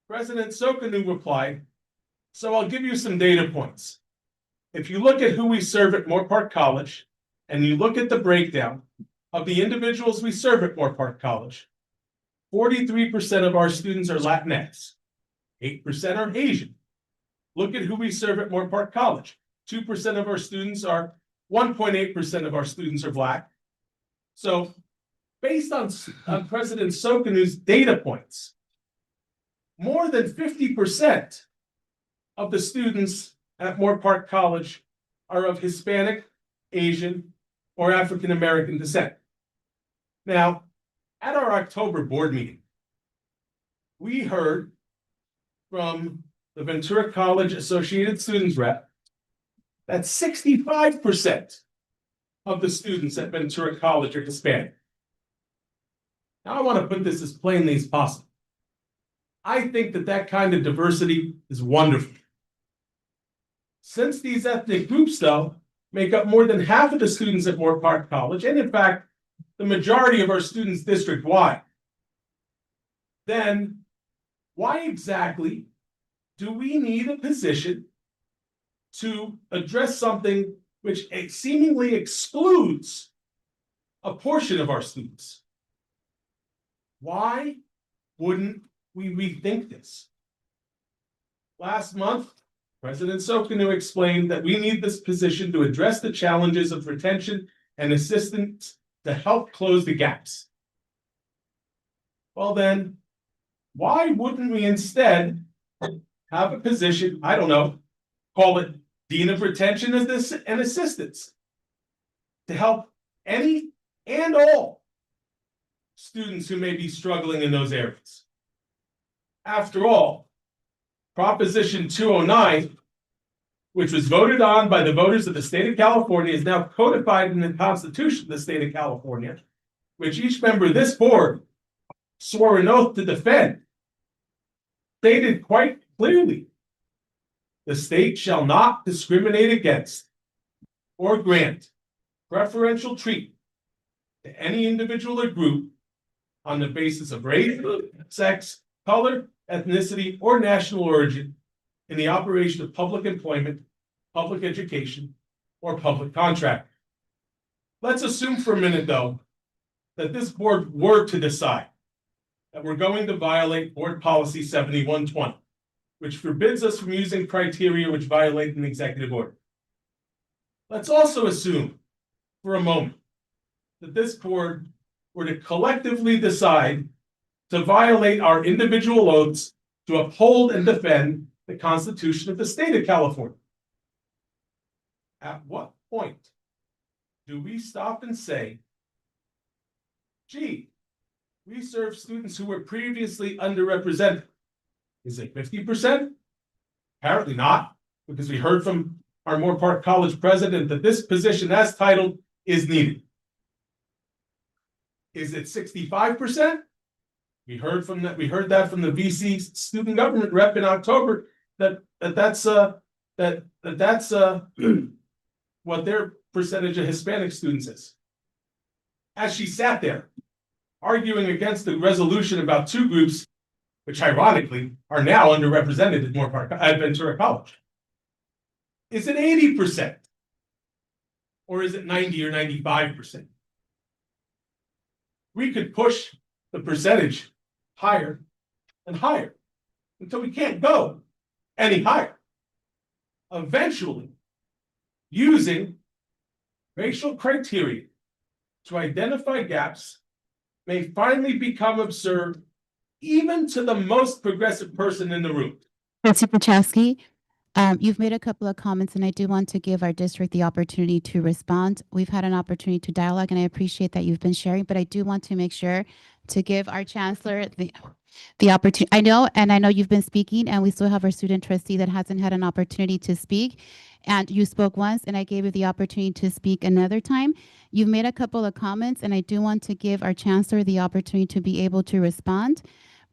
President Sokanu replied, "So I'll give you some data points. If you look at who we serve at Moore Park College, and you look at the breakdown of the individuals we serve at Moore Park College, 43% of our students are Latinx, 8% are Asian. Look at who we serve at Moore Park College. 2% of our students are, 1.8% of our students are Black." So based on President Sokanu's data points, more than 50% of the students at Moore Park College are of Hispanic, Asian, or African American descent. Now, at our October board meeting, we heard from the Ventura College Associated Students rep that 65% of the students at Ventura College are Hispanic. Now, I want to put this as plainly as possible. I think that kind of diversity is wonderful. Since these ethnic groups, though, make up more than half of the students at Moore Park College, and in fact, the majority of our students district-wide, then why exactly do we need a position to address something which seemingly excludes a portion of our students? Why wouldn't we rethink this? Last month, President Sokinu explained that we need this position to address the challenges of retention and assistance to help close the gaps. Well then, why wouldn't we instead have a position, I don't know, call it Dean of Retention and Assistance, to help any and all students who may be struggling in those areas? After all, Proposition 209, which was voted on by the voters of the state of California, is now codified in the Constitution of the state of California, which each member of this board swore an oath to defend, stated quite clearly, the state shall not discriminate against or grant preferential treatment to any individual or group on the basis of race, sex, color, ethnicity, or national origin in the operation of public employment, public education, or public contract. Let's assume for a minute, though, that this board were to decide that we're going to violate Board Policy 7120, which forbids us from using criteria which violate an executive order. Let's also assume for a moment that this board were to collectively decide to violate our individual oaths to uphold and defend the Constitution of the state of California. At what point do we stop and say, gee, we serve students who were previously underrepresented? Is it 50%? Apparently not, because we heard from our Moore Park College president that this position as titled is needed. Is it 65%? We heard that from the VC student government rep in October that's what their percentage of Hispanic students is. As she sat there arguing against the resolution about two groups, which ironically are now underrepresented at Moore Park at Ventura College. Is it 80%? Or is it 90 or 95%? We could push the percentage higher and higher until we can't go any higher. Eventually, using racial criteria to identify gaps may finally become absurd even to the most progressive person in the room. Trustee Pachowski, you've made a couple of comments, and I do want to give our district the opportunity to respond. We've had an opportunity to dialogue, and I appreciate that you've been sharing, but I do want to make sure to give our chancellor the opportunity. I know you've been speaking, and we still have our student trustee that hasn't had an opportunity to speak. And you spoke once, and I gave you the opportunity to speak another time. You've made a couple of comments, and I do want to give our chancellor the opportunity to be able to respond,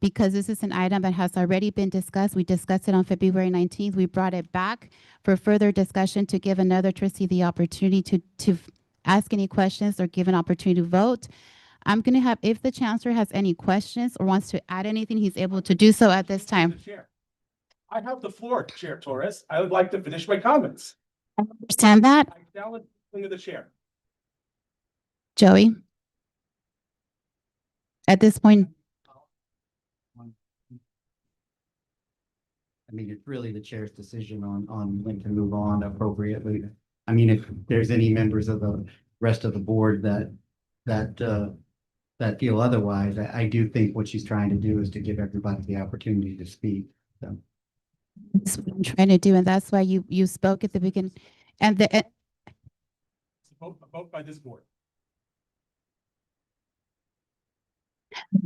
because this is an item that has already been discussed. We discussed it on February 19th. We brought it back for further discussion to give another trustee the opportunity to ask any questions or give an opportunity to vote. I'm going to have, if the chancellor has any questions or wants to add anything, he's able to do so at this time. I have the floor, Chair Torres. I would like to finish my comments. I understand that. I challenge the chair. Joey? At this point, I mean, it's really the chair's decision on when to move on appropriately. I mean, if there's any members of the rest of the board that feel otherwise, I do think what she's trying to do is to give everybody the opportunity to speak. So. that's what I'm trying to do, and that's why you spoke at the beginning. And A vote by this board.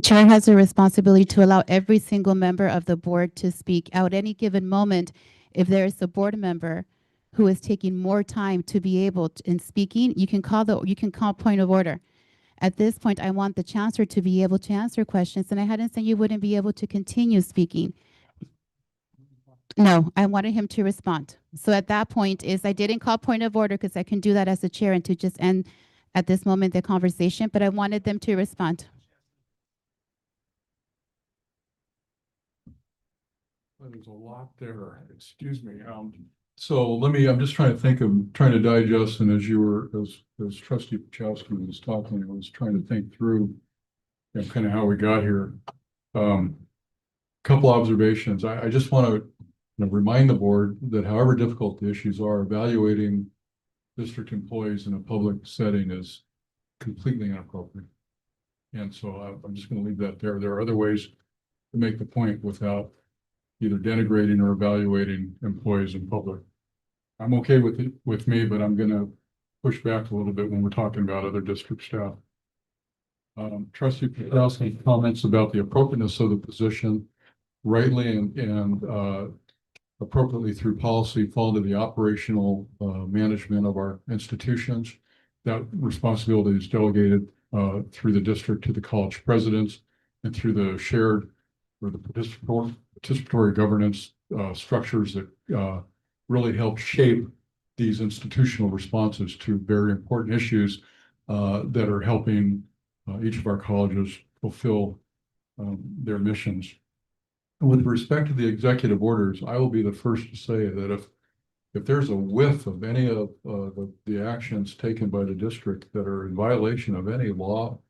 Chair has a responsibility to allow every single member of the board to speak. At any given moment, if there is a board member who is taking more time to be able to, in speaking, you can call point of order. At this point, I want the chancellor to be able to answer questions, and I hadn't said you wouldn't be able to continue speaking. No, I wanted him to respond. So at that point I didn't call point of order because I can do that as a chair and to just end at this moment the conversation, but I wanted them to respond. There's a lot there. Excuse me. So I'm just trying to digest, and as Trustee Pachowski was talking, I was trying to think through kind of how we got here. Couple observations. I just want to remind the board that however difficult the issues are, evaluating district employees in a public setting is completely inappropriate. And so I'm just going to leave that there. There are other ways to make the point without either denigrating or evaluating employees in public. I'm okay with it with me, but I'm going to push back a little bit when we're talking about other district staff. Trustee Petrowski comments about the appropriateness of the position rightly and appropriately through policy fall to the operational management of our institutions. That responsibility is delegated through the district to the college presidents and through the shared or the participatory governance structures that really help shape these institutional responses to very important issues that are helping each of our colleges fulfill their missions. With respect to the executive orders, I will be the first to say that if there's a whiff of any of the actions taken by the district that are in violation of any law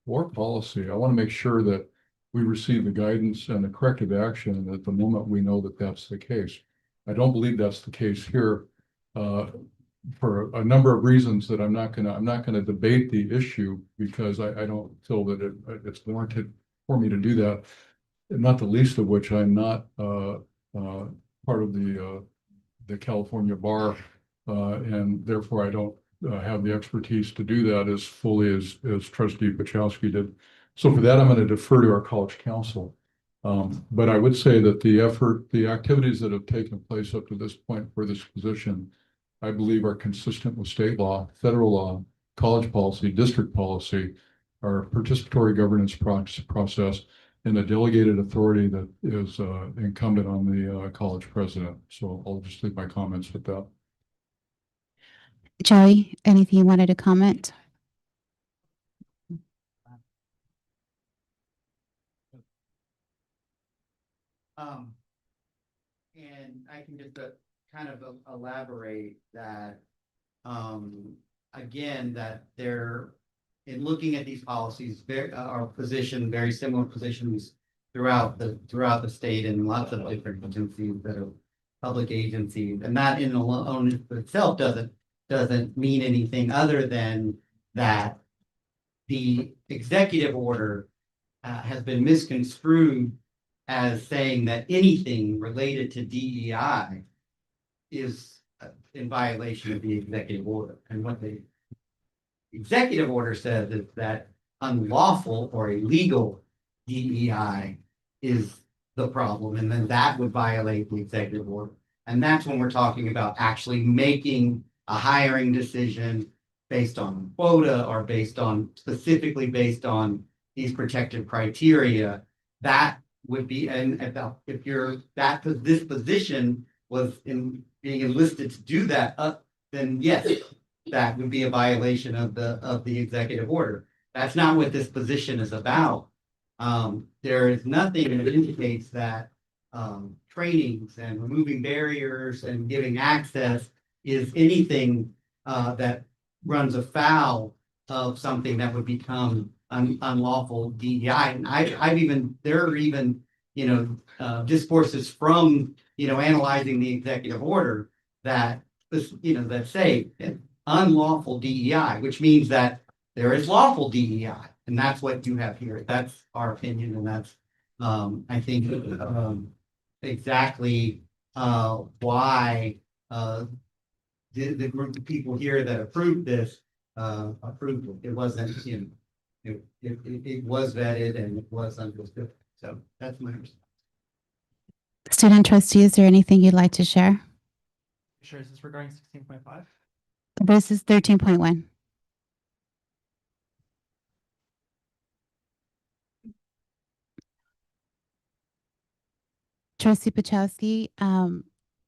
or policy, I want to make sure that we receive the guidance and the corrective action at the moment we know that that's the case. I don't believe that's the case here for a number of reasons that I'm not gonna debate the issue because I don't feel that it's warranted for me to do that. Not the least of which I'm not part of the California bar, and therefore I don't have the expertise to do that as fully as Trustee Pachowski did. So for that, I'm going to defer to our college council. But I would say that the activities that have taken place up to this point for this position, I believe are consistent with state law, federal law, college policy, district policy, our participatory governance process, and the delegated authority that is incumbent on the college president. So I'll just leave my comments with that. Joey, anything you wanted to comment? And I can just kind of elaborate that, again, that they're, in looking at these policies, our position, very similar positions throughout the state and lots of different agencies that are public agencies, and that in alone itself doesn't mean anything other than that the executive order has been misconstrued as saying that anything related to DEI is in violation of the executive order. And what the executive order says is that unlawful or illegal DEI is the problem, and then that would violate the executive order. And that's when we're talking about actually making a hiring decision based on quota or specifically based on these protective criteria. That would be, and if this position was being enlisted to do that, then yes, that would be a violation of the executive order. That's not what this position is about. There is nothing that indicates that trainings and removing barriers and giving access is anything that runs afoul of something that would become unlawful DEI. And there are even discourses from analyzing the executive order that that say unlawful DEI, which means that there is lawful DEI, and that's what you have here. That's our opinion, and that's I think exactly why the group of people here that approved this approved it. It wasn't, it was vetted and it was understood. So that's my response. Student trustee, is there anything you'd like to share? Sure, is this regarding 16.5? This is 13.1. Trustee Pachowski,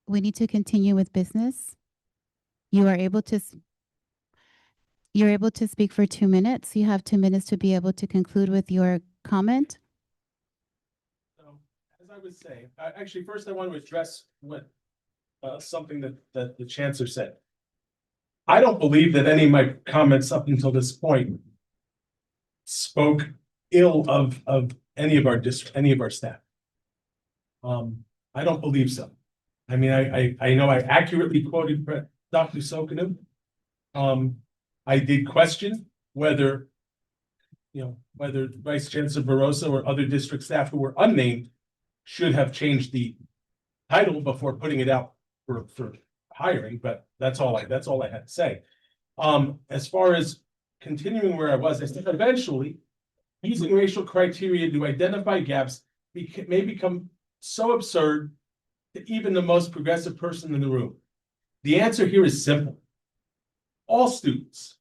we need to continue with business. You're able to speak for 2 minutes. You have 2 minutes to be able to conclude with your comment. So, as I was saying, actually, first I want to address what something that the chancellor said. I don't believe that any of my comments up until this point spoke ill of any of our staff. I don't believe so. I mean, I know I accurately quoted Dr. Sokinu. I did question whether, whether Vice Chancellor Barroso or other district staff who were unnamed should have changed the title before putting it out for hiring, but that's all I had to say. As far as continuing where I was, I said eventually using racial criteria to identify gaps may become so absurd to even the most progressive person in the room. The answer here is simple. All students,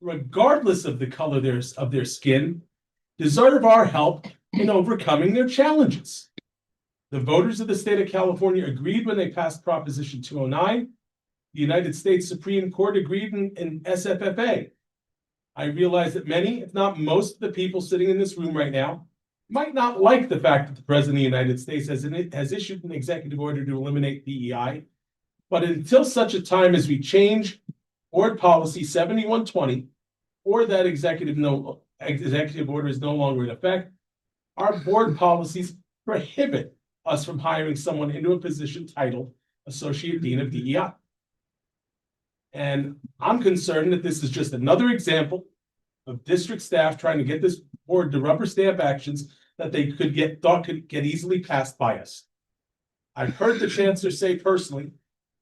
regardless of the color of their skin, deserve our help in overcoming their challenges. The voters of the state of California agreed when they passed Proposition 209. The United States Supreme Court agreed in SFFA. I realize that many, if not most, of the people sitting in this room right now might not like the fact that the President of the United States has issued an executive order to eliminate DEI. But until such a time as we change Board Policy 7120, or that executive order is no longer in effect, our board policies prohibit us from hiring someone into a position titled Associate Dean of DEI. And I'm concerned that this is just another example of district staff trying to get this board to rubber stamp actions that they could get easily passed by us. I've heard the chancellor say personally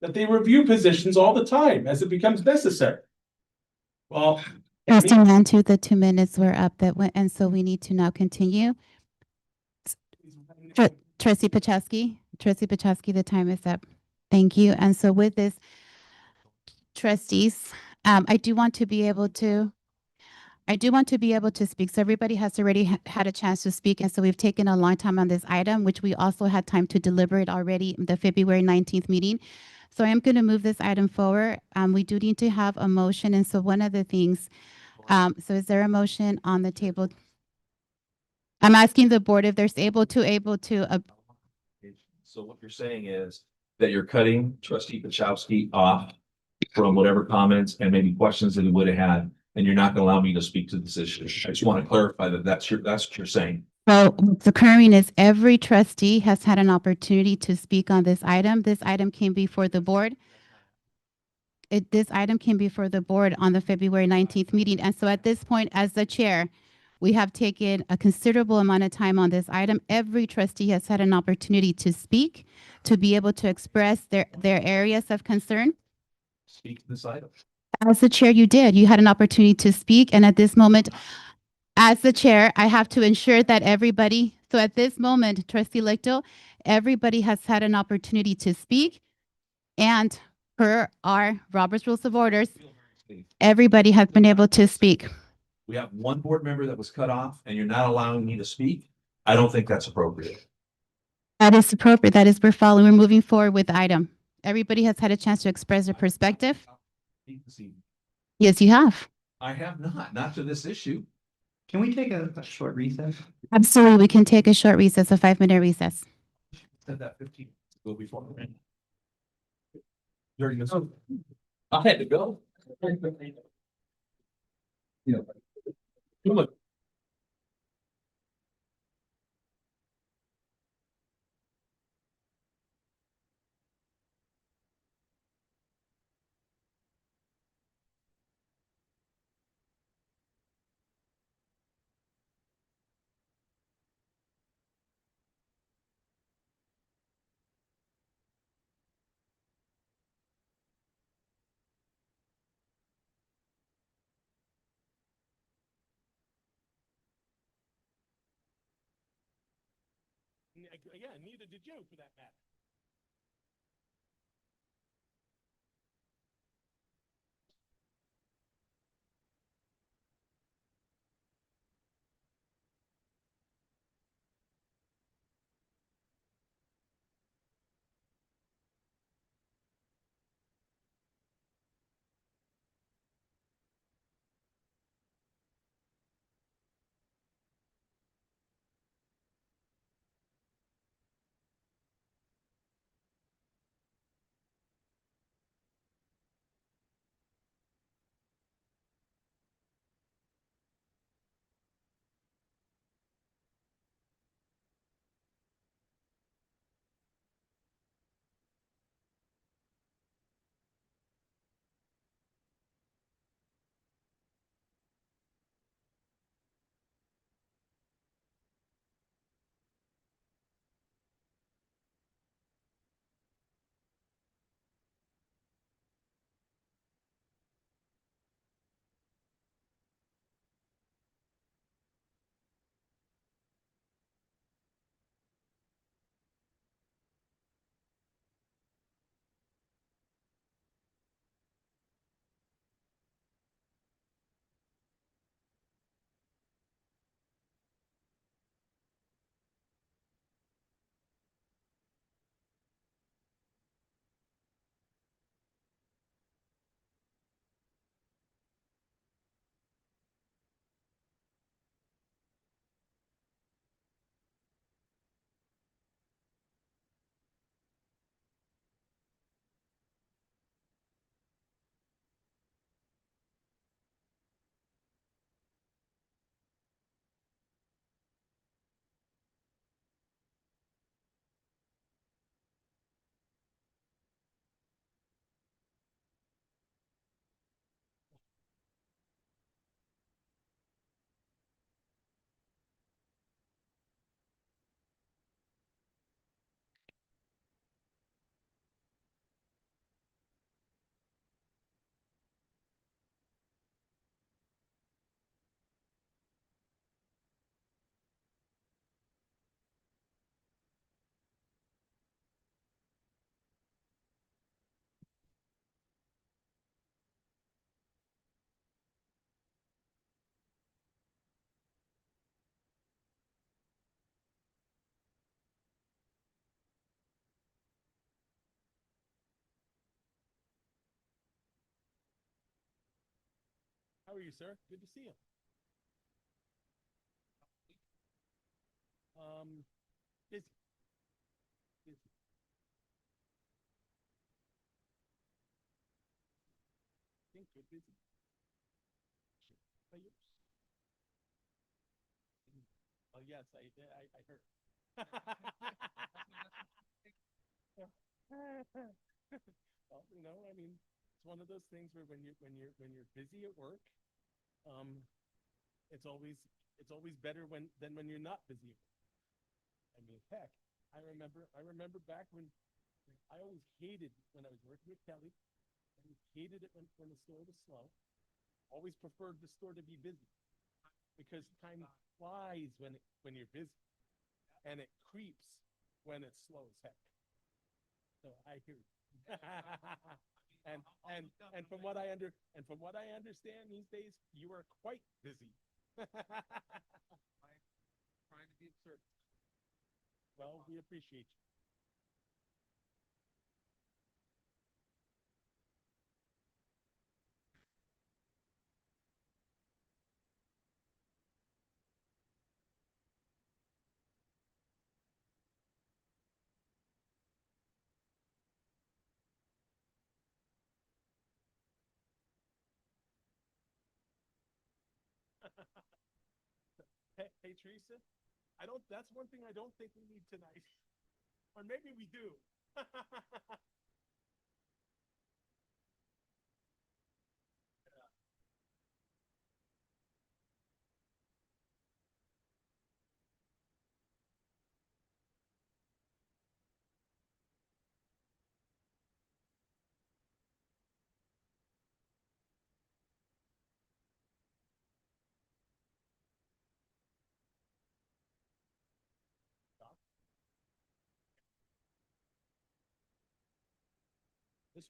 that they review positions all the time as it becomes necessary. Well, Trustee Mantu, the 2 minutes were up and so we need to now continue. Trustee Pachowski, the time is up. Thank you. And so with this, trustees, I do want to be able to speak. So everybody has already had a chance to speak. And so we've taken a long time on this item, which we also had time to deliberate already in the February 19th meeting. So I am going to move this item forward. We do need to have a motion. And so one of the things, so is there a motion on the table? I'm asking the board if they're able to. So what you're saying is that you're cutting Trustee Pachowski off from whatever comments and maybe questions that he would have had, and you're not going to allow me to speak to this issue. I just want to clarify that that's what you're saying. So what's occurring is every trustee has had an opportunity to speak on this item. This item came before the board. This item came before the board on the February 19th meeting. And so at this point, as the chair, we have taken a considerable amount of time on this item. Every trustee has had an opportunity to speak, to be able to express their areas of concern. Speak to this item. As the chair, you did. You had an opportunity to speak. And at this moment, as the chair, I have to ensure that everybody, so at this moment, Trustee Lichtel, everybody has had an opportunity to speak. And per our Robert's Rules of Orders, everybody has been able to speak. We have one board member that was cut off and you're not allowing me to speak. I don't think that's appropriate. That is appropriate. That is, we're moving forward with the item. Everybody has had a chance to express their perspective. Yes, you have. I have not to this issue. Can we take a short recess? Absolutely. We can take a short recess, a 5-minute recess. Said that 15 minutes ago before. 30 minutes. I had to go. Look. Yeah, neither did you for that matter. How are you, sir? Good to see you. Busy. Busy. I think you're busy. Are you? Oh, yes, I heard. Well, I mean, it's one of those things where when you're busy at work, it's always better than when you're not busy at work. I mean, heck, I remember back when I always hated when I was working with Kelly. I hated it when the store was slow. Always preferred the store to be busy because time flies when you're busy, and it creeps when it's slow as heck. So I hear you. and from what I understand these days, you are quite busy. Trying to be of service. Well, we appreciate you. Hey, Teresa, that's one thing I don't think we need tonight. Or maybe we do. This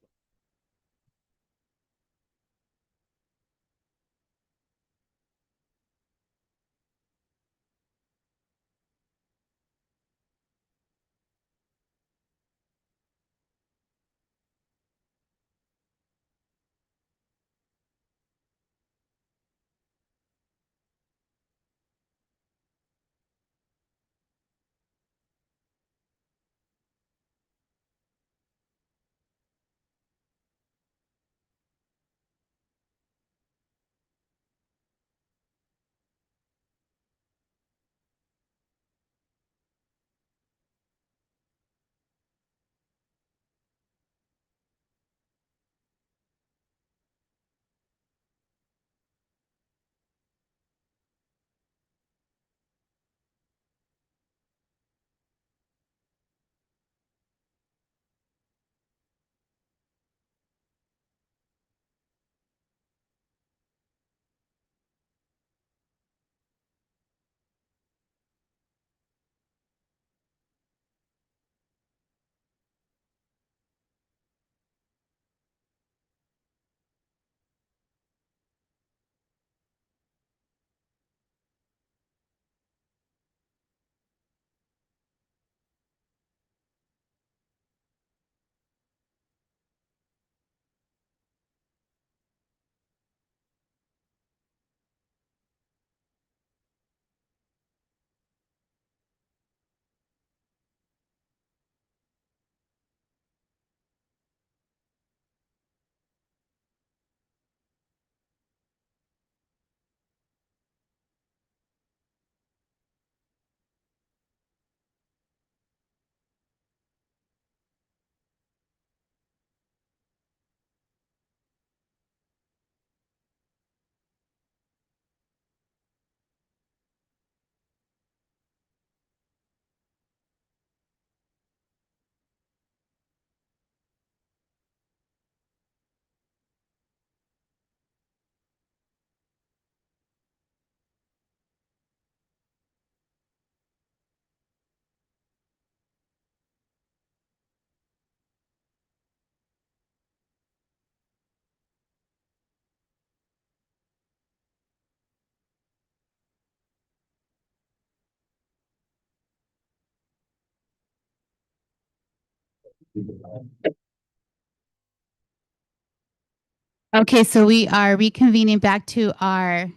one. Okay, so we are reconvening back to our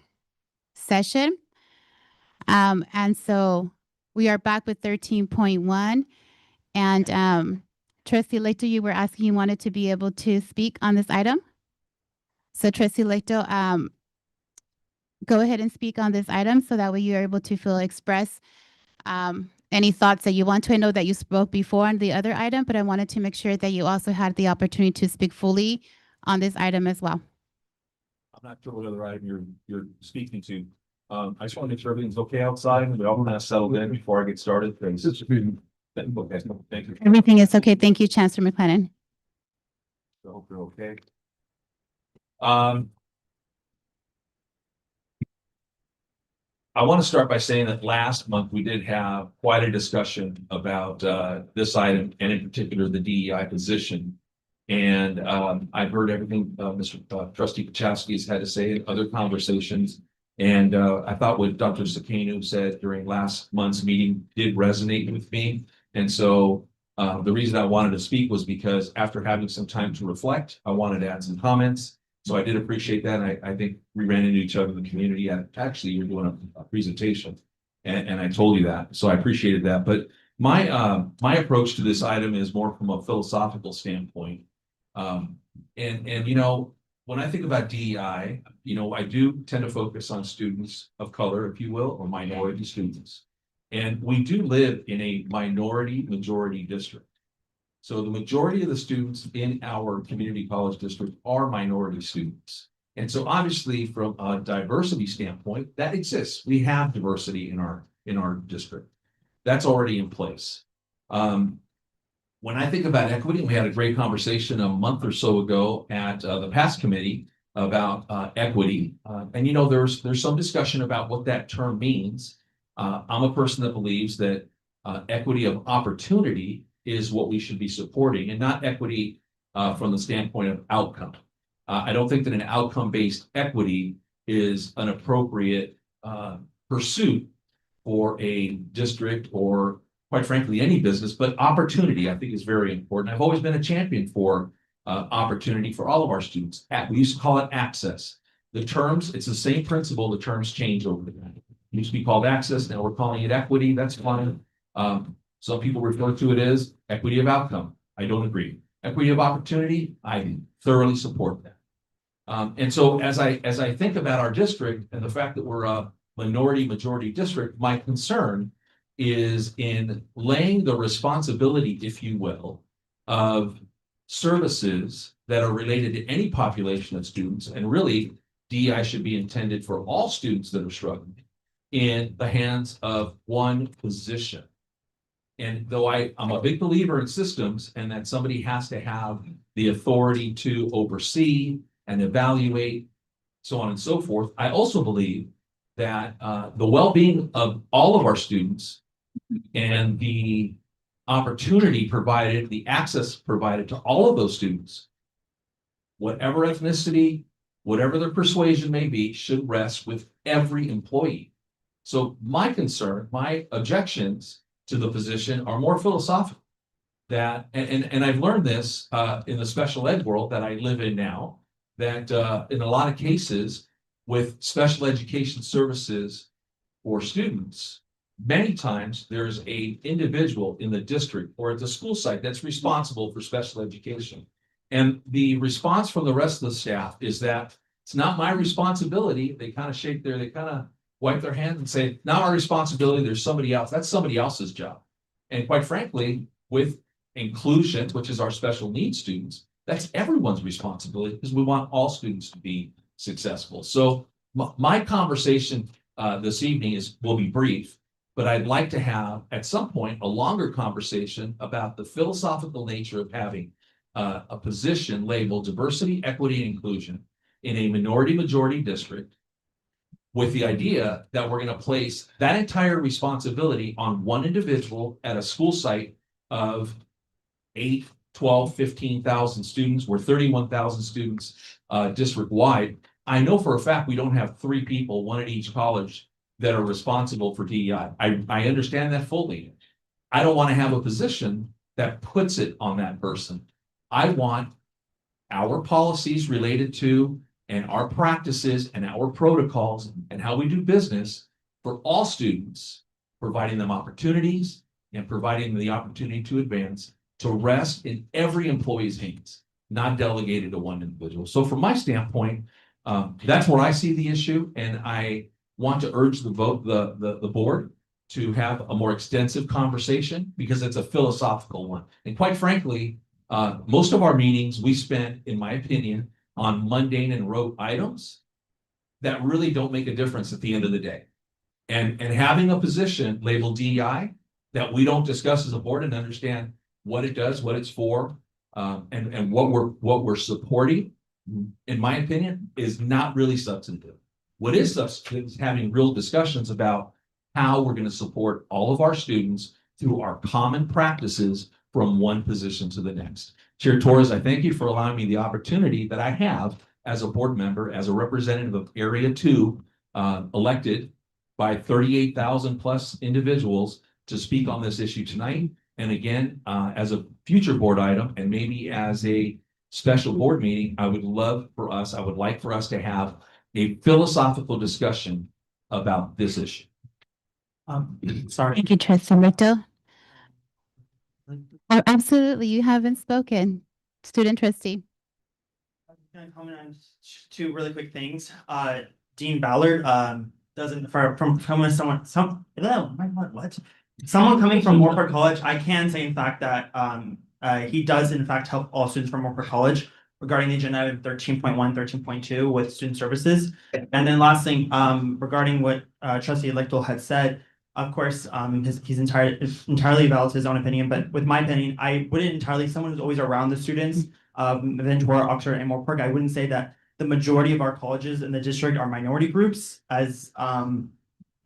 session. And so we are back with 13.1. And Trustee Lecto, you were asking, you wanted to be able to speak on this item? So Trustee Lecto, go ahead and speak on this item so that way you're able to express any thoughts that you want to. I know that you spoke before on the other item, but I wanted to make sure that you also had the opportunity to speak fully on this item as well. I'm not sure what other item you're speaking to. I just want to make sure everything's okay outside and we all kind of settled in before I get started. Okay, thank you. Everything is okay. Thank you, Chancellor McLennan. I hope you're okay. I want to start by saying that last month we did have quite a discussion about this item and in particular the DEI position. And I've heard everything Mr. Trustee Pachowski has had to say in other conversations. And I thought what Dr. Sakinu said during last month's meeting did resonate with me. And so the reason I wanted to speak was because after having some time to reflect, I wanted to add some comments. So I did appreciate that. And I think we ran into each other in the community. Actually, you're doing a presentation and I told you that. So I appreciated that. But my approach to this item is more from a philosophical standpoint. And you know, when I think about DEI, you know, I do tend to focus on students of color, if you will, or minority students. And we do live in a minority majority district. So the majority of the students in our community college district are minority students. And so obviously from a diversity standpoint, that exists. We have diversity in our district. That's already in place. When I think about equity, we had a great conversation a month or so ago at the past committee about equity. And you know, there's some discussion about what that term means. I'm a person that believes that equity of opportunity is what we should be supporting and not equity from the standpoint of outcome. I don't think that an outcome-based equity is an appropriate pursuit for a district or quite frankly, any business, but opportunity I think is very important. I've always been a champion for opportunity for all of our students. We used to call it access. The terms, it's the same principle, the terms change over the time. It used to be called access, now we're calling it equity, that's fine. Some people refer to it as equity of outcome. I don't agree. Equity of opportunity, I thoroughly support that. And so as I think about our district and the fact that we're a minority majority district, my concern is in laying the responsibility, if you will, of services that are related to any population of students, and really DEI should be intended for all students that are struggling, in the hands of one position. And though I'm a big believer in systems and that somebody has to have the authority to oversee and evaluate, so on and so forth, I also believe that the well-being of all of our students and the opportunity provided, the access provided to all of those students, whatever ethnicity, whatever their persuasion may be, should rest with every employee. So my concern, my objections to the position are more philosophical. That, and I've learned this in the special ed world that I live in now, that in a lot of cases with special education services for students, many times there's an individual in the district or at the school site that's responsible for special education. And the response from the rest of the staff is that it's not my responsibility. They kind of wipe their hands and say, not our responsibility, there's somebody else. That's somebody else's job. And quite frankly, with inclusion, which is our special needs students, that's everyone's responsibility because we want all students to be successful. So my conversation this evening will be brief, but I'd like to have at some point a longer conversation about the philosophical nature of having a position labeled diversity, equity, and inclusion in a minority majority district, with the idea that we're going to place that entire responsibility on one individual at a school site of 8, 12, 15,000 students. We're 31,000 students district-wide. I know for a fact we don't have 3 people, one at each college, that are responsible for DEI. I understand that fully. I don't want to have a position that puts it on that person. I want our policies related to and our practices and our protocols and how we do business for all students, providing them opportunities and providing them the opportunity to advance, to rest in every employee's hands, not delegated to one individual. So from my standpoint, that's where I see the issue, and I want to urge the board to have a more extensive conversation because it's a philosophical one. And quite frankly, most of our meetings we spend, in my opinion, on mundane and rote items that really don't make a difference at the end of the day. And having a position labeled DEI that we don't discuss as a board and understand what it does, what it's for, and what we're supporting, in my opinion, is not really substantive. What is substantive is having real discussions about how we're going to support all of our students through our common practices from one position to the next. Chair Torres, I thank you for allowing me the opportunity that I have as a board member, as a representative of Area 2, elected by 38,000 plus individuals to speak on this issue tonight. And again, as a future board item and maybe as a special board meeting, I would like for us to have a philosophical discussion about this issue. Sorry. Thank you, Trustee Rito. Oh, absolutely, you haven't spoken. Student trustee. Can I comment on two really quick things? Dean Ballard, doesn't, from coming someone coming from Moorpark College, I can say in fact that he does in fact help all students from Moorpark College regarding the agenda item 13.1, 13.2 with student services. And then last thing, regarding what Trustee Lichtel had said, of course, he's entirely valid to his own opinion, but with my opinion, I wouldn't entirely, someone who's always around the students of Ventura, Oxford, and Moorpark, I wouldn't say that the majority of our colleges in the district are minority groups, as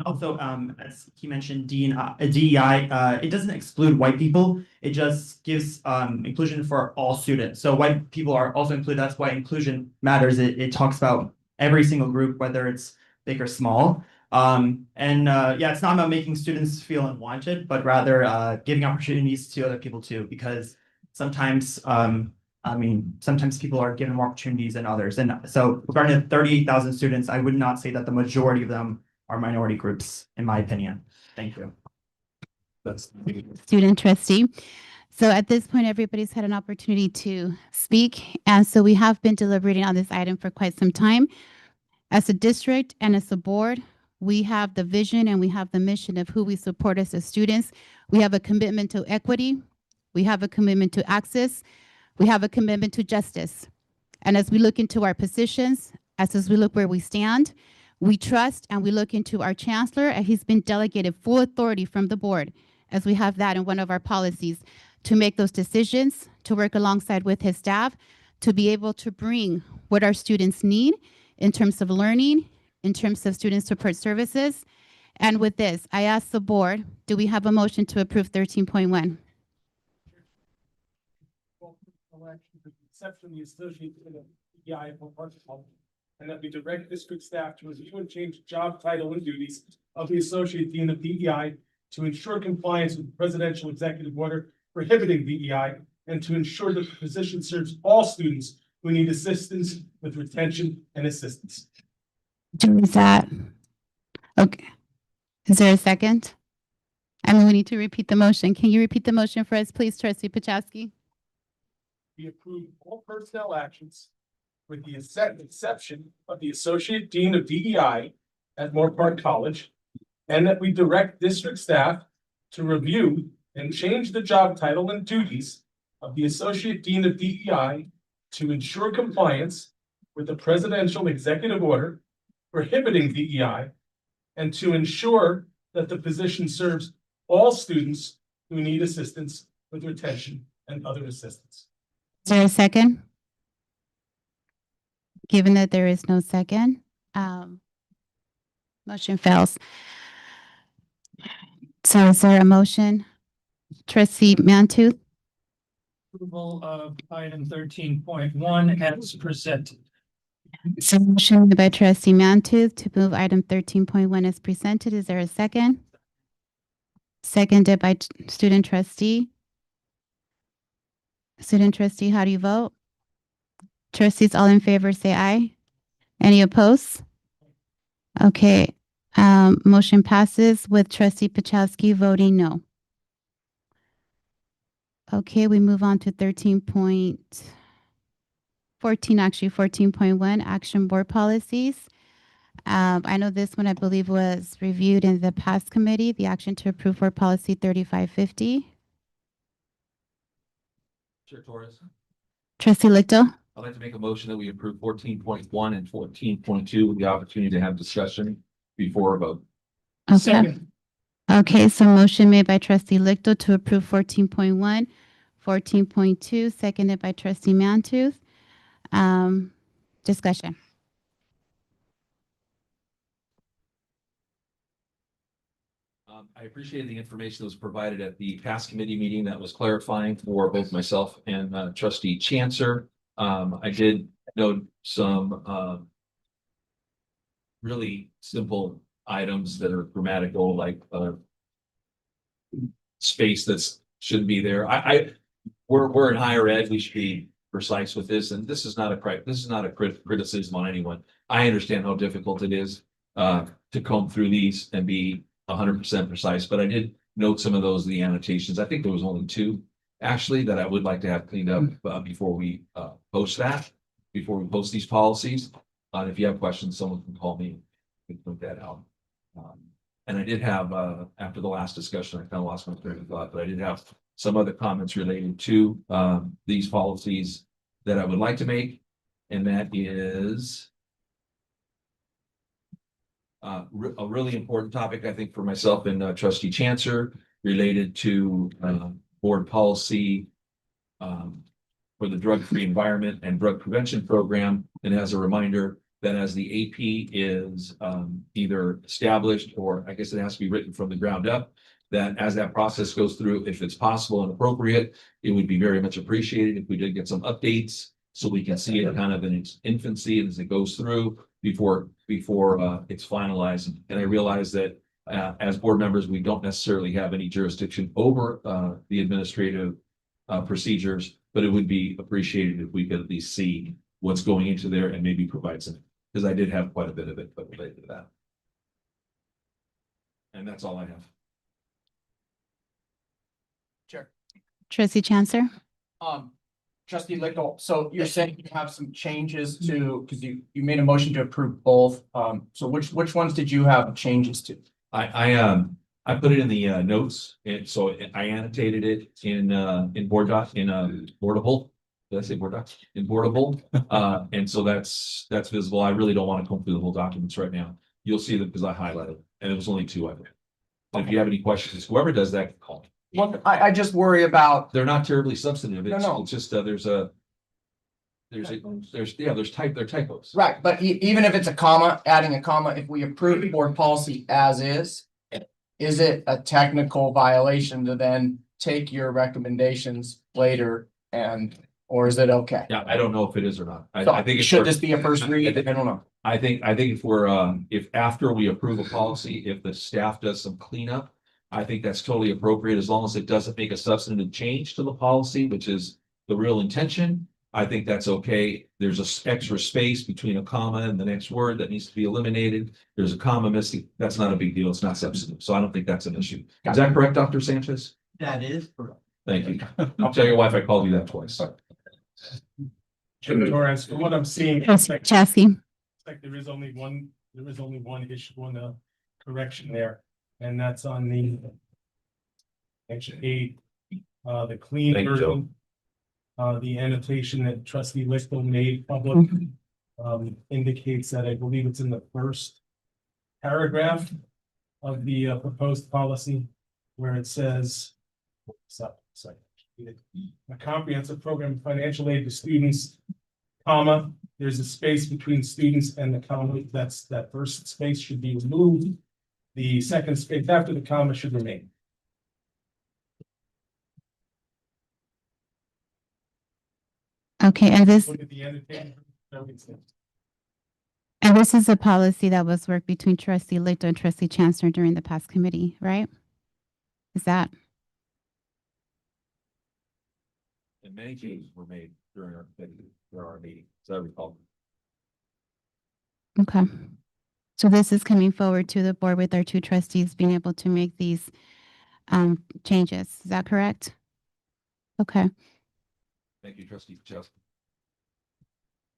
also as he mentioned, DEI, it doesn't exclude white people, it just gives inclusion for all students. So white people are also included, that's why inclusion matters. It talks about every single group, whether it's big or small. Yeah, it's not about making students feel unwanted, but rather giving opportunities to other people too, because sometimes sometimes people are given more opportunities than others. And so regarding the 38,000 students, I would not say that the majority of them are minority groups, in my opinion. Thank you. That's Student trustee. So at this point, everybody's had an opportunity to speak. And so we have been deliberating on this item for quite some time. As a district and as a board, we have the vision and we have the mission of who we support as students. We have a commitment to equity. We have a commitment to access. We have a commitment to justice. And as we look into our positions, as we look where we stand, we trust and we look into our chancellor, and he's been delegated full authority from the board, as we have that in one of our policies, to make those decisions, to work alongside with his staff, to be able to bring what our students need in terms of learning, in terms of student support services. And with this, I ask the board, do we have a motion to approve 13.1? Exception the associate in the DEI for part-time, and that we direct district staff to review and change job title and duties of the associate dean of DEI to ensure compliance with the presidential executive order prohibiting DEI, and to ensure that the position serves all students who need assistance with retention and assistance. Is that okay? Is there a second? I mean, we need to repeat the motion. Can you repeat the motion for us, please, Trustee Pachowski? We approve all personnel actions with the exception of the associate dean of DEI at Moorpark College, and that we direct district staff to review and change the job title and duties of the associate dean of DEI to ensure compliance with the presidential executive order prohibiting DEI, and to ensure that the position serves all students who need assistance with retention and other assistance. Is there a second? Given that there is no second, motion fails. So is there a motion? Trustee Mantooth? Approval of item 13.1 as presented. So motion by Trustee Mantooth to move item 13.1 as presented. Is there a second? Seconded by student trustee. Student trustee, how do you vote? Trustees, all in favor, say aye. Any opposed? Okay, motion passes with trustee Pachowski voting no. Okay, we move on to 13.14, actually 14.1, action board policies. I know this one, I believe, was reviewed in the past committee, the action to approve board policy 3550. Chair Torres, Trustee Lichto, I'd like to make a motion that we approve 14.1 and 14.2 with the opportunity to have discussion before a vote. okay. Okay, so motion made by trustee Lichto to approve 14.1, 14.2, seconded by trustee Mantooth. Discussion. I appreciate the information that was provided at the past committee meeting that was clarifying for both myself and trustee Chancer. I did note some really simple items that are grammatical, like space that's shouldn't be there. We're in higher ed. We should be precise with this, and this is not a criticism on anyone. I understand how difficult it is to comb through these and be 100% precise, but I did note some of those in the annotations. I think there was only two actually that I would like to have cleaned up before we post these policies. If you have questions, someone can call me and put that out. And I did have, after the last discussion, I kind of lost my train of thought, but I did have some other comments related to these policies that I would like to make. And that is a really important topic, I think, for myself and trustee Chancer related to board policy for the drug-free environment and drug prevention program. And as a reminder, that as the AP is either established, or I guess it has to be written from the ground up, that as that process goes through, if it's possible and appropriate, it would be very much appreciated if we did get some updates so we can see it kind of in its infancy and as it goes through before it's finalized. And I realize that as board members, we don't necessarily have any jurisdiction over the administrative procedures, but it would be appreciated if we could at least see what's going into there and maybe provide some, because I did have quite a bit of it, but related to that. And that's all I have. Chair. Trustee Chancer. Trustee Lickle, so you're saying you have some changes to, because you made a motion to approve both. So which ones did you have changes to? I put it in the notes, and so I annotated it in board doc, in Boardable. Did I say board docs? In Boardable. And so that's visible. I really don't want to comb through the whole documents right now. You'll see them because I highlighted, and it was only two of them. If you have any questions, whoever does that, call me. Well, I just worry about. They're not terribly substantive. No. It's just there's typos. Right, but even if it's a comma, adding a comma, if we approve board policy as is it a technical violation to then take your recommendations later or is it okay? Yeah, I don't know if it is or not. I think should this be a first read? I don't know. I think if after we approve a policy, if the staff does some cleanup, I think that's totally appropriate as long as it doesn't make a substantive change to the policy, which is the real intention. I think that's okay. There's a extra space between a comma and the next word that needs to be eliminated. There's a comma missing. That's not a big deal. It's not substantive. So I don't think that's an issue. Is that correct, Dr. Sanchez? That is correct. Thank you. I'll tell your wife I called you that twice. Chair Torres, from what I'm seeing, Chassis. like there is only one issue, one correction there, and that's on the section 8, the clean Thank you, version. The annotation that trustee Lickle made public indicates that I believe it's in the first paragraph of the proposed policy where it says a comprehensive program of financial aid to students, comma, there's a space between students and the comma. That first space should be removed. The second space after the comma should remain. Okay, and this Look at the annotation. and this is a policy that was worked between trustee Lichto and trustee Chancellor during the past committee, right? Is that? And many changes were made during our meeting, as I recall. Okay. So this is coming forward to the board with our two trustees being able to make these changes. Is that correct? Okay. Thank you, trustee Pacheco.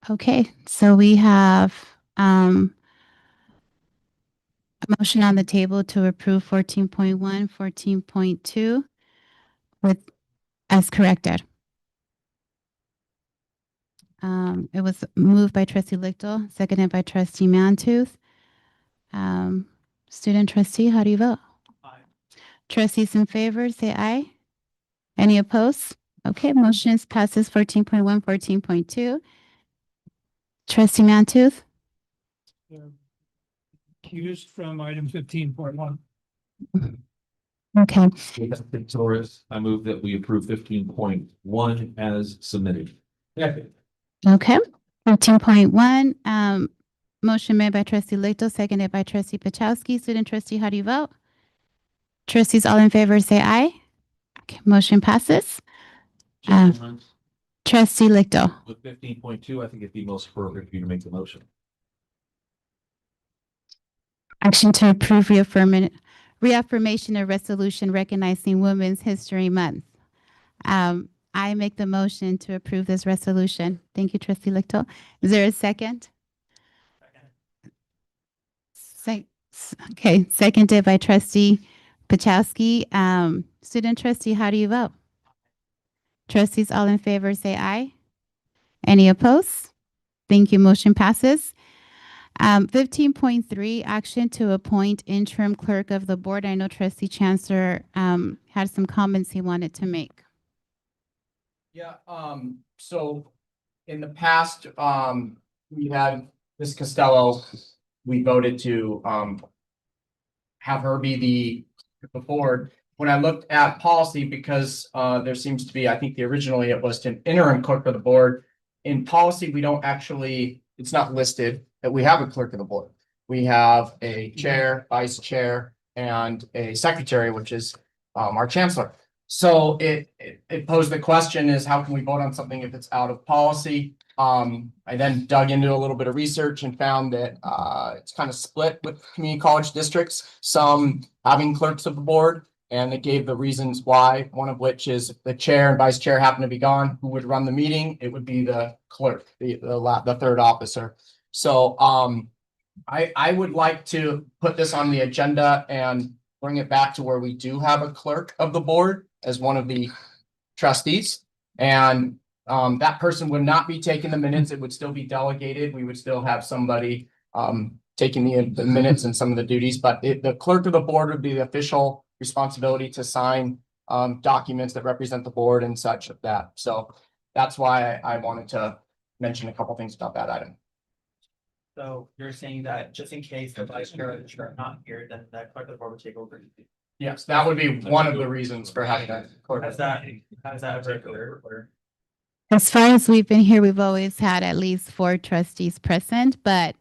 Okay. So we have a motion on the table to approve 14.1, 14.2 with as corrected. It was moved by trustee Lichtel, seconded by trustee Mantooth. Student trustee, how do you vote? Aye. Trustees in favor, say aye. Any opposed? Okay, motions passes 14.1, 14.2. Trustee Mantooth? Accused from item 15.1. Okay. Torres, I move that we approve 15.1 as submitted. Okay. 15.1, motion made by trustee Lichtel, seconded by trustee Pachowski. Student trustee, how do you vote? Trustees all in favor, say aye. Okay, motion passes. Trustee Lichtel. With 15.2, I think it'd be most appropriate for you to make the motion. Action to approve reaffirmation of resolution recognizing Women's History Month. I make the motion to approve this resolution. Thank you, trustee Lichtel. Is there a second? Okay, seconded by trustee Pachowski. Student trustee, how do you vote? Trustees all in favor, say aye. Any opposed? Thank you. Motion passes. 15.3, action to appoint interim clerk of the board. I know trustee Chancellor had some comments he wanted to make. Yeah, so in the past, we had Ms. Costello, we voted to have her be the board. When I looked at policy, because there seems to be, I think originally it was an interim clerk of the board. In policy, we don't actually, it's not listed that we have a clerk of the board. We have a chair, vice chair, and a secretary, which is our chancellor. So it posed the question is how can we vote on something if it's out of policy? I then dug into a little bit of research and found that it's kind of split with community college districts, some having clerks of the board, and it gave the reasons why, one of which is if the chair and vice chair happen to be gone, who would run the meeting? It would be the clerk, the third officer. So I would like to put this on the agenda and bring it back to where we do have a clerk of the board as one of the trustees. And that person would not be taking the minutes. It would still be delegated. We would still have somebody taking the minutes and some of the duties, but the clerk of the board would be the official responsibility to sign documents that represent the board and such of that. So that's why I wanted to mention a couple things about that item. So you're saying that just in case the vice chair or the chair are not here, then that clerk of the board would take over? Yes, that would be one of the reasons for having that. Has that ever occurred? As far as we've been here, we've always had at least 4 trustees present, but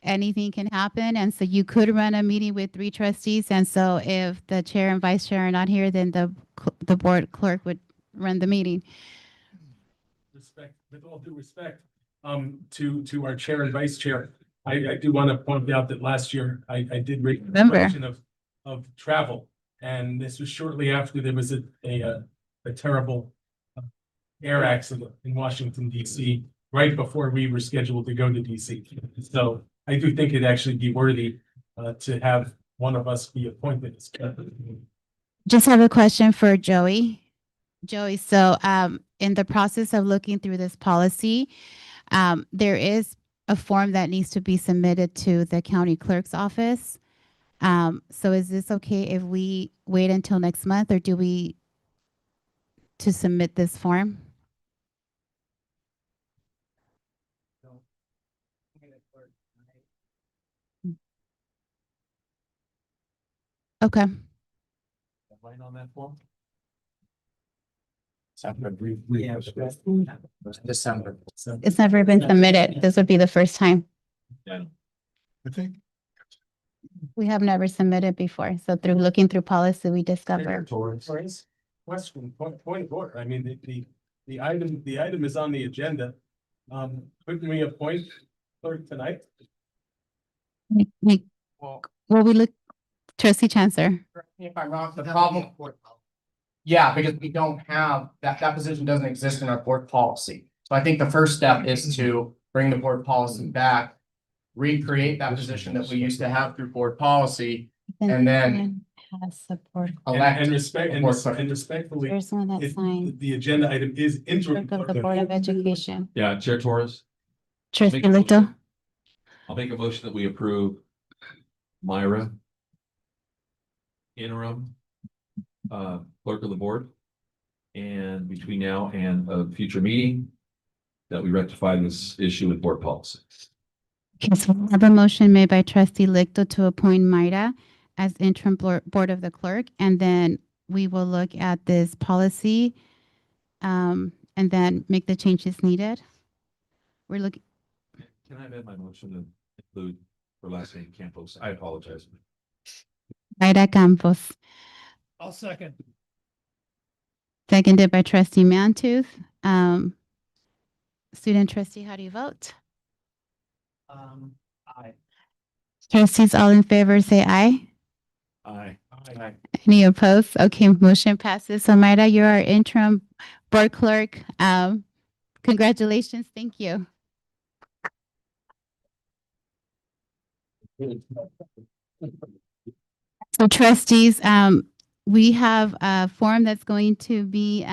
anything can happen. And so you could run a meeting with 3 trustees. And so if the chair and vice chair are not here, then the board clerk would run the meeting. Respect, with all due respect, to our chair and vice chair, I do want to point out that last year I did raise the question of travel. And this was shortly after there was a terrible air accident in Washington, DC, right before we were scheduled to go to DC. So I do think it'd actually be worthy to have one of us be appointed as clerk. Just have a question for Joey. Joey, so in the process of looking through this policy, there is a form that needs to be submitted to the county clerk's office. So is this okay if we wait until next month, or do we to submit this form? Okay. Line on that form? December. It's never been submitted. This would be the first time. Yeah. I think. We have never submitted before. So through looking through policy, we discovered. Question, point of order. I mean, The item is on the agenda. Couldn't we appoint clerk tonight? Well, Well, we look, trustee Chancellor. correct me if I'm wrong, the problem. Yeah, because we don't have, that position doesn't exist in our board policy. So I think the first step is to bring the board policy back. Recreate that position that we used to have through board policy and then Has support. elect. And a respectfully, There's one that signed. the agenda item is interim. Clerk of the Board of Education. Yeah, Chair Torres. Trustee Make a Lito. motion- I'll make a motion that we approve Myra interim clerk of the board. And between now and a future meeting, that we rectify this issue with board policy. Okay, so we have a motion made by trustee Licto to appoint Mayra as interim board of the clerk, and then we will look at this policy and then make the changes needed. We're looking, Can I amend my motion to include her last name Campos? I apologize. Mayra Campos, I'll second. seconded by trustee Mantooth. Student trustee, how do you vote? Aye. Trustees, all in favor, say aye. Aye. Aye. Any opposed? Okay, motion passes. So Mayra, you're our interim board clerk. Congratulations. Thank you. So trustees, we have a form that's going to be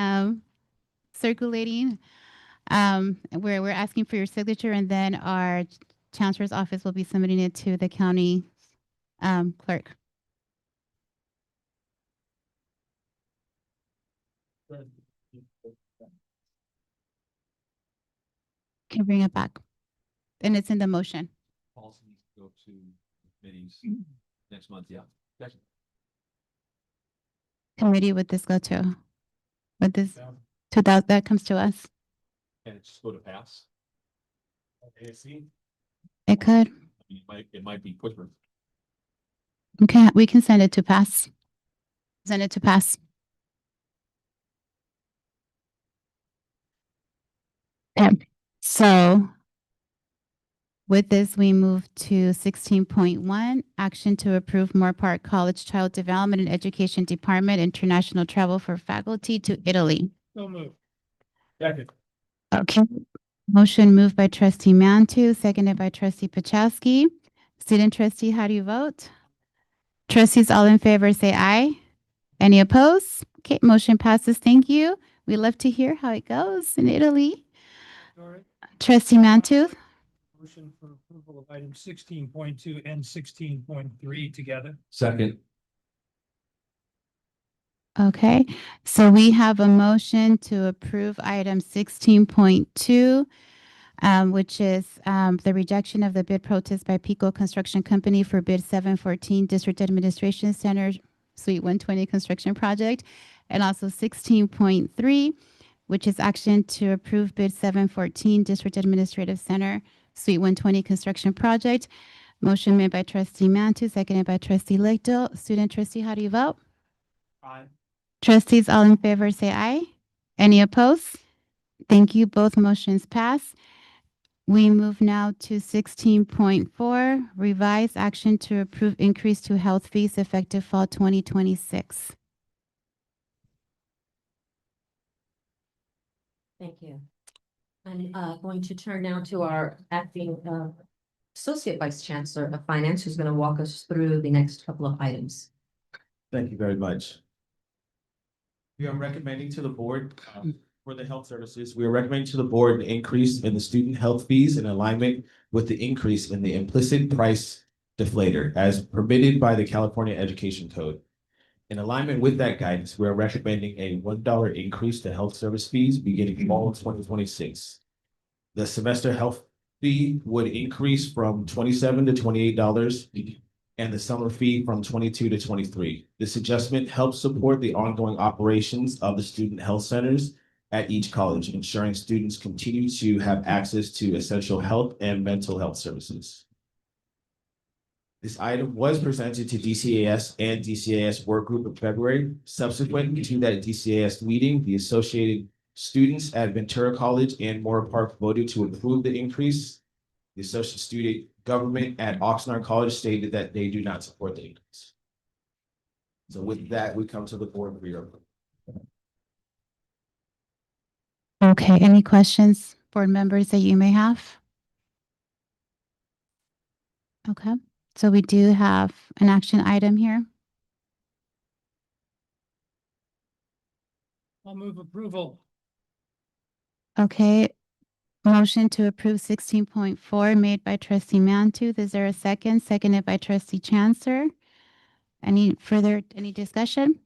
circulating where we're asking for your signature, and then our chancellor's office will be submitting it to the county clerk. Can bring it back. And it's in the motion. Policy needs to go to committees next month, yeah. Gotcha. Committee would this go to? Would this, to that comes to us? And it just go to pass. ASC. It could. It might be quicker. Okay, we can send it to pass. Send it to pass. Okay, so with this, we move to 16.1, action to approve Moore Park College Child Development and Education Department international travel for faculty to Italy. So move. Second. Okay, motion moved by trustee Mantu, seconded by trustee Pachowski. Student trustee, how do you vote? Trustees, all in favor, say aye. Any opposed? Okay, motion passes. Thank you. We love to hear how it goes in Italy. Trustee Mantu. Motion for approval of items 16.2 and 16.3 together. Second. Okay, so we have a motion to approve item 16.2, which is the rejection of the bid protest by Pico Construction Company for bid 714 District Administration Center Suite 120 construction project, and also 16.3, which is action to approve bid 714 District Administrative Center Suite 120 construction project. Motion made by trustee Mantu, seconded by trustee Licto. Student trustee, how do you vote? Aye. Trustees, all in favor, say aye. Any opposed? Thank you. Both motions pass. We move now to 16.4, revised action to approve increase to health fees effective fall 2026. Thank you. I'm going to turn now to our acting Associate Vice Chancellor of Finance, who's going to walk us through the next couple of items. Thank you very much. We are recommending to the board for the health services, we are recommending to the board an increase in the student health fees in alignment with the increase in the implicit price deflator as permitted by the California Education Code. In alignment with that guidance, we are recommending a $1 increase to health service fees beginning fall of 2026. The semester health fee would increase from $27 to $28 and the summer fee from 22 to 23. This adjustment helps support the ongoing operations of the student health centers at each college, ensuring students continue to have access to essential health and mental health services. This item was presented to DCAS and DCAS work group in February. Subsequent to that DCAS meeting, the Associated Students at Ventura College and Moore Park voted to approve the increase. The Associate Student Government at Oxnard College stated that they do not support the increase. So with that, we come to the board for your approval. Okay, any questions, board members, that you may have? Okay, so we do have an action item here. I'll move approval. Okay, motion to approve 16.4 made by trustee Mantooth. Is there a second? Seconded by trustee Chancellor. Any discussion?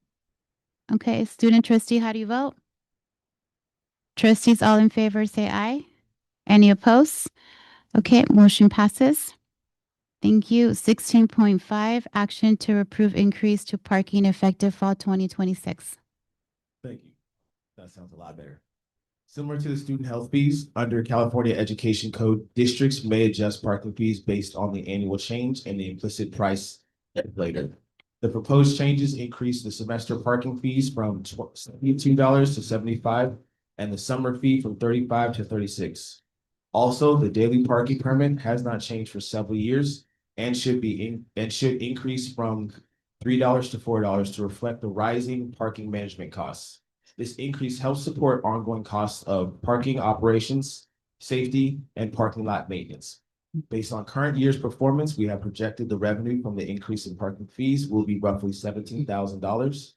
Okay, student trustee, how do you vote? Trustees all in favor say aye. Any opposed? Okay, motion passes. Thank you. 16.5, action to approve increase to parking effective fall 2026. Thank you. That sounds a lot better. Similar to the student health fees, under California Education Code, districts may adjust parking fees based on the annual change and the implicit price later. The proposed changes increase the semester parking fees from $72 to $75 and the summer fee from $35 to $36. Also, the daily parking permit has not changed for several years and should increase from $3 to $4 to reflect the rising parking management costs. This increase helps support ongoing costs of parking operations, safety, and parking lot maintenance. Based on current year's performance, we have projected the revenue from the increase in parking fees will be roughly $17,000.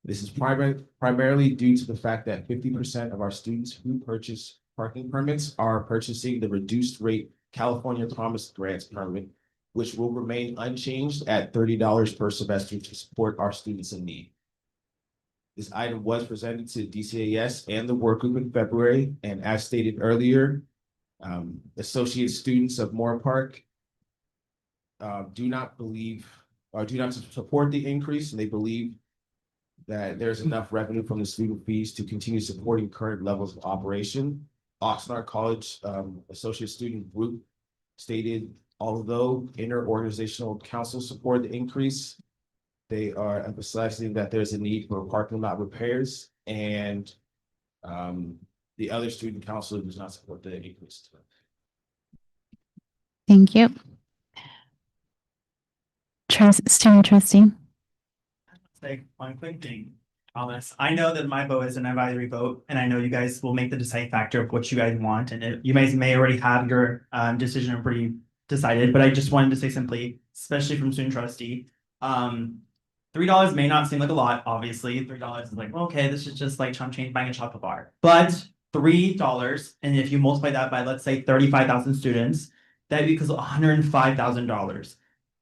This is primarily due to the fact that 50% of our students who purchase parking permits are purchasing the reduced rate California Promise Grants permit, which will remain unchanged at $30 per semester to support our students in need. This item was presented to DCAS and the work group in February, and as stated earlier, associate students of Moore Park do not support the increase, and they believe that there's enough revenue from the student fees to continue supporting current levels of operation. Oxnard College Associate Student Group stated, although interorganizational council support the increase, they are emphasizing that there's a need for parking lot repairs, and the other student council does not support the increase. Thank you. Student trustee. Say one quick thing, Thomas. I know that my vote is an advisory vote, and I know you guys will make the deciding factor of what you guys want, and you guys may already have your decision pretty decided, but I just wanted to say simply, especially from student trustee, $3 may not seem like a lot, obviously. $3 is like, well, okay, this is just like chump change buying a chocolate bar. But $3, and if you multiply that by, let's say, 35,000 students, that equals $105,000.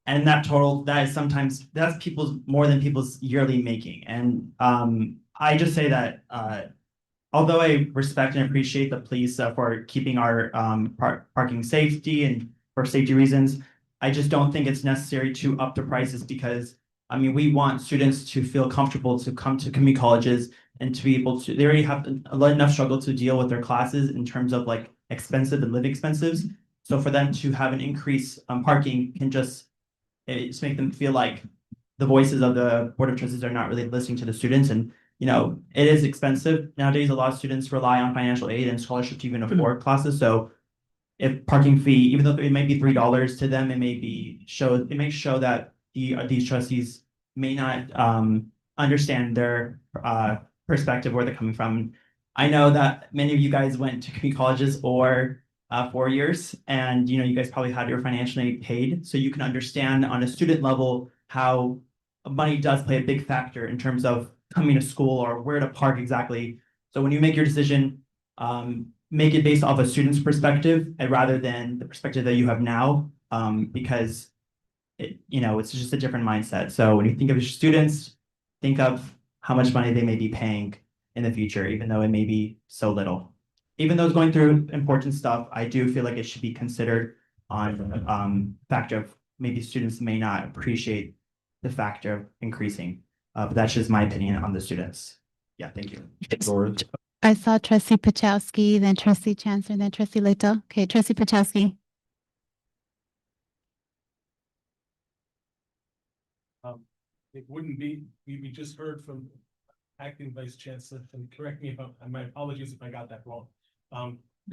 And that total, that's more than people's yearly making. And I just say that although I respect and appreciate the police for keeping our parking safety and for safety reasons, I just don't think it's necessary to up the prices because I mean, we want students to feel comfortable to come to community colleges and to be able to, they already have enough struggle to deal with their classes in terms of like expensive and living expenses. So for them to have an increase on parking can just make them feel like the voices of the Board of Trustees are not really listening to the students. And, you know, it is expensive. Nowadays, a lot of students rely on financial aid and scholarship to even afford classes. So if parking fee, even though it may be $3 to them, it may show that these trustees may not understand their perspective where they're coming from. I know that many of you guys went to community colleges or 4 years, and you know you guys probably had your financial aid paid, so you can understand on a student level how money does play a big factor in terms of coming to school or where to park exactly. So when you make your decision, make it based off a student's perspective rather than the perspective that you have now, because it's just a different mindset. So when you think of your students, think of how much money they may be paying in the future, even though it may be so little. Even though it's going through important stuff, I do feel like it should be considered on factor of maybe students may not appreciate the factor of increasing. But that's just my opinion on the students. Yeah, thank you. I saw trustee Pachowski, then trustee Chancellor, then trustee Leto. Okay, trustee Pachowski. It wouldn't be, we just heard from acting vice chancellor, and correct me if my apologies if I got that wrong.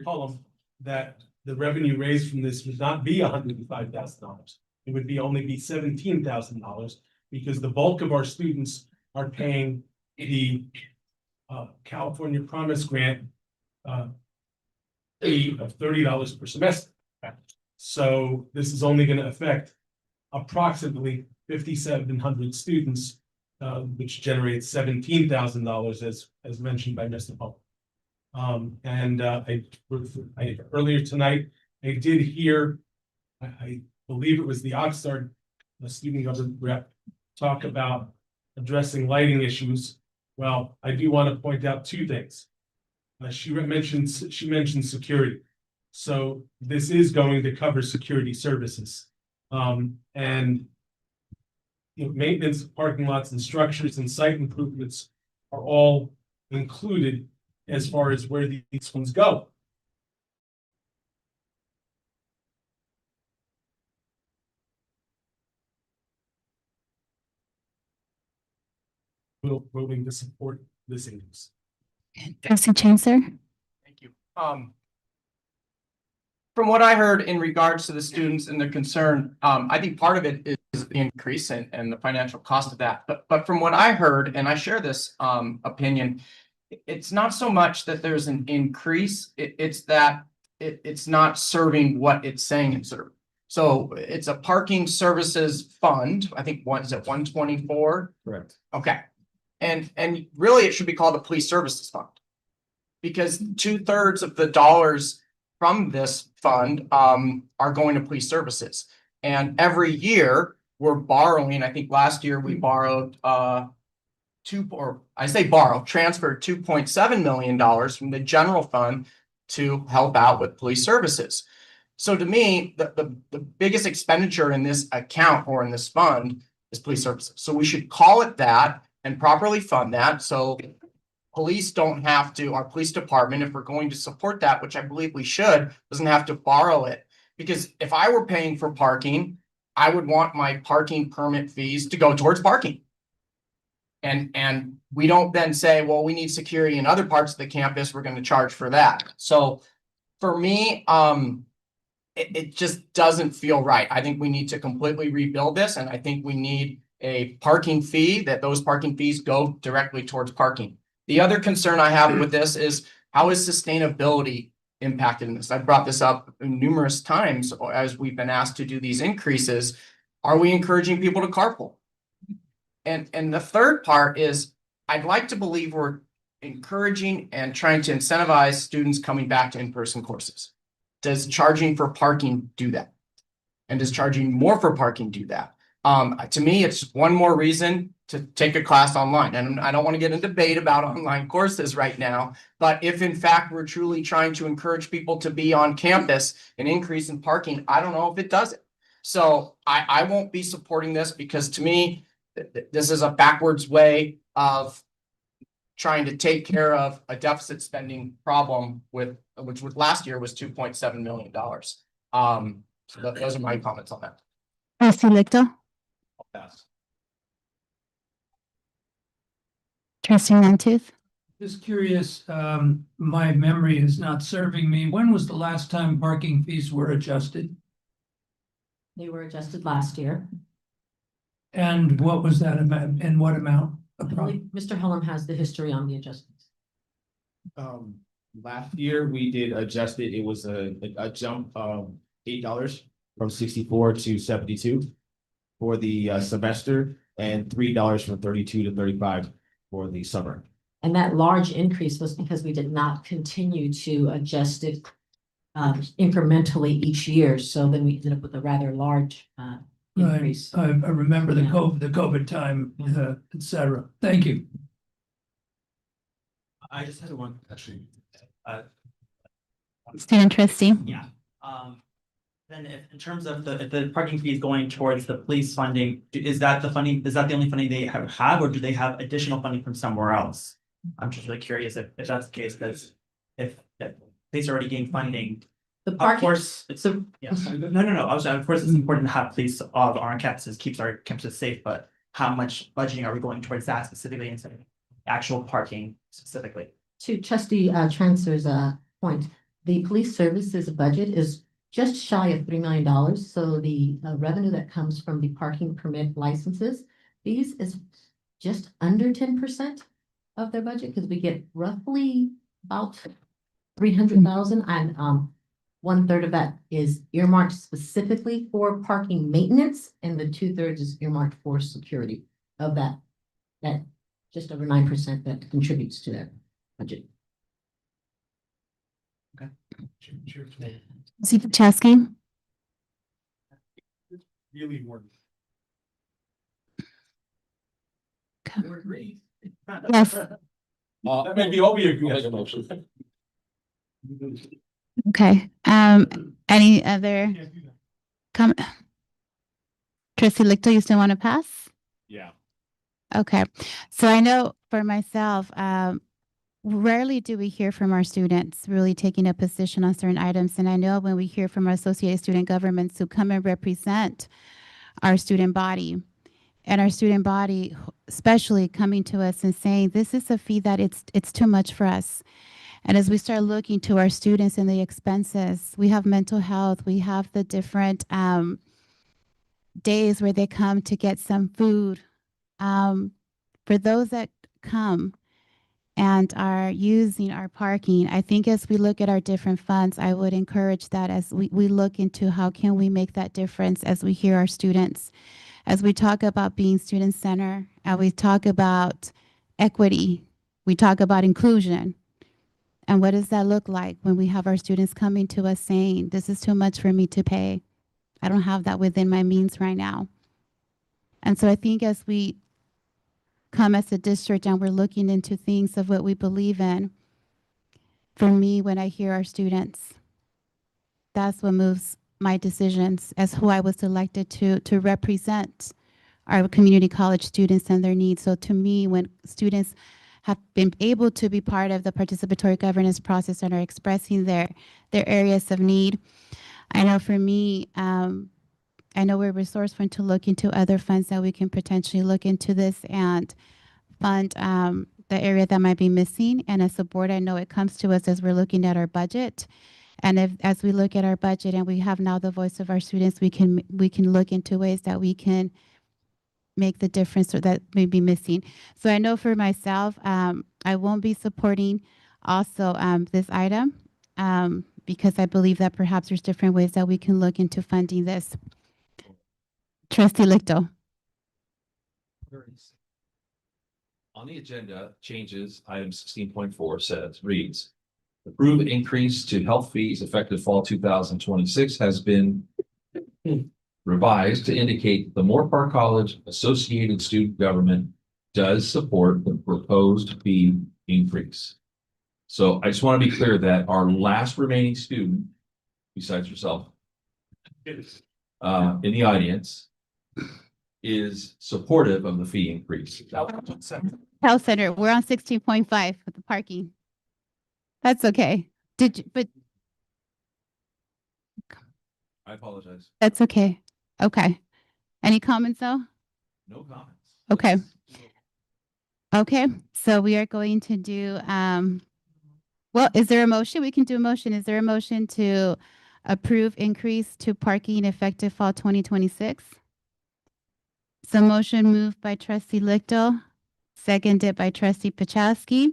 Column that the revenue raised from this would not be $105,000. It would only be $17,000 because the bulk of our students are paying the California Promise Grant fee of $30 per semester. So this is only going to affect approximately 5,700 students, which generates $17,000 as mentioned by Mr. Paul. I earlier tonight, I did hear, I believe it was the Oxnard student government rep talk about addressing lighting issues. Well, I do want to point out two things. She mentioned security. So this is going to cover security services. And maintenance of parking lots and structures and site improvements are all included as far as where these funds go. Voting to support this increase. Trustee Chancellor? Thank you. From what I heard in regards to the students and their concern, I think part of it is the increase and the financial cost of that. But from what I heard, and I share this opinion, it's not so much that there's an increase, it's that it's not serving what it's saying it's serving. So it's a parking services fund. I think what is it, 124? Correct. Okay. And really it should be called a police services fund. Because 2/3 of the dollars from this fund are going to police services. And every year we're borrowing, I think last year we borrowed transferred $2.7 million from the general fund to help out with police services. So to me, the biggest expenditure in this account or in this fund is police services. So we should call it that and properly fund that. So police don't have to, our police department, if we're going to support that, which I believe we should, doesn't have to borrow it. Because if I were paying for parking, I would want my parking permit fees to go towards parking. And we don't then say, well, we need security in other parts of the campus, we're going to charge for that. So for me, it just doesn't feel right. I think we need to completely rebuild this, and I think we need a parking fee, that those parking fees go directly towards parking. The other concern I have with this is, how is sustainability impacted in this? I've brought this up numerous times as we've been asked to do these increases. Are we encouraging people to carpool? And the third part is, I'd like to believe we're encouraging and trying to incentivize students coming back to in-person courses. Does charging for parking do that? And does charging more for parking do that? To me, it's one more reason to take a class online. And I don't want to get in debate about online courses right now, but if in fact we're truly trying to encourage people to be on campus, an increase in parking, I don't know if it does it. So I won't be supporting this, because to me, this is a backwards way of trying to take care of a deficit spending problem which last year was $2.7 million. So those are my comments on that. Trustee Lichtel? Pass. Trustee Nantooth? Just curious, my memory is not serving me. When was the last time parking fees were adjusted? They were adjusted last year. And what was that amount, and what amount? I believe Mr. Hellam has the history on the adjustments. Last year we did adjust it. It was a jump of $8 from 64 to 72 for the semester, and $3 from 32 to 35 for the summer. And that large increase was because we did not continue to adjust it incrementally each year. So then we ended up with a rather large increase. I remember the COVID time, et cetera. Thank you. I just had one, actually. Student trustee? Yeah. Then if, in terms of if the parking fee is going towards the police funding, is that the only funding they have, or do they have additional funding from somewhere else? I'm just really curious if that's the case, because if police are already getting funding. The parking, of course, it's no. Of course, it's important to have police on our campuses, keeps our campuses safe, but how much budgeting are we going towards that specifically instead of actual parking specifically. To trustee Transfer's point, the police services budget is just shy of $3 million. So the revenue that comes from the parking permit licenses, these is just under 10% of their budget because we get roughly about 300,000 and 1/3 of that is earmarked specifically for parking maintenance and the 2/3 is earmarked for security of that just over 9% that contributes to their budget. Trustee Chasky? Really more. Yes. That may be all we agree on. Okay, any other comment? Trustee Lichtel, you still want to pass? Yeah. Okay, so I know for myself, rarely do we hear from our students really taking a position on certain items. And I know when we hear from our associated student governments who come and represent our student body, and our student body, especially coming to us and saying, this is a fee that it's too much for us. And as we start looking to our students and the expenses, we have mental health, we have the different days where they come to get some food. For those that come and are using our parking, I think as we look at our different funds, I would encourage that as we look into how can we make that difference as we hear our students, as we talk about being student-centered, and we talk about equity, we talk about inclusion. And what does that look like when we have our students coming to us saying, this is too much for me to pay. I don't have that within my means right now. And so I think as we come as a district and we're looking into things of what we believe in, for me, when I hear our students, that's what moves my decisions as who I was elected to represent our community college students and their needs. So to me, when students have been able to be part of the participatory governance process and are expressing their areas of need, I know for me, I know we're resourceful to look into other funds that we can potentially look into this and fund the area that might be missing. And as a board, I know it comes to us as we're looking at our budget. And as we look at our budget and we have now the voice of our students, we can look into ways that we can make the difference or that may be missing. So I know for myself, I won't be supporting also this item because I believe that perhaps there's different ways that we can look into funding this. Trustee Lichtel. On the agenda, changes, item 16.4 reads, approve increase to health fees effective fall 2026 has been revised to indicate the Moore Park College Associated Student Government does support the proposed fee increase. So I just want to be clear that our last remaining student, besides yourself, in the audience, is supportive of the fee increase. Health Center, we're on 16.5 with the parking. That's okay. But I apologize. that's okay. Okay. Any comments though? No comments. Okay. Okay, so we are going to do, well, is there a motion? We can do a motion. Is there a motion to approve increase to parking effective fall 2026? So motion moved by trustee Lichtel, seconded by trustee Pachowski.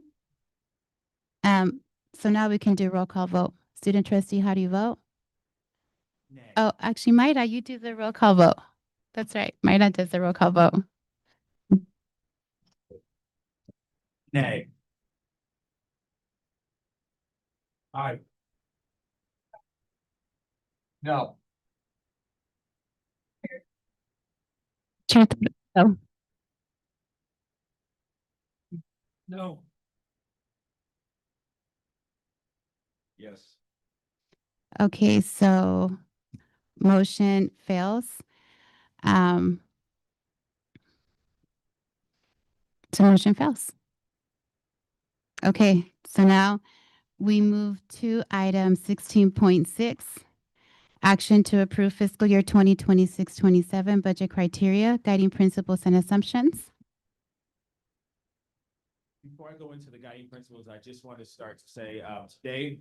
So now we can do roll call vote. Student trustee, how do you vote? Nay. Oh, actually, Maida, you do the roll call vote. That's right. Maida does the roll call vote. Nay. Aye. No. Oh, No. Yes. okay, so motion fails. So motion fails. Okay, so now we move to item 16.6, action to approve fiscal year 2026-27 budget criteria, guiding principles and assumptions. Before I go into the guiding principles, I just want to start to say, today,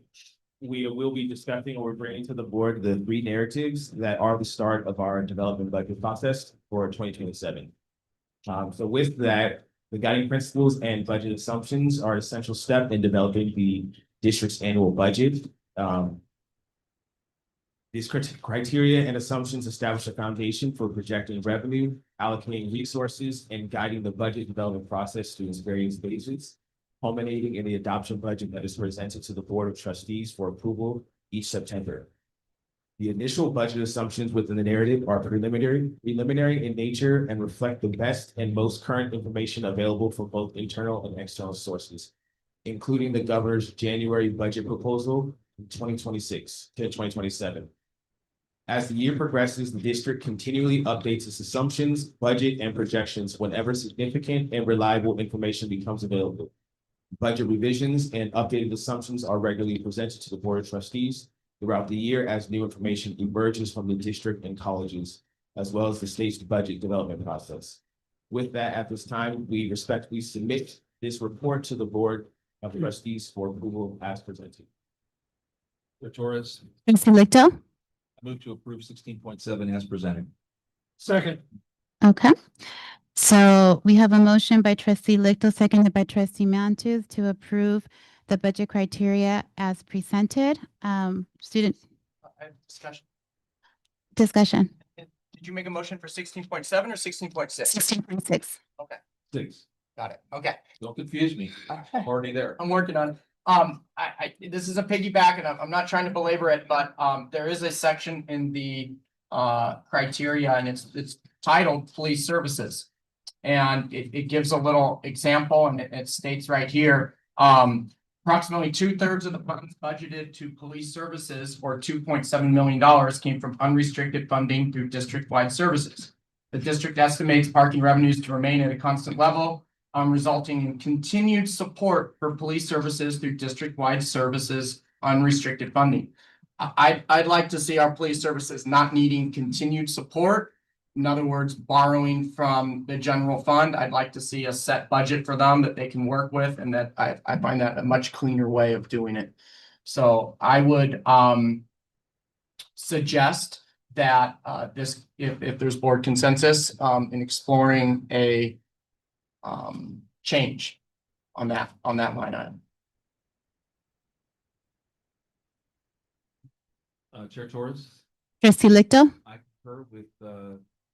we will be discussing or bringing to the board the three narratives that are the start of our development budget process for 2027. So with that, the guiding principles and budget assumptions are an essential step in developing the district's annual budget. These criteria and assumptions establish a foundation for projecting revenue, allocating resources, and guiding the budget development process through its various phases, culminating in the adoption budget that is presented to the Board of Trustees for approval each September. The initial budget assumptions within the narrative are preliminary in nature and reflect the best and most current information available from both internal and external sources, including the governor's January budget proposal from 2026 to 2027. As the year progresses, the district continually updates its assumptions, budget, and projections whenever significant and reliable information becomes available. Budget revisions and updated assumptions are regularly presented to the Board of Trustees throughout the year as new information emerges from the district and colleges, as well as the state's budget development process. With that, at this time, we respectfully submit this report to the Board of Trustees for approval as presented. Torres, Trustee Lichto. I move to approve 16.7 as presented. Second. Okay. So we have a motion by trustee Lichto, seconded by trustee Mantuz to approve the budget criteria as presented. Student Discussion. discussion. Did you make a motion for 16.7 or 16.6? 16.6. Okay, 6. got it. Okay. Don't confuse me. I'm already there. I'm working on it. This is a piggyback and I'm not trying to belabor it, but there is a section in the criteria and it's titled Police Services. And it gives a little example and it states right here, approximately 2/3 of the funds budgeted to police services or $2.7 million came from unrestricted funding through district-wide services. The district estimates parking revenues to remain at a constant level, resulting in continued support for police services through district-wide services, unrestricted funding. I'd like to see our police services not needing continued support. In other words, borrowing from the general fund. I'd like to see a set budget for them that they can work with, and that I find that a much cleaner way of doing it. So I would suggest that this, if there's board consensus, in exploring a change on that line item. Chair Torres, Trustee Lichto. I concur with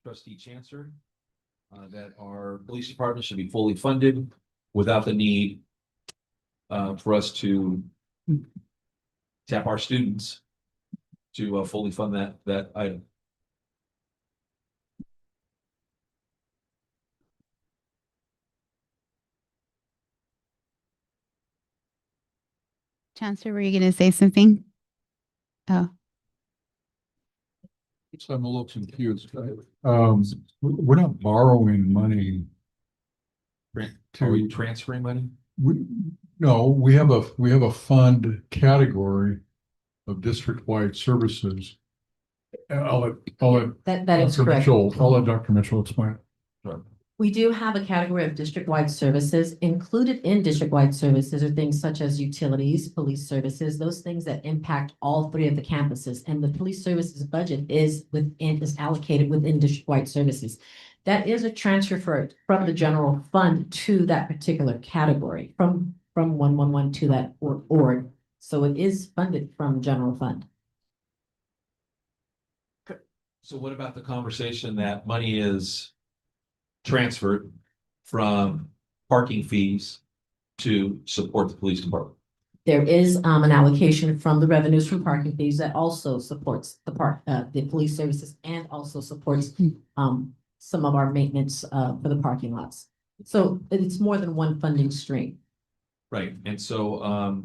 trustee Chancellor that our police department should be fully funded without the need for us to tap our students to fully fund that item. Chancellor, were you going to say something? Oh. So I'm a little confused. We're not borrowing money. Are we transferring money? No, we have a fund category of district-wide services. And I'll let That is Dr. correct. Mitchell, I'll let Dr. Mitchell explain. Sure. We do have a category of district-wide services. Included in district-wide services are things such as utilities, police services, those things that impact all three of the campuses. And the police services budget is allocated within district-wide services. That is a transfer from the general fund to that particular category, from 111 to that org. So it is funded from general fund. So what about the conversation that money is transferred from parking fees to support the police department? There is an allocation from the revenues from parking fees that also supports the police services and also supports some of our maintenance for the parking lots. So it's more than one funding stream. Right, and so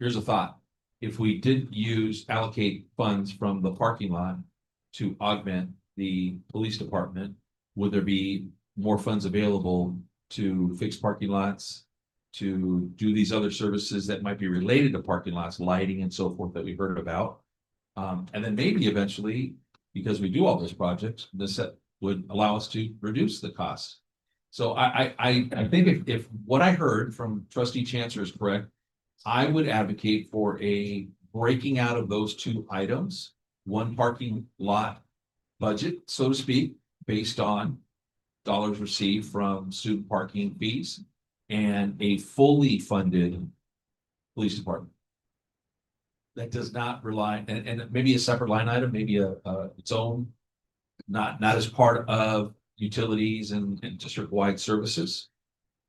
here's a thought. If we did allocate funds from the parking lot to augment the police department, would there be more funds available to fix parking lots, to do these other services that might be related to parking lots, lighting and so forth that we heard about? And then maybe eventually, because we do all those projects, this would allow us to reduce the cost. So I think if what I heard from trustee Chancellor is correct, I would advocate for a breaking out of those two items, one parking lot budget, so to speak, based on dollars received from student parking fees, and a fully funded police department. That does not rely, and maybe a separate line item, maybe its own, not as part of utilities and district-wide services,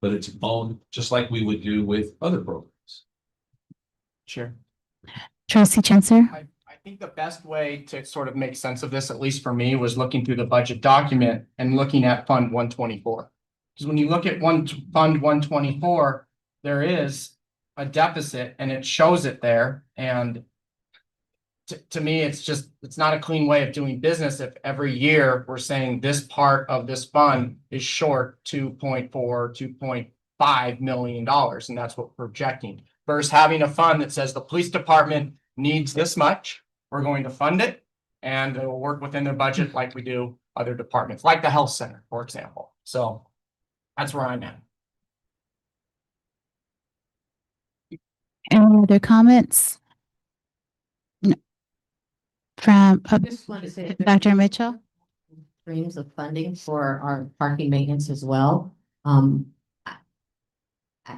but its own, just like we would do with other programs. Sure. Trustee Chancellor. I think the best way to sort of make sense of this, at least for me, was looking through the budget document and looking at Fund 124. Because when you look at Fund 124, there is a deficit and it shows it there. And to me, it's not a clean way of doing business if every year we're saying this part of this fund is short $2.5 million. And that's what we're projecting. Versus having a fund that says the police department needs this much, we're going to fund it, and it will work within their budget like we do other departments, like the health center, for example. So that's where I'm at. Any other comments? No. From Just want to say that Dr. Mitchell? Streams of funding for our parking maintenance as well.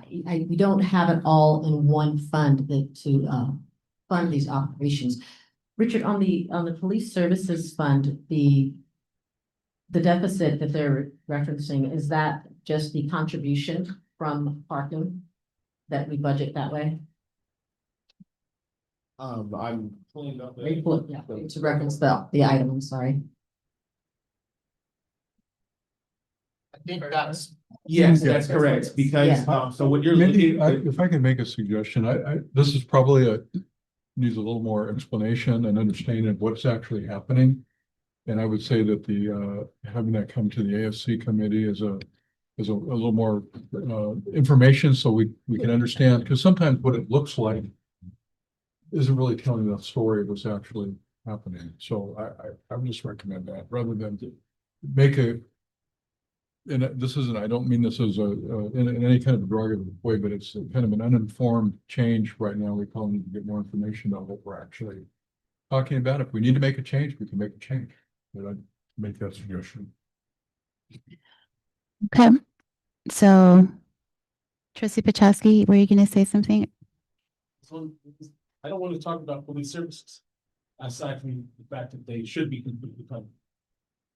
We don't have it all in one fund to fund these operations. Richard, on the police services fund, the deficit that they're referencing, is that just the contribution from parking that we budget that way? I'm pulling up. Yeah, to reference the item, I'm sorry. I think that's. Yes, that's correct, because, so what you're Maybe looking. if I can make a suggestion, this is probably needs a little more explanation and understanding of what's actually happening. And I would say that having that come to the AFC committee is a little more information so we can understand, because sometimes what it looks like isn't really telling the story of what's actually happening. So I would just recommend that rather than make and this isn't, I don't mean this as in any kind of a derogatory way, but it's kind of an uninformed change right now. We probably need to get more information on what we're actually talking about. If we need to make a change, we can make a change. But I'd make that suggestion. Okay. So Trustee Pachowski, were you going to say something? I don't want to talk about police services, aside from the fact that they should be completely funded.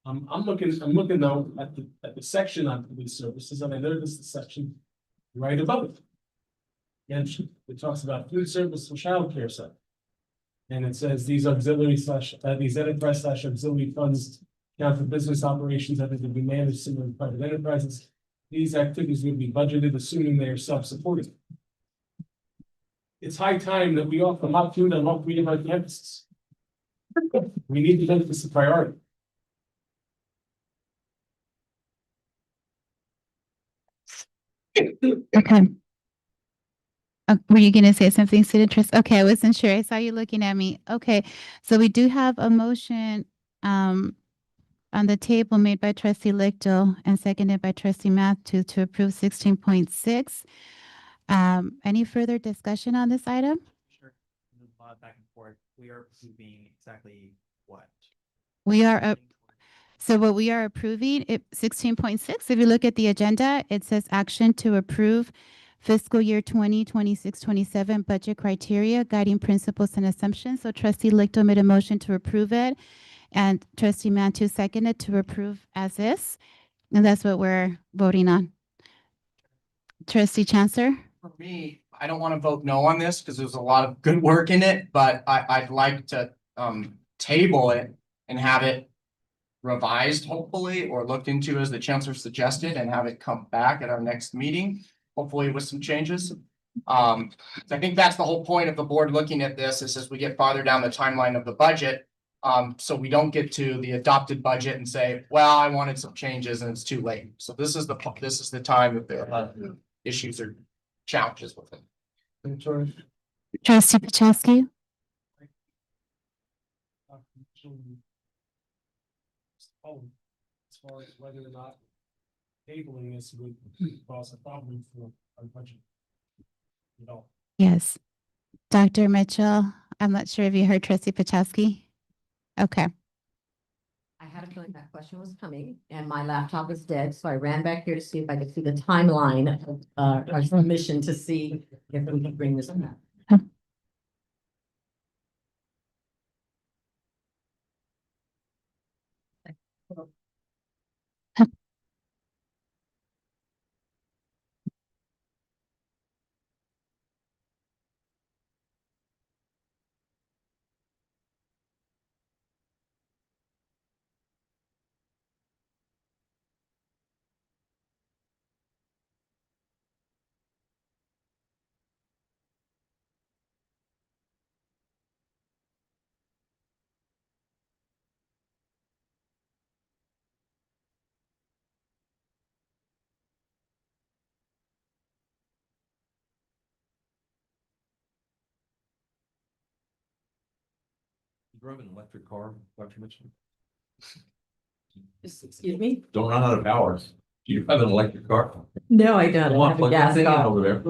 I'm looking though at the section on police services, and I noticed the section right above it. And it talks about food service and childcare center. And it says these auxiliary these enterprise auxiliary funds count for business operations that can be managed similar to private enterprises. These activities will be budgeted, assuming they are self-supporting. It's high time that we offer hot food on all 3 of our campuses. We need to make this a priority. Okay. Were you going to say something, student trust? Okay, I wasn't sure. I saw you looking at me. Okay, so we do have a motion on the table made by Trustee Lichtel and seconded by Trustee Matthew to approve 16.6. Any further discussion on this item? Sure. Back and forth. We are approving exactly what? We are so what we are approving, 16.6, if you look at the agenda, it says action to approve fiscal year 2026-27 budget criteria, guiding principles and assumptions. So Trustee Lichtel made a motion to approve it, and Trustee Mantu seconded to approve as is. And that's what we're voting on. Trustee Chancellor? For me, I don't want to vote no on this because there's a lot of good work in it, but I'd like to table it and have it revised, hopefully, or looked into as the chancellor suggested, and have it come back at our next meeting, hopefully with some changes. I think that's the whole point of the board looking at this, is as we get farther down the timeline of the budget, so we don't get to the adopted budget and say, well, I wanted some changes and it's too late. So this is the time that there are issues or challenges with it. Trustee Pachowski? As far as whether or not tabling this would cause a problem for our budget. You know, Yes. Dr. Mitchell, I'm not sure if you heard trustee Pachowski. Okay. I had a feeling that question was coming and my laptop is dead, so I ran back here to see if I could see the timeline of our submission to see if we can bring this up. You drove an electric car, Dr. Mitchell? Excuse me? Don't run out of power. Do you have an electric car? No, I don't. Come I on, have a plug that gas thing in car. over there.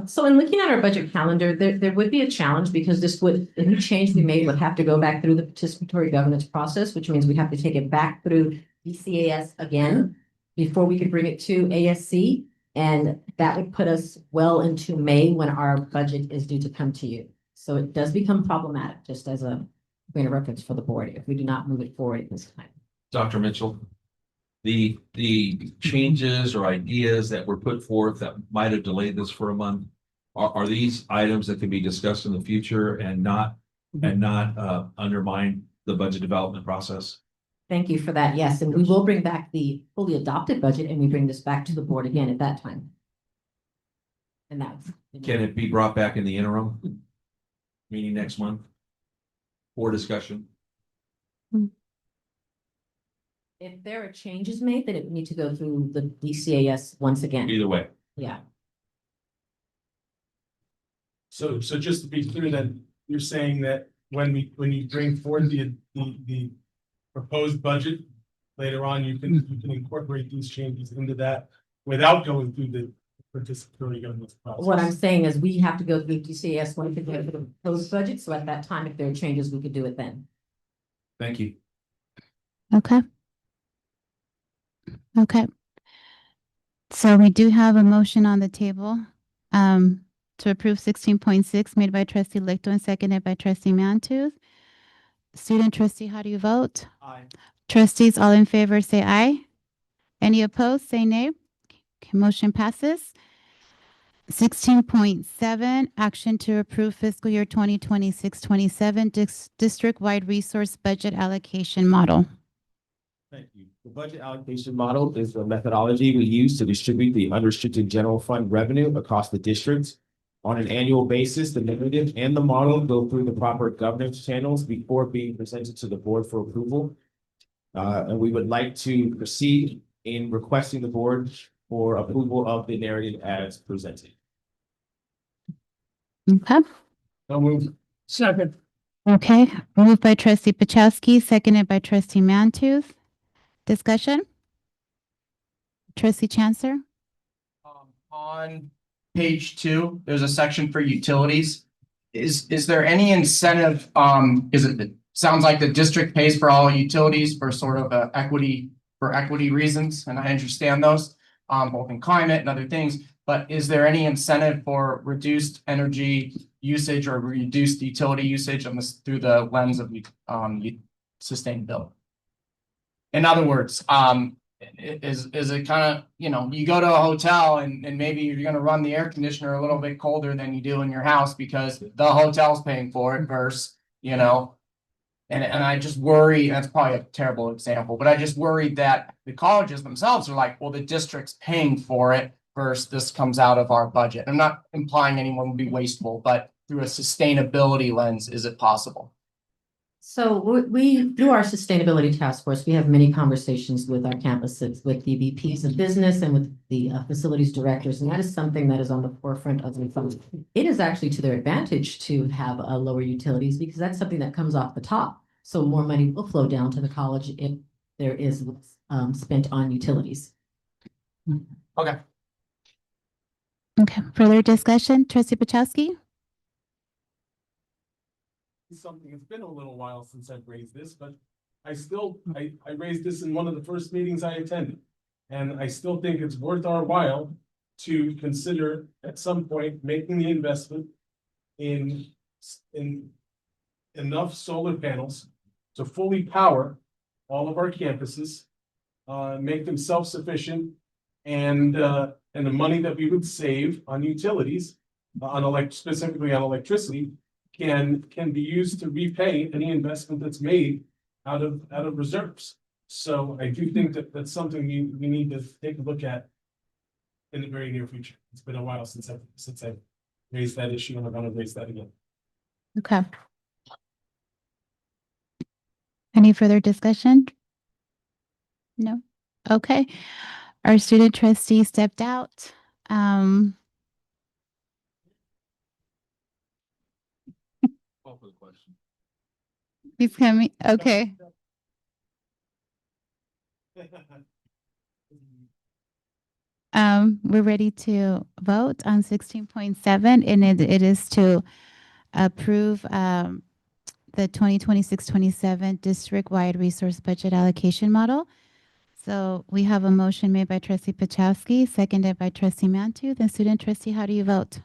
So in looking at our budget calendar, there would be a challenge because this would, any change we made would have to go back through the participatory governance process, which means we have to take it back through VCAS again before we could bring it to ASC. And that would put us well into May when our budget is due to come to you. So it does become problematic, just as a point of reference for the board, if we do not move it forward at this time. Dr. Mitchell, the changes or ideas that were put forth that might have delayed this for a month, are these items that can be discussed in the future and not undermine the budget development process? Thank you for that. Yes, and we will bring back the fully adopted budget and we bring this back to the board again at that time. And that's. Can it be brought back in the interim? Meeting next month? For discussion? If there are changes made, then it would need to go through the DCAS once again. Either way. Yeah. so just to be clear, then you're saying that when you bring forward the proposed budget later on, you can incorporate these changes into that without going through the participatory governance process. What I'm saying is we have to go through DCAS once again for the proposed budget. So at that time, if there are changes, we could do it then. Thank you. Okay. Okay. So we do have a motion on the table to approve 16.6 made by trustee Lichto and seconded by trustee Mantooth. Student trustee, how do you vote? Aye. Trustees, all in favor, say aye. Any opposed, say nay. Okay, motion passes. 16.7, action to approve fiscal year 2026-27 district-wide resource budget allocation model. Thank you. The budget allocation model is the methodology we use to distribute the unrestricted general fund revenue across the districts. On an annual basis, the narrative and the model go through the proper governance channels before being presented to the board for approval. And we would like to proceed in requesting the board for approval of the narrative as presented. Okay. So move. Second. Okay, moved by trustee Pachowski, seconded by trustee Mantooth. Discussion? Trustee Chancellor? On page 2, there's a section for utilities. Is there any incentive, it sounds like the district pays for all utilities for sort of equity reasons, and I understand those, both in climate and other things, but is there any incentive for reduced energy usage or reduced utility usage on this through the lens of sustainability? In other words, is it kind of, you go to a hotel and maybe you're going to run the air conditioner a little bit colder than you do in your house because the hotel's paying for it versus, and I just worry, that's probably a terrible example, but I just worried that the colleges themselves are like, well, the district's paying for it versus this comes out of our budget. I'm not implying anyone would be wasteful, but through a sustainability lens, is it possible? So we, through our sustainability task force, we have many conversations with our campuses, with the VPs of business and with the facilities directors. And that is something that is on the forefront of the funds. It is actually to their advantage to have lower utilities because that's something that comes off the top. So more money will flow down to the college if there is spent on utilities. Okay. Okay, further discussion, trustee Pachowski? Something, it's been a little while since I've raised this, but I raised this in one of the first meetings I attended. And I still think it's worth our while to consider at some point making the investment in enough solar panels to fully power all of our campuses, make them self-sufficient, and the money that we would save on utilities, specifically on electricity, can be used to repay any investment that's made out of reserves. So I do think that that's something we need to take a look at in the very near future. It's been a while since I've raised that issue, and I'm gonna raise that again. Okay. Any further discussion? No? Okay. Our student trustee stepped out. Call for the question. He's coming. Okay. We're ready to vote on 16.7, and it is to approve the 2026-27 district-wide resource budget allocation model. So we have a motion made by trustee Pachowski, seconded by trustee Mantu. Then student trustee, how do you vote?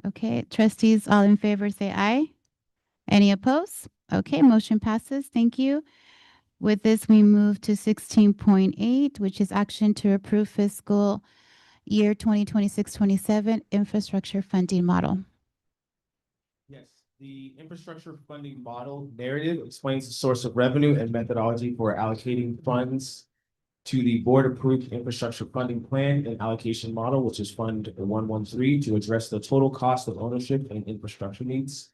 Okay, trustees, all in favor say aye. Any opposed? Okay, motion passes. Thank you. With this, we move to 16.8, which is action to approve fiscal year 2026-27 infrastructure funding model. Yes, the infrastructure funding model narrative explains the source of revenue and methodology for allocating funds to the board-approved infrastructure funding plan and allocation model, which is Fund 113, to address the total cost of ownership and infrastructure needs.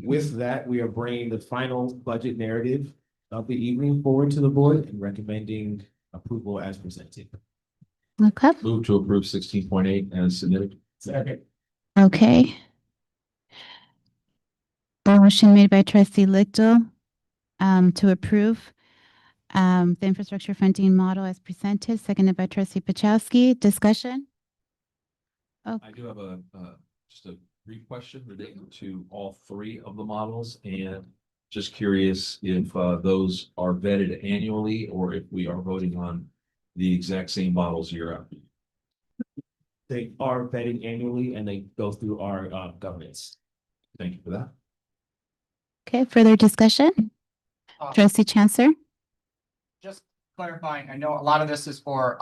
With that, we are bringing the final budget narrative of the evening forward to the board and recommending approval as presented. Okay. Move to approve 16.8 as submitted. Second. Okay. Motion made by trustee Lichtel to approve the infrastructure funding model as presented, seconded by trustee Pachowski. Discussion? Oh, I do have just a brief question relating to all three of the models, and just curious if those are vetted annually or if we are voting on the exact same models year after. They are vetted annually and they go through our governance. Thank you for that. okay, further discussion? Trustee Chancellor? Just clarifying, I know a lot of this is for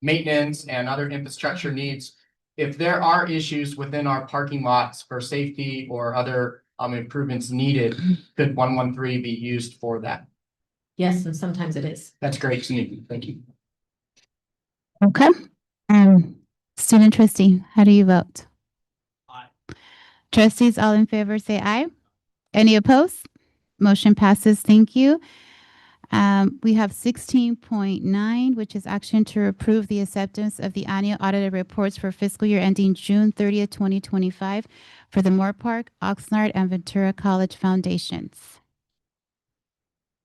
maintenance and other infrastructure needs. If there are issues within our parking lots for safety or other improvements needed, could 113 be used for that? Yes, and sometimes it is. That's great to me. Thank you. Okay. Student trustee, how do you vote? Aye. Trustees, all in favor say aye. Any opposed? Motion passes. Thank you. We have 16.9, which is action to approve the acceptance of the annual audited reports for fiscal year ending June 30th, 2025 for the Moore Park, Oxnard, and Ventura College Foundations.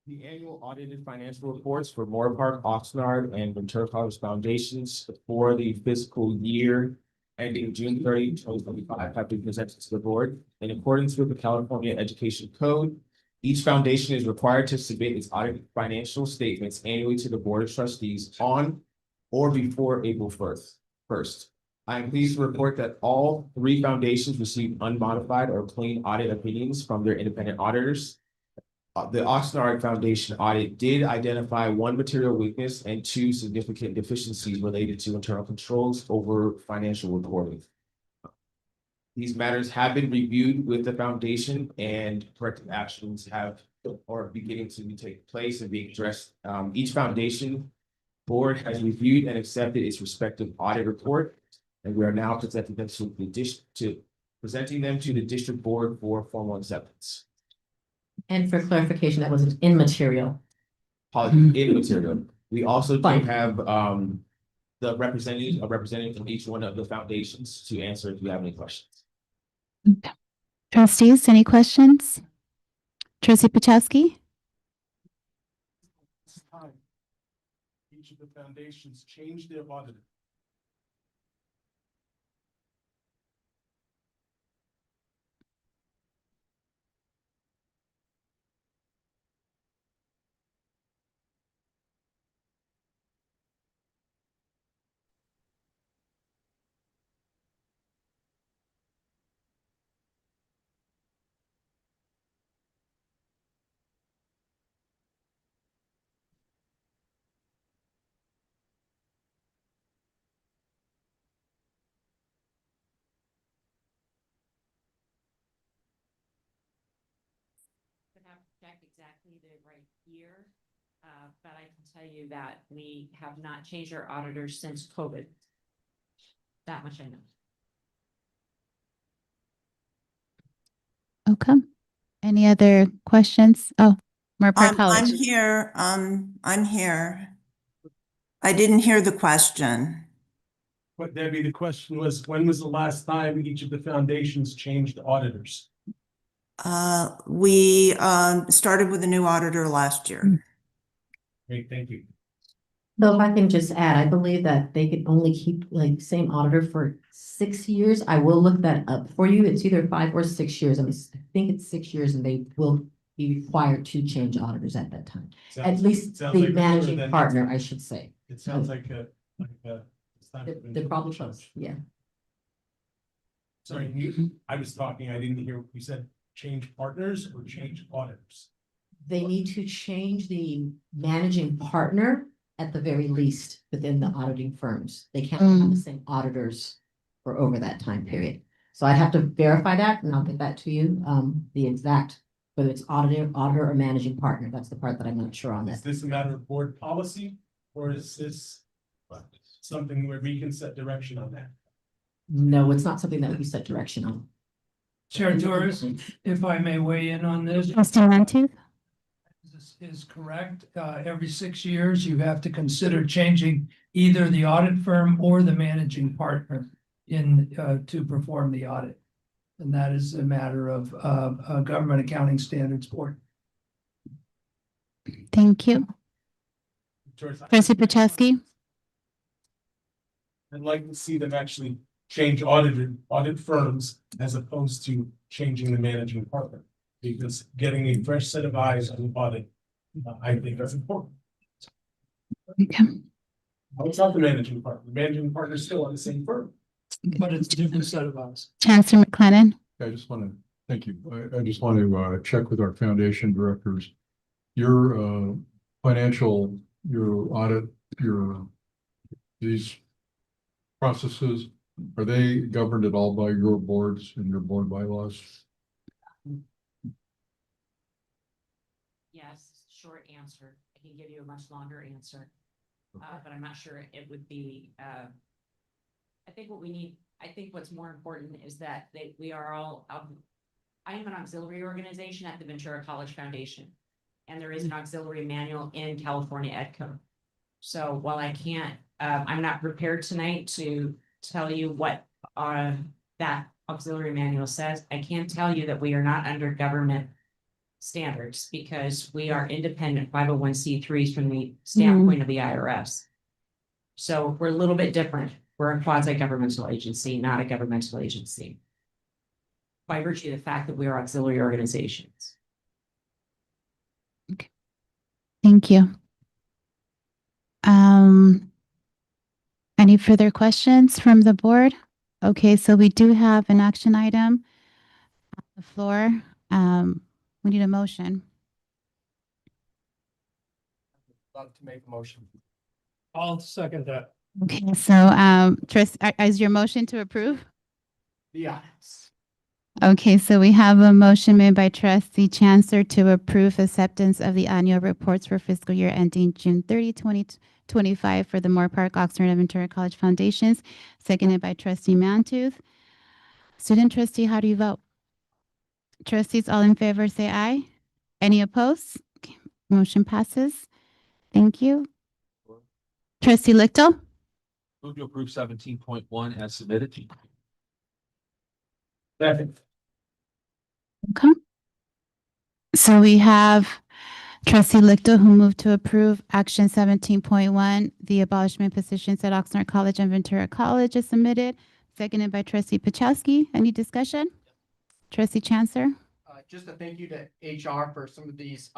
The annual audited financial reports for Moore Park, Oxnard, and Ventura College Foundations for the fiscal year ending June 30, 2025 have been presented to the board. In accordance with the California Education Code, each foundation is required to submit its audited financial statements annually to the Board of Trustees on or before April 1st. I am pleased to report that all three foundations received unmodified or clean audit opinions from their independent auditors. The Oxnard Foundation audit did identify one material weakness and two significant deficiencies related to internal controls over financial reporting. These matters have been reviewed with the foundation and corrective actions are beginning to take place and being addressed. Each foundation board has reviewed and accepted its respective audit report, and we are now presenting them to the district board for formal acceptance. And for clarification, that was an immaterial. Immaterial. We also do Fine. have a representative from each one of the foundations to answer if you have any questions. Trustees, any questions? Trustee Pachowski? each of the foundations change their auditor? Would have to check exactly the right year, but I can tell you that we have not changed our auditors since COVID. That much I know. Okay. Any other questions? Oh, Moore Park I'm College. here, I'm here. I didn't hear the question. But Debbie, the question was, when was the last time each of the foundations changed auditors? We started with a new auditor last year. Great, thank you. Though if I can just add, I believe that they could only keep like same auditor for 6 years. I will look that up for you. It's either 5 or 6 years. I think it's 6 years and they will be required to change auditors at that time. At least sounds the like managing then- partner, I should say. It sounds like it's time for They're probably close, yeah. Sorry, I was talking, I didn't hear, you said change partners or change auditors? They need to change the managing partner at the very least within the auditing firms. They can't have the same auditors for over that time period. So I'd have to verify that and I'll get that to you, the exact, whether it's auditor or managing partner. That's the part that I'm not sure on Is that. this a matter of board policy or is this something where we can set direction on that? No, it's not something that we set direction on. Chair Torres, if I may weigh in on this. Trustee Mantooth? This is correct. Every 6 years, you have to consider changing either the audit firm or the managing partner to perform the audit. And that is a matter of Government Accounting Standards Board. Thank you. Trustee Pacheski? I'd like to see them actually change audit firms as opposed to changing the managing partner. Because getting a fresh set of eyes on the audit, I think that's important. Okay. It's not the managing partner. The managing partner is still on the same firm. But it's a different set of eyes. Chancellor McLennan? I just want to, thank you. I just want to check with our foundation directors. Your financial, your audit, these processes, are they governed at all by your boards and your board bylaws? Yes, short answer. I can give you a much longer answer. But I'm not sure it would be, I think what's more important is that we are all, I am an auxiliary organization at the Ventura College Foundation. And there is an auxiliary manual in California EdCo. So while I can't, I'm not prepared tonight to tell you what that auxiliary manual says. I can tell you that we are not under government standards because we are independent 501c3s from the standpoint of the IRS. So we're a little bit different. We're a quasi-governmental agency, not a governmental agency. By virtue of the fact that we are auxiliary organizations. Okay. Thank you. Any further questions from the board? Okay, so we do have an action item on the floor. We need a motion. Love to make a motion. I'll second that. Okay, so is your motion to approve? Yeah. Okay, so we have a motion made by Trustee Chancellor to approve acceptance of the annual reports for fiscal year ending June 30, 2025 for the Moore Park, Oxnard, and Ventura College Foundations, seconded by Trustee Mantooth. Student trustee, how do you vote? Trustees, all in favor, say aye. Any opposed? Okay, motion passes. Thank you. Trustee Lichtel? Move to approve 17.1 as submitted. Second. Okay. So we have Trustee Lichto, who moved to approve action 17.1, the abolishment positions at Oxnard College and Ventura College is submitted, seconded by trustee Pachowski. Any discussion? Trustee Chancellor? Just a thank you to HR for some of these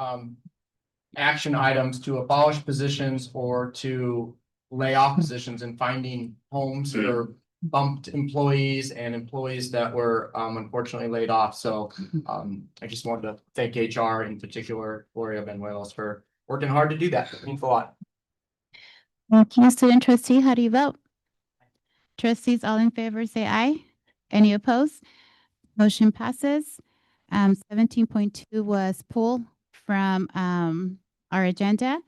action items to abolish positions or to lay off positions and finding homes for bumped employees and employees that were unfortunately laid off. So I just wanted to thank HR, in particular Gloria Benuelos, for working hard to do that. It means a lot. Thank you. Student trustee, how do you vote? Trustees, all in favor, say aye. Any opposed? Motion passes. 17.2 was pulled from our agenda.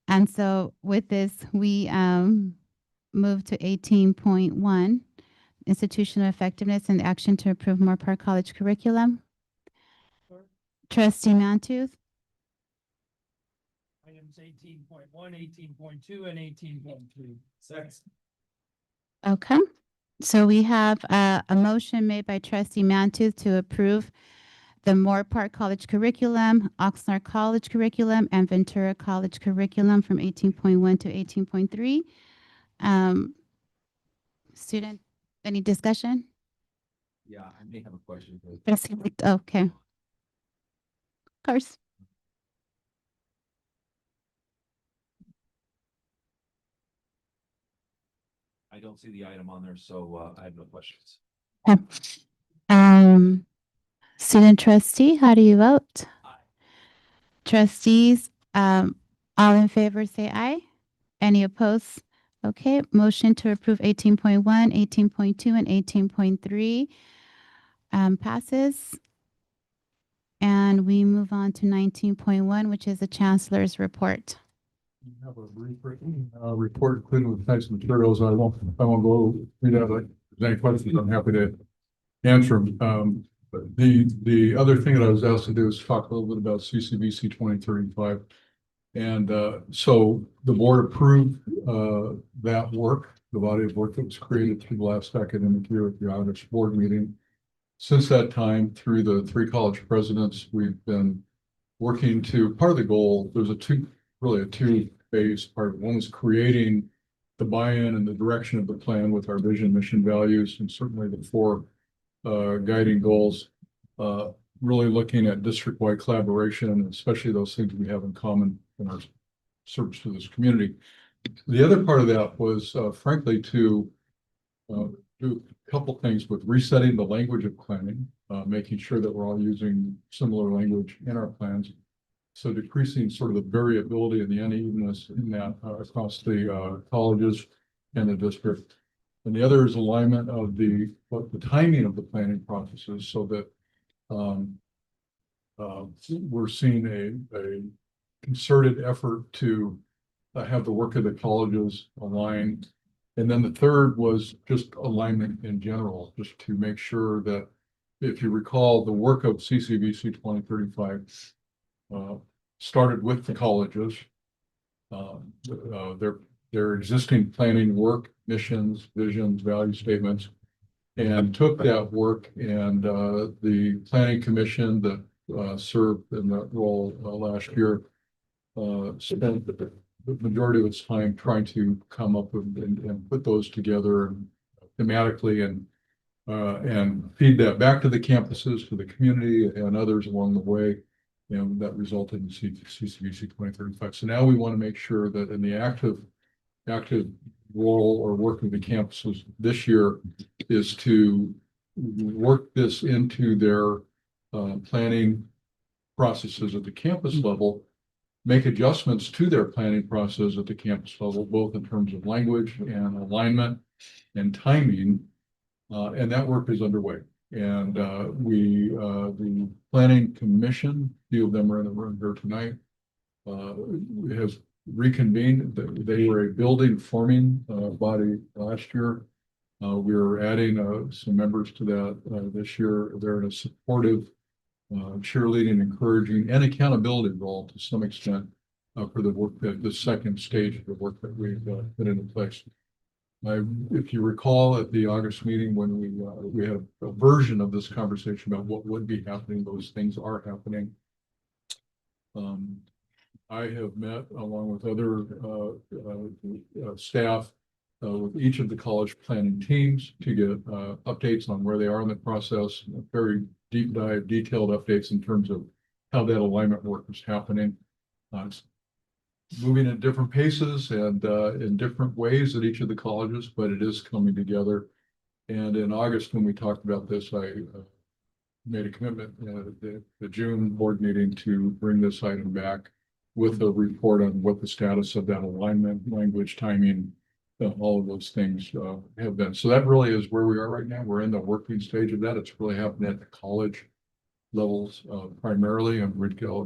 And so with this, we move to 18.1, institutional effectiveness and action to approve Moore Park College curriculum. Trustee Mantooth. Items 18.1, 18.2, and 18.3. Second. Okay. So we have a motion made by trustee Mantooth to approve the Moore Park College curriculum, Oxnard College curriculum, and Ventura College curriculum from 18.1 to 18.3. Student, any discussion? Yeah, I may have a question. Trustee Licht- Okay. Of course. I don't see the item on there, so I have no questions. Okay. Student trustee, how do you vote? Trustees, all in favor, say aye. Any opposed? Okay, motion to approve 18.1, 18.2, and 18.3 passes. And we move on to 19.1, which is the chancellor's report. We have a brief report included with tonight's materials. I won't go read out. If there's any questions, I'm happy to answer them. But the other thing that I was asked to do is talk a little bit about CCVC 2035. And so the board approved that work, the body of work that was created through the last academic year at the August board meeting. Since that time, through the 3 college presidents, we've been working to, part of the goal, there's a two-phase part. One is creating the buy-in and the direction of the plan with our vision, mission, values, and certainly the 4 guiding goals, really looking at district-wide collaboration, especially those things we have in common in our service to this community. The other part of that was, frankly, to do a couple things with resetting the language of planning, making sure that we're all using similar language in our plans. So decreasing sort of the variability and the unevenness in that across the colleges and the district. And the other is alignment of the timing of the planning processes so that we're seeing a concerted effort to have the work of the colleges aligned. And then the third was just alignment in general, just to make sure that, if you recall, the work of CCVC 2035 started with the colleges. Their existing planning work, missions, visions, value statements, and took that work and the planning commission that served in that role last year spent the majority of its time trying to come up with and put those together thematically and feed that back to the campuses, to the community and others along the way. And that resulted in CCVC 2035. So now we want to make sure that in the active role or work of the campuses this year is to work this into their planning processes at the campus level, make adjustments to their planning process at the campus level, both in terms of language and alignment and timing. And that work is underway. And the planning commission, a few of them are in the room here tonight, has reconvened. They were a building forming body last year. We're adding some members to that this year. They're in a supportive, cheerleading, encouraging, and accountability role to some extent for the work that the second stage of the work that we've put into place. If you recall at the August meeting when we had a version of this conversation about what would be happening, those things are happening. I have met along with other staff with each of the college planning teams to get updates on where they are in the process, very deep dive, detailed updates in terms of how that alignment work is happening. It's moving at different paces and in different ways at each of the colleges, but it is coming together. And in August, when we talked about this, I made a commitment at the June board meeting to bring this item back with a report on what the status of that alignment, language, timing, all of those things have been. So that really is where we are right now. We're in the working stage of that. It's really happening at the college levels primarily, and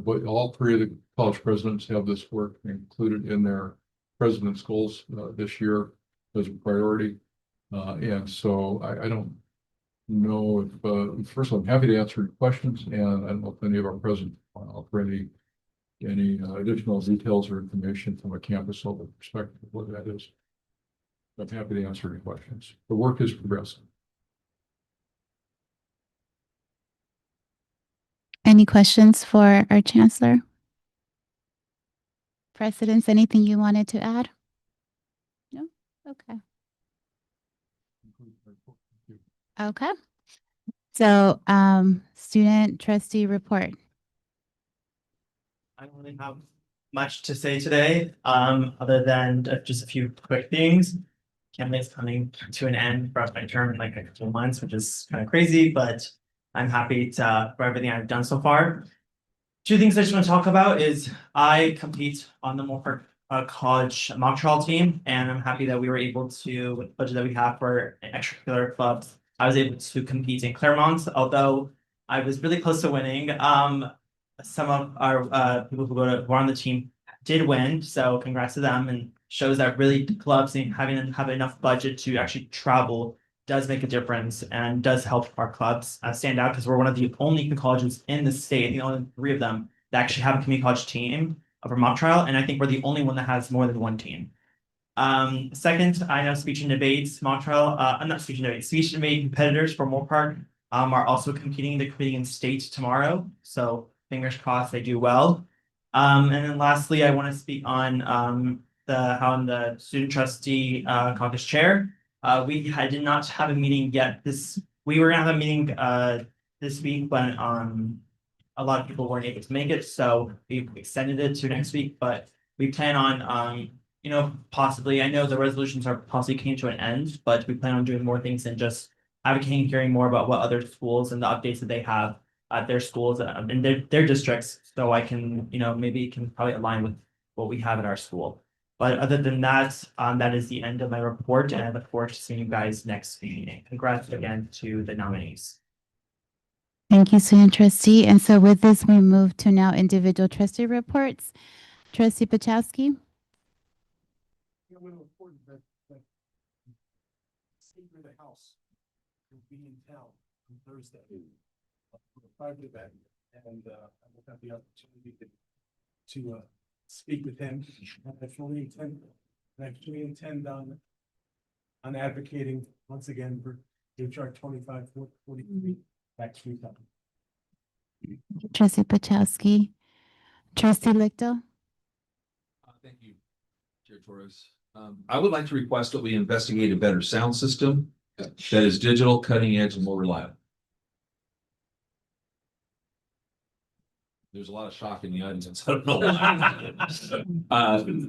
but all three of the college presidents have this work included in their president's goals this year as a priority. And so I don't know if, first of all, I'm happy to answer your questions, and I don't know if any of our presidents want to offer any additional details or information from a campus level perspective of what that is. I'm happy to answer any questions. The work is progressing. Any questions for our chancellor? Presidents, anything you wanted to add? No? Okay. Okay. So, student trustee report. I don't really have much to say today, other than just a few quick things. Campaign's coming to an end for my term in like a couple of months, which is kind of crazy, but I'm happy for everything I've done so far. Two things I just want to talk about is I compete on the Moorpark College mock trial team, and I'm happy that we were able to, with the budget that we have for extracurricular clubs, I was able to compete in Claremont, although I was really close to winning. Some of our people who are on the team did win, so congrats to them, and shows that really clubs and having enough budget to actually travel does make a difference and does help our clubs stand out, because we're one of the only colleges in the state, the only 3 of them that actually have a community college team of a mock trial, and I think we're the only one that has more than 1 team. Second, I know speech and debates mock trial, not speech and debates, speech and debate competitors for Moorpark are also competing. They're competing in state tomorrow, so fingers crossed they do well. And then lastly, I want to speak on how I'm the student trustee caucus chair. We did not have a meeting yet. We were gonna have a meeting this week, but a lot of people weren't able to make it, so we extended it to next week. But we plan on possibly, I know the resolutions are possibly came to an end, but we plan on doing more things than just advocating, hearing more about what other schools and the updates that they have at their schools and their districts, so I can, maybe can probably align with what we have at our school. But other than that, that is the end of my report, and I look forward to seeing you guys next meeting. Congrats again to the nominees. Thank you, student trustee. And so with this, we move to now individual trustee reports. Trustee Pachowski. Speaker of the House will be in town on Thursday for a private event, and I will have the opportunity to speak with him. I fully intend on advocating once again for HR 2543 next week. Trustee Pachowski. Trustee Lichtel. Thank you, Chair Torres. I would like to request that we investigate a better sound system that is digital, cutting edge, and more reliable. There's a lot of shock in the audience. I don't know why.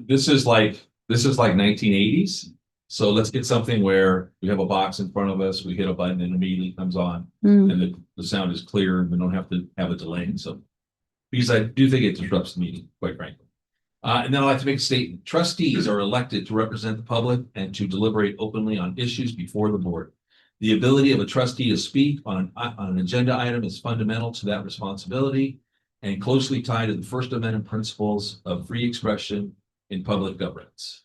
This is like 1980s. So let's get something where we have a box in front of us, we hit a button and it immediately comes on, and the sound is clear and we don't have to have a delay. So, because I do think it disrupts the meeting, quite frankly. And then I'd like to make a statement. Trustees are elected to represent the public and to deliberate openly on issues before the board. The ability of a trustee to speak on an agenda item is fundamental to that responsibility and closely tied to the First Amendment principles of free expression in public governance.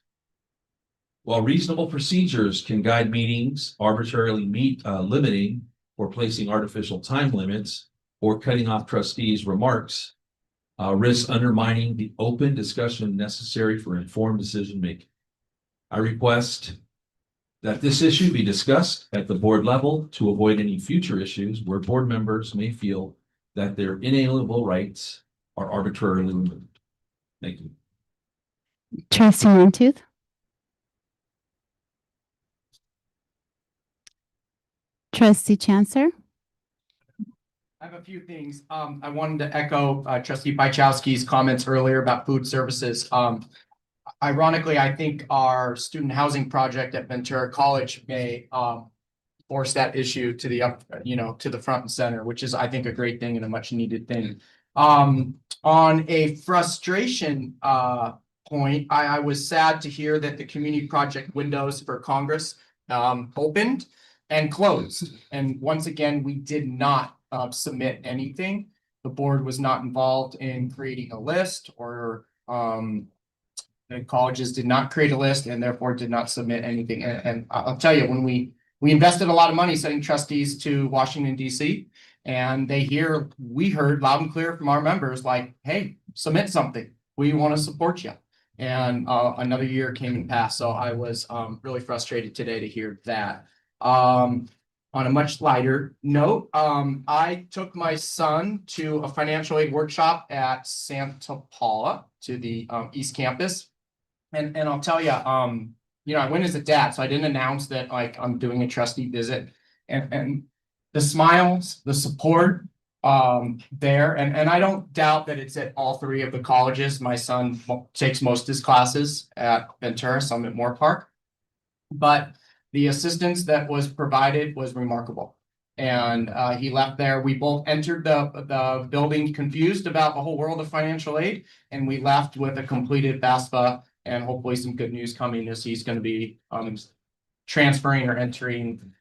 While reasonable procedures can guide meetings, arbitrarily limiting or placing artificial time limits or cutting off trustees' remarks risks undermining the open discussion necessary for informed decision-making. I request that this issue be discussed at the board level to avoid any future issues where board members may feel that their inalienable rights are arbitrarily removed. Thank you. Trustee Mantooth. Trustee Chancellor. I have a few things. I wanted to echo trustee Byczowski's comments earlier about food services. Ironically, I think our student housing project at Ventura College may force that issue to the to the front and center, which is, I think, a great thing and a much needed thing. On a frustration point, I was sad to hear that the community project windows for Congress opened and closed. And once again, we did not submit anything. The board was not involved in creating a list, or the colleges did not create a list and therefore did not submit anything. And I'll tell you, when we invested a lot of money sending trustees to Washington, DC, and we heard loud and clear from our members, like, hey, submit something. We want to support you. And another year came and passed. So I was really frustrated today to hear that. On a much lighter note, I took my son to a financial aid workshop at Santa Paula, to the East Campus. And I'll tell you, I went as a dad, so I didn't announce that, like, I'm doing a trustee visit. And the smiles, the support there, and I don't doubt that it's at all three of the colleges. My son takes most of his classes at Ventura, some at Moore Park. But the assistance that was provided was remarkable. And he left there. We both entered the building confused about the whole world of financial aid, and we left with a completed FAFSA and hopefully some good news coming, as he's going to be transferring or entering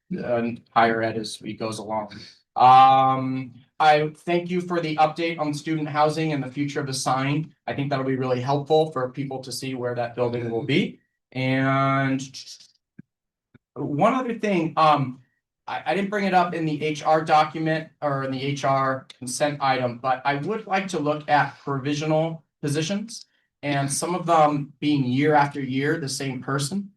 higher ed as he goes along. I thank you for the update on student housing and the future of the sign. I think that'll be really helpful for people to see where that building will be. And one other thing, I didn't bring it up in the HR document or in the HR consent item, but I would like to look at provisional positions, and some of them being year after year the same person.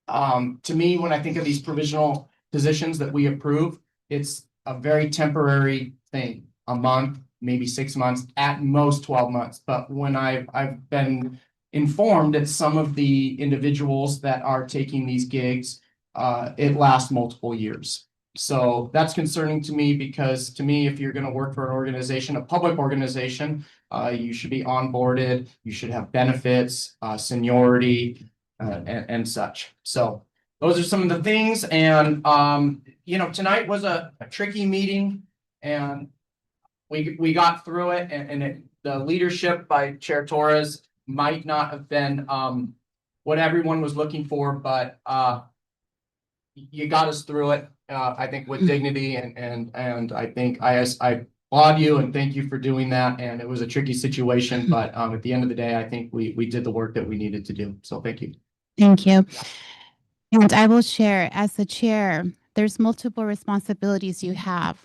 To me, when I think of these provisional positions that we approve, it's a very temporary thing, a month, maybe 6 months, at most 12 months. But when I've been informed that some of the individuals that are taking these gigs, it lasts multiple years. So that's concerning to me, because to me, if you're going to work for an organization, a public organization, you should be onboarded, you should have benefits, seniority, and such. So those are some of the things. And, tonight was a tricky meeting, and we got through it, and the leadership by Chair Torres might not have been what everyone was looking for, but you got us through it, I think, with dignity, and I think I applaud you and thank you for doing that. And it was a tricky situation, but at the end of the day, I think we did the work that we needed to do. So thank you. Thank you. And I will share, as the chair, there's multiple responsibilities you have.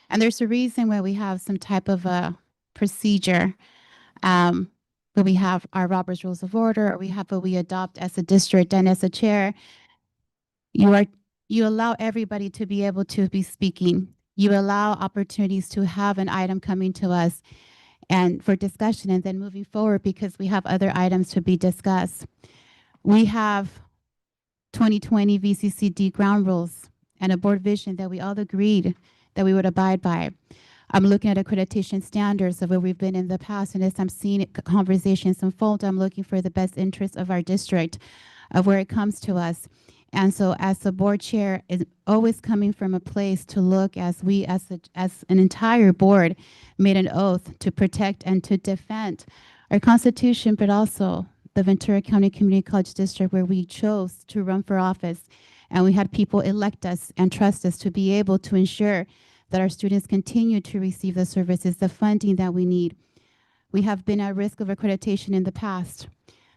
And there's a reason why we have some type of a procedure. But we have our Robert's Rules of Order, or we have what we adopt as a district. And as a chair, you allow everybody to be able to be speaking. You allow opportunities to have an item coming to us and for discussion, and then moving forward, because we have other items to be discussed. We have 2020 VCCCD ground rules and a board vision that we all agreed that we would abide by. I'm looking at accreditation standards of where we've been in the past, and as I'm seeing conversations unfold, I'm looking for the best interest of our district, of where it comes to us. And so as the board chair is always coming from a place to look, as we as an entire board made an oath to protect and to defend our Constitution, but also the Ventura County Community College District, where we chose to run for office, and we had people elect us and trust us to be able to ensure that our students continue to receive the services, the funding that we need. We have been at risk of accreditation in the past.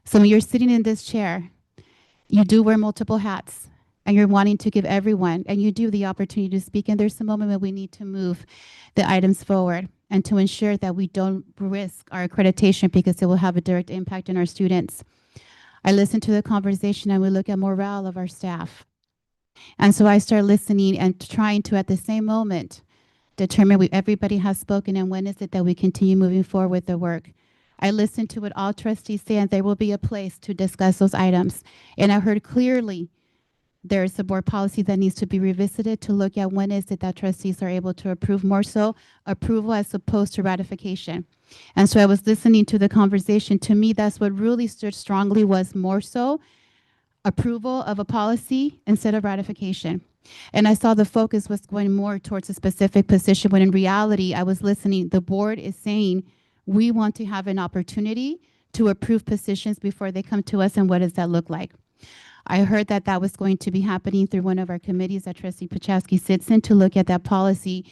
So when you're sitting in this chair, you do wear multiple hats, and you're wanting to give everyone, and you do, the opportunity to speak. And there's a moment when we need to move the items forward and to ensure that we don't risk our accreditation, because it will have a direct impact on our students. I listen to the conversation, and we look at morale of our staff. And so I start listening and trying to, at the same moment, determine everybody has spoken, and when is it that we continue moving forward with the work. I listened to what all trustees say, and there will be a place to discuss those items. And I heard clearly there is a board policy that needs to be revisited to look at when is it that trustees are able to approve, more so approval as opposed to ratification. And so I was listening to the conversation. To me, that's what really stood strongly, was more so approval of a policy instead of ratification. And I saw the focus was going more towards a specific position, when in reality, I was listening. The board is saying, we want to have an opportunity to approve positions before they come to us, and what does that look like? I heard that that was going to be happening through one of our committees that Trustee Pachowski sits in to look at that policy.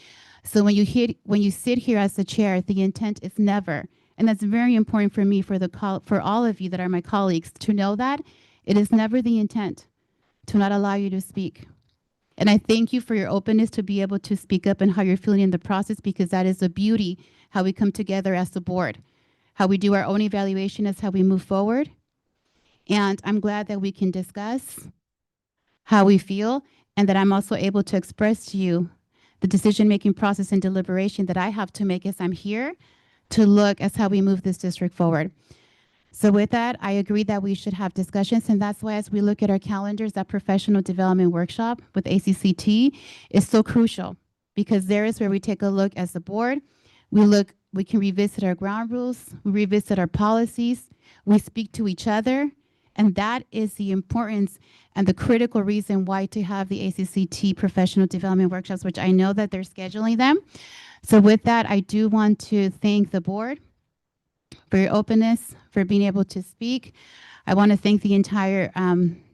So when you sit here as the chair, the intent is never, and that's very important for me, for all of you that are my colleagues, to know that it is never the intent to not allow you to speak. And I thank you for your openness to be able to speak up and how you're feeling in the process, because that is the beauty, how we come together as the board, how we do our own evaluation as how we move forward. And I'm glad that we can discuss how we feel, and that I'm also able to express to you the decision-making process and deliberation that I have to make as I'm here to look as how we move this district forward. So with that, I agree that we should have discussions, and that's why as we look at our calendars, that professional development workshop with ACCT is so crucial, because there is where we take a look as the board. We can revisit our ground rules, we revisit our policies, we speak to each other, and that is the importance and the critical reason why to have the ACCT professional development workshops, which I know that they're scheduling them. So with that, I do want to thank the board for your openness, for being able to speak. I want to thank the entire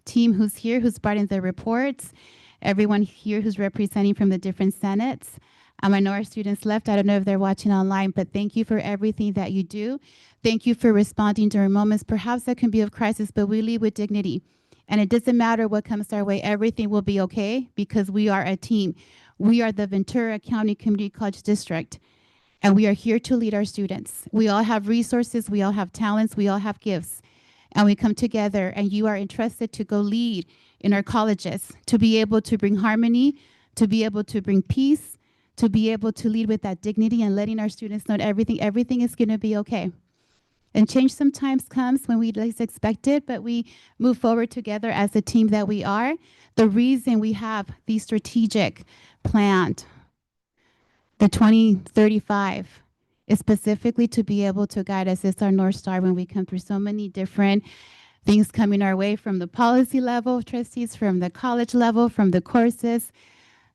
team who's here, who's brought in their reports, everyone here who's representing from the different senates. I know our students left. I don't know if they're watching online, but thank you for everything that you do. Thank you for responding during moments perhaps that can be of crisis, but we lead with dignity. And it doesn't matter what comes our way, everything will be okay, because we are a team. We are the Ventura County Community College District, and we are here to lead our students. We all have resources, we all have talents, we all have gifts, and we come together, and you are entrusted to go lead in our colleges, to be able to bring harmony, to be able to bring peace, to be able to lead with that dignity and letting our students know everything is going to be okay. And change sometimes comes when we least expect it, but we move forward together as the team that we are. The reason we have the strategic plan, the 2035, is specifically to be able to guide us. It's our North Star when we come through so many different things coming our way, from the policy level, trustees, from the college level, from the courses.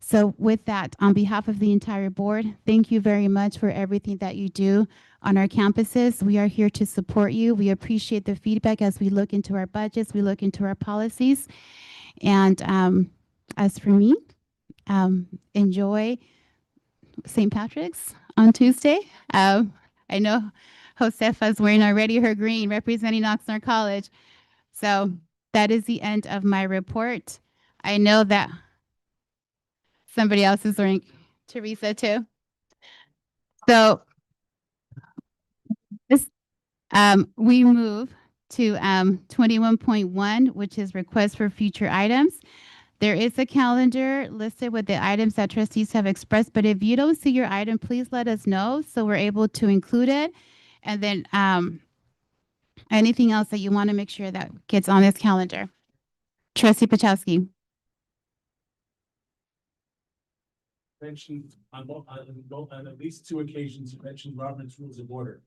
So with that, on behalf of the entire board, thank you very much for everything that you do on our campuses. We are here to support you. We appreciate the feedback as we look into our budgets, we look into our policies. And as for me, enjoy St. Patrick's on Tuesday. I know Josefa's wearing already her green, representing Oxnard College. So that is the end of my report. I know that somebody else is wearing Teresa too. So this, we move to 21.1, which is request for future items. There is a calendar listed with the items that trustees have expressed, but if you don't see your item, please let us know so we're able to include it. And then anything else that you want to make sure that gets on this calendar. Trustee Pachowski. Mentioned on at least two occasions, you mentioned Robert's Rules of Order.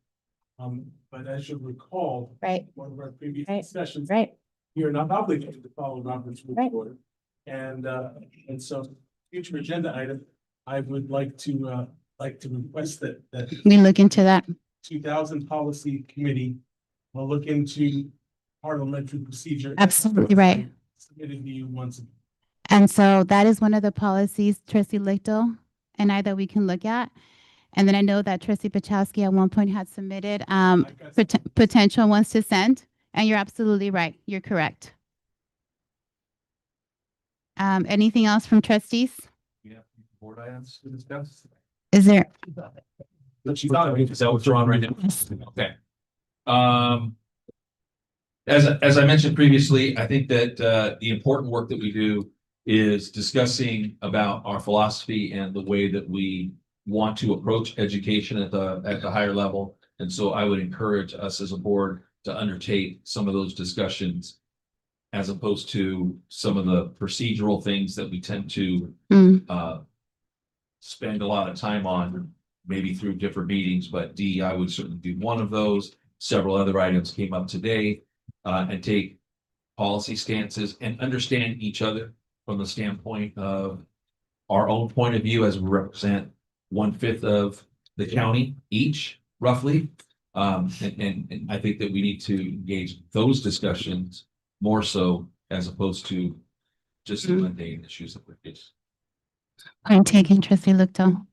But as you recall, Right. one of our previous Right. discussions, Right. you're not obligated to follow Robert's Rules of Order. And so future agenda item, I would like to request that We look into that. 2000 Policy Committee will look into parliamentary procedure. Absolutely right. Submitted to you once. And so that is one of the policies, Trustee Lichtel and I, that we can look at. And then I know that Trustee Pachowski at one point had submitted potential ones to send. And you're absolutely right. You're correct. Anything else from trustees? Yeah, board items to discuss. Is there? But she's not, is that withdrawn right now? Okay. As I mentioned previously, I think that the important work that we do is discussing about our philosophy and the way that we want to approach education at the higher level. And so I would encourage us as a board to undertake some of those discussions as opposed to some of the procedural things that we tend to spend a lot of time on, maybe through different meetings, but DEI would certainly be one of those. Several other items came up today, and take policy stances and understand each other from the standpoint of our own point of view as we represent 1/5 of the county each, roughly. And I think that we need to engage those discussions more so as opposed to just the mundane issues that we face. I'm taking trustee Lupto.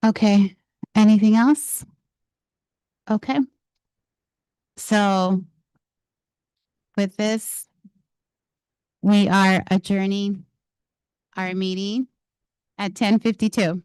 Okay, anything else? Okay. So with this, we are adjourning our meeting at 10:52.